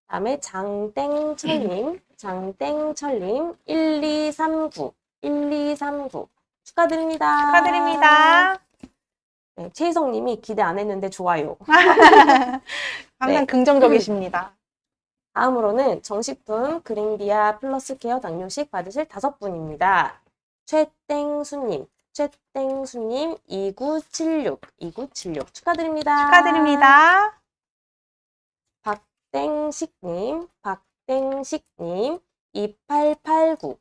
[SPEAKER 1] 다음에 장땡철님 1239 축하드립니다.
[SPEAKER 2] 축하드립니다.
[SPEAKER 1] 네, 최희성님이 기대 안 했는데 좋아요.
[SPEAKER 2] 항상
[SPEAKER 1] 네.
[SPEAKER 2] 긍정적이십니다.
[SPEAKER 1] 다음으로는 정식품 그린비아 플러스 케어 당뇨식 받으실 5분입니다. 최땡수님 2976 축하드립니다.
[SPEAKER 2] 축하드립니다.
[SPEAKER 1] 박땡식님 2889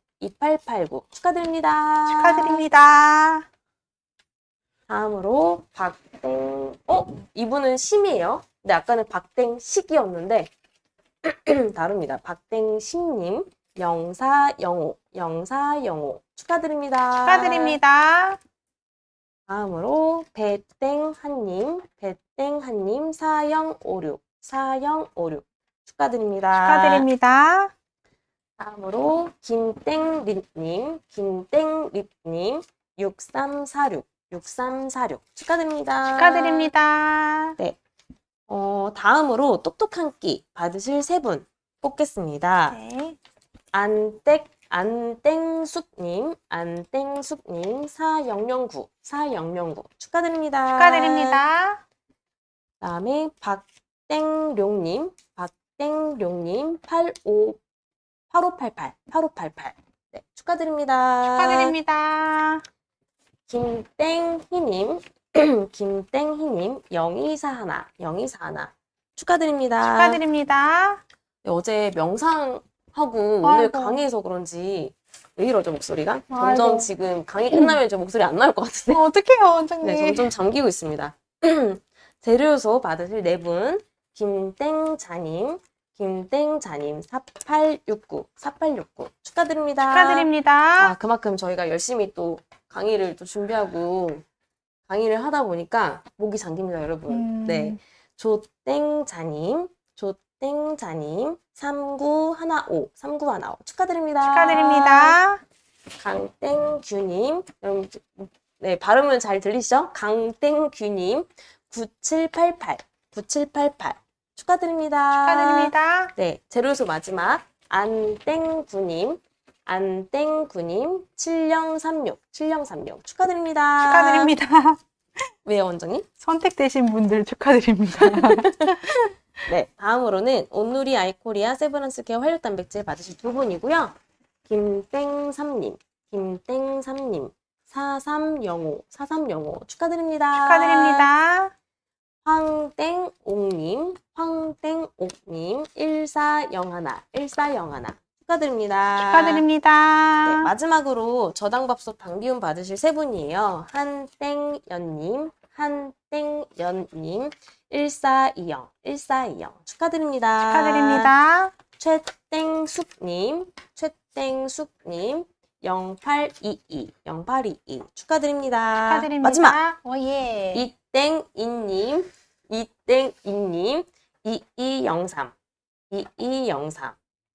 [SPEAKER 1] 축하드립니다.
[SPEAKER 2] 축하드립니다.
[SPEAKER 1] 다음으로 이분은 심이에요. 근데 아까는 박땡식이었는데 다릅니다. 박땡식님 0405 축하드립니다.
[SPEAKER 2] 축하드립니다.
[SPEAKER 1] 다음으로 배땡한님 4056 축하드립니다.
[SPEAKER 2] 축하드립니다.
[SPEAKER 1] 다음으로 김땡립님 6346 축하드립니다.
[SPEAKER 2] 축하드립니다.
[SPEAKER 1] 네. 다음으로 똑똑한 끼 받으실 3분 뽑겠습니다.
[SPEAKER 2] 네.
[SPEAKER 1] 안땡숙님, 4009 축하드립니다.
[SPEAKER 2] 축하드립니다.
[SPEAKER 1] 그다음에 박땡룡님 8588 네, 축하드립니다.
[SPEAKER 2] 축하드립니다.
[SPEAKER 1] 김땡희님, 김땡희님 0241 축하드립니다.
[SPEAKER 2] 축하드립니다.
[SPEAKER 1] 네, 어제 명상하고 오늘
[SPEAKER 2] 아이고.
[SPEAKER 1] 강의해서 그런지 왜 이러죠, 목소리가? 점점
[SPEAKER 2] 아이고.
[SPEAKER 1] 지금 강의 끝나면 저 목소리 안 나올 것 같은데.
[SPEAKER 2] 어떡해요, 원장님.
[SPEAKER 1] 네, 점점 잠기고 있습니다. 재료요소 받으실 네 분, 김땡자님 4869 축하드립니다.
[SPEAKER 2] 축하드립니다.
[SPEAKER 1] 아, 그만큼 저희가 열심히 또 강의를 또 준비하고 강의를 하다 보니까 목이 잠깁니다, 여러분. 네. 조땡자님 3915 축하드립니다.
[SPEAKER 2] 축하드립니다.
[SPEAKER 1] 강땡규님, 여러분, 네, 발음은 잘 들리시죠? 강땡규님 9788 축하드립니다.
[SPEAKER 2] 축하드립니다.
[SPEAKER 1] 네, 재료수 마지막 안땡구님 7036 축하드립니다.
[SPEAKER 2] 축하드립니다.
[SPEAKER 1] 왜요, 원장님?
[SPEAKER 2] 선택되신 분들 축하드립니다.
[SPEAKER 1] 네, 다음으로는 온누리 아이코리아 세브란스 케어 활력 단백질 받으실 두 분이고요. 김땡삼님 4305 축하드립니다.
[SPEAKER 2] 축하드립니다.
[SPEAKER 1] 황땡옥님 1401 축하드립니다.
[SPEAKER 2] 축하드립니다.
[SPEAKER 1] 네, 마지막으로 저당밥솥 방비움 받으실 세 분이에요. 한땡연님 1420 축하드립니다.
[SPEAKER 2] 축하드립니다.
[SPEAKER 1] 최땡숙님 0822 축하드립니다.
[SPEAKER 2] 축하드립니다.
[SPEAKER 1] 마지막
[SPEAKER 2] 오예.
[SPEAKER 1] 이땡이님 2203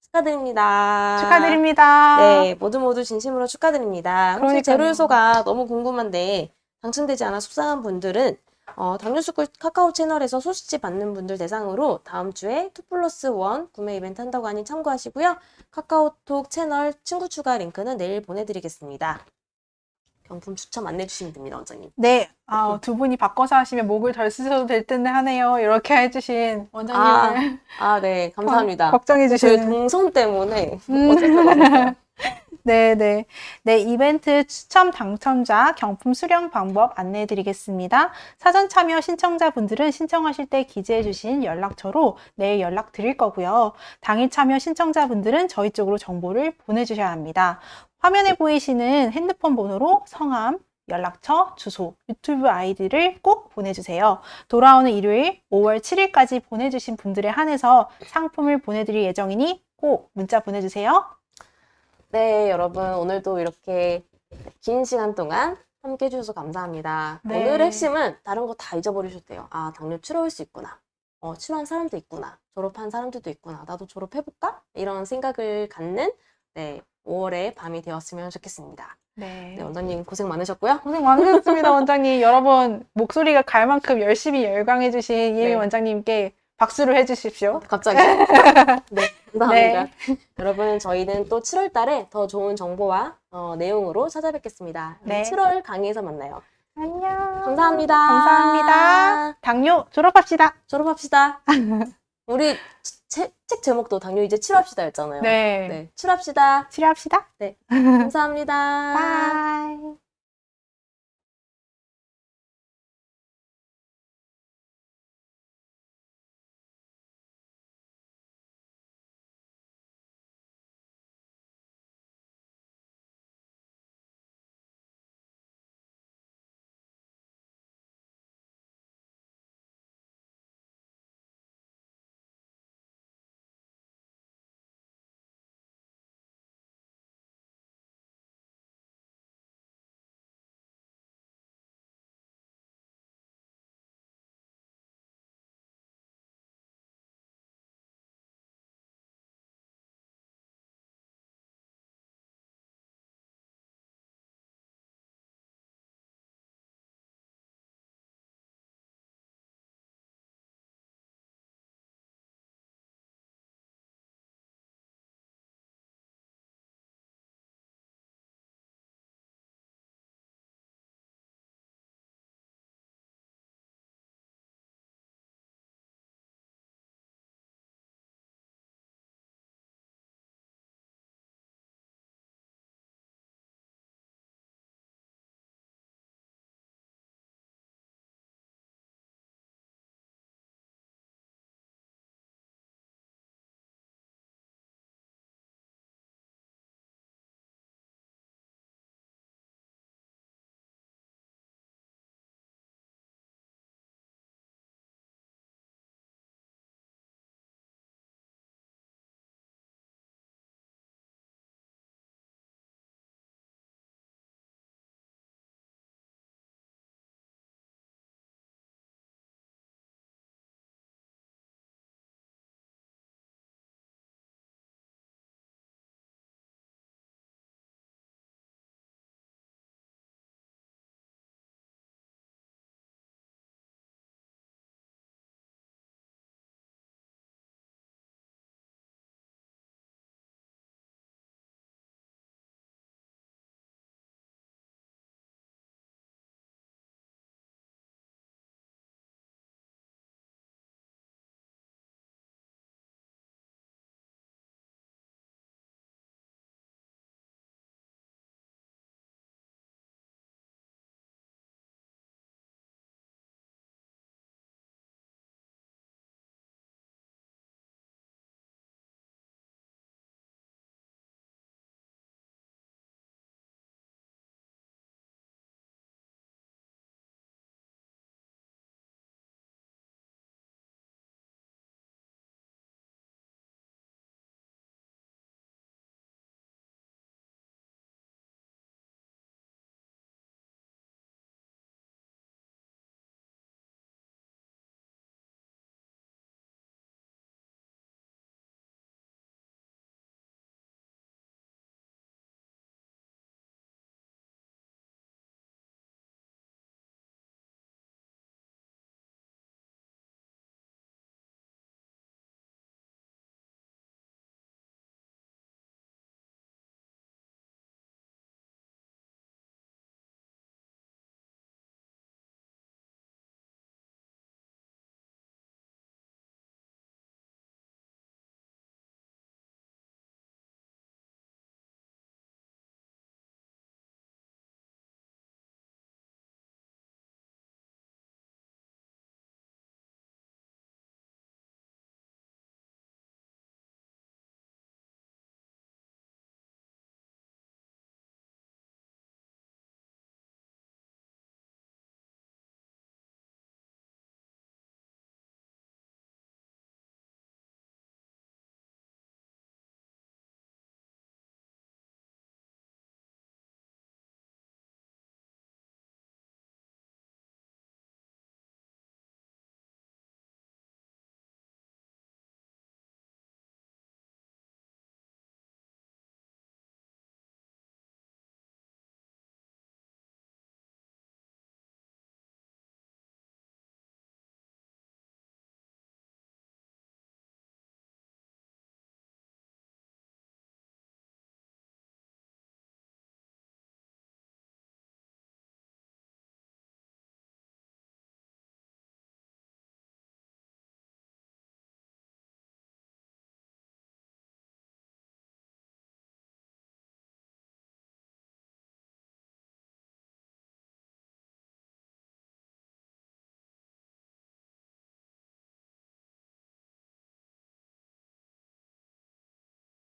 [SPEAKER 1] 축하드립니다.
[SPEAKER 2] 축하드립니다.
[SPEAKER 1] 네, 모두 진심으로 축하드립니다. 혹시
[SPEAKER 2] 그러니까요.
[SPEAKER 1] 재료요소가 너무 궁금한데 당첨되지 않아 속상한 분들은 당뇨스쿨 카카오 채널에서 소식지 받는 분들 대상으로 다음 주에 2+1 구매 이벤트 한다고 하니 참고하시고요. 카카오톡 채널 친구 추가 링크는 내일 보내드리겠습니다. 경품 추첨 안내해 주시면 됩니다, 원장님.
[SPEAKER 2] 네, 두 분이 바꿔서 하시면 목을 덜 쓰셔도 될 듯 하네요. 이렇게 해주신 원장님을
[SPEAKER 1] 네, 감사합니다.
[SPEAKER 2] 걱정해
[SPEAKER 1] 저희
[SPEAKER 2] 주시는.
[SPEAKER 1] 동선 때문에 어쩔 수가 없어요.
[SPEAKER 2] 네, 이벤트 추첨 당첨자 경품 수령 방법 안내해 드리겠습니다. 사전 참여 신청자분들은 신청하실 때 기재해 주신 연락처로 내일 연락 드릴 거고요. 당일 참여 신청자분들은 저희 쪽으로 정보를 보내주셔야 합니다. 화면에 보이시는 핸드폰 번호로 성함, 연락처, 주소, 유튜브 아이디를 꼭 보내주세요. 돌아오는 일요일 5월 7일까지 보내주신 분들에 한해서 상품을 보내드릴 예정이니 꼭 문자 보내주세요.
[SPEAKER 1] 네, 여러분 오늘도 이렇게 긴 시간 동안 함께 해주셔서 감사합니다.
[SPEAKER 2] 네.
[SPEAKER 1] 오늘의 핵심은 다른 거 다 잊어버리셔도 돼요. 아, 당뇨 치료할 수 있구나. 치료한 사람도 있구나. 졸업한 사람들도 있구나. 나도 졸업해볼까? 이런 생각을 갖는 5월의 밤이 되었으면 좋겠습니다. 네, 원장님 고생 많으셨고요.
[SPEAKER 2] 고생 많으셨습니다, 원장님. 여러분, 목소리가 갈 만큼 열심히 열광해주신 이혜미
[SPEAKER 1] 네.
[SPEAKER 2] 원장님께 박수를 해주십시오.
[SPEAKER 1] 갑자기. 네, 감사합니다. 여러분, 저희는 또 7월 달에 더 좋은 정보와 내용으로 찾아뵙겠습니다.
[SPEAKER 2] 네.
[SPEAKER 1] 7월 강의에서 만나요.
[SPEAKER 2] 안녕.
[SPEAKER 1] 감사합니다.
[SPEAKER 2] 감사합니다. 당뇨 졸업합시다.
[SPEAKER 1] 졸업합시다. 우리 책 제목도 당뇨 이제 치료합시다였잖아요.
[SPEAKER 2] 네.
[SPEAKER 1] 네, 치료합시다.
[SPEAKER 2] 치료합시다.
[SPEAKER 1] 네, 감사합니다.
[SPEAKER 2] 바이.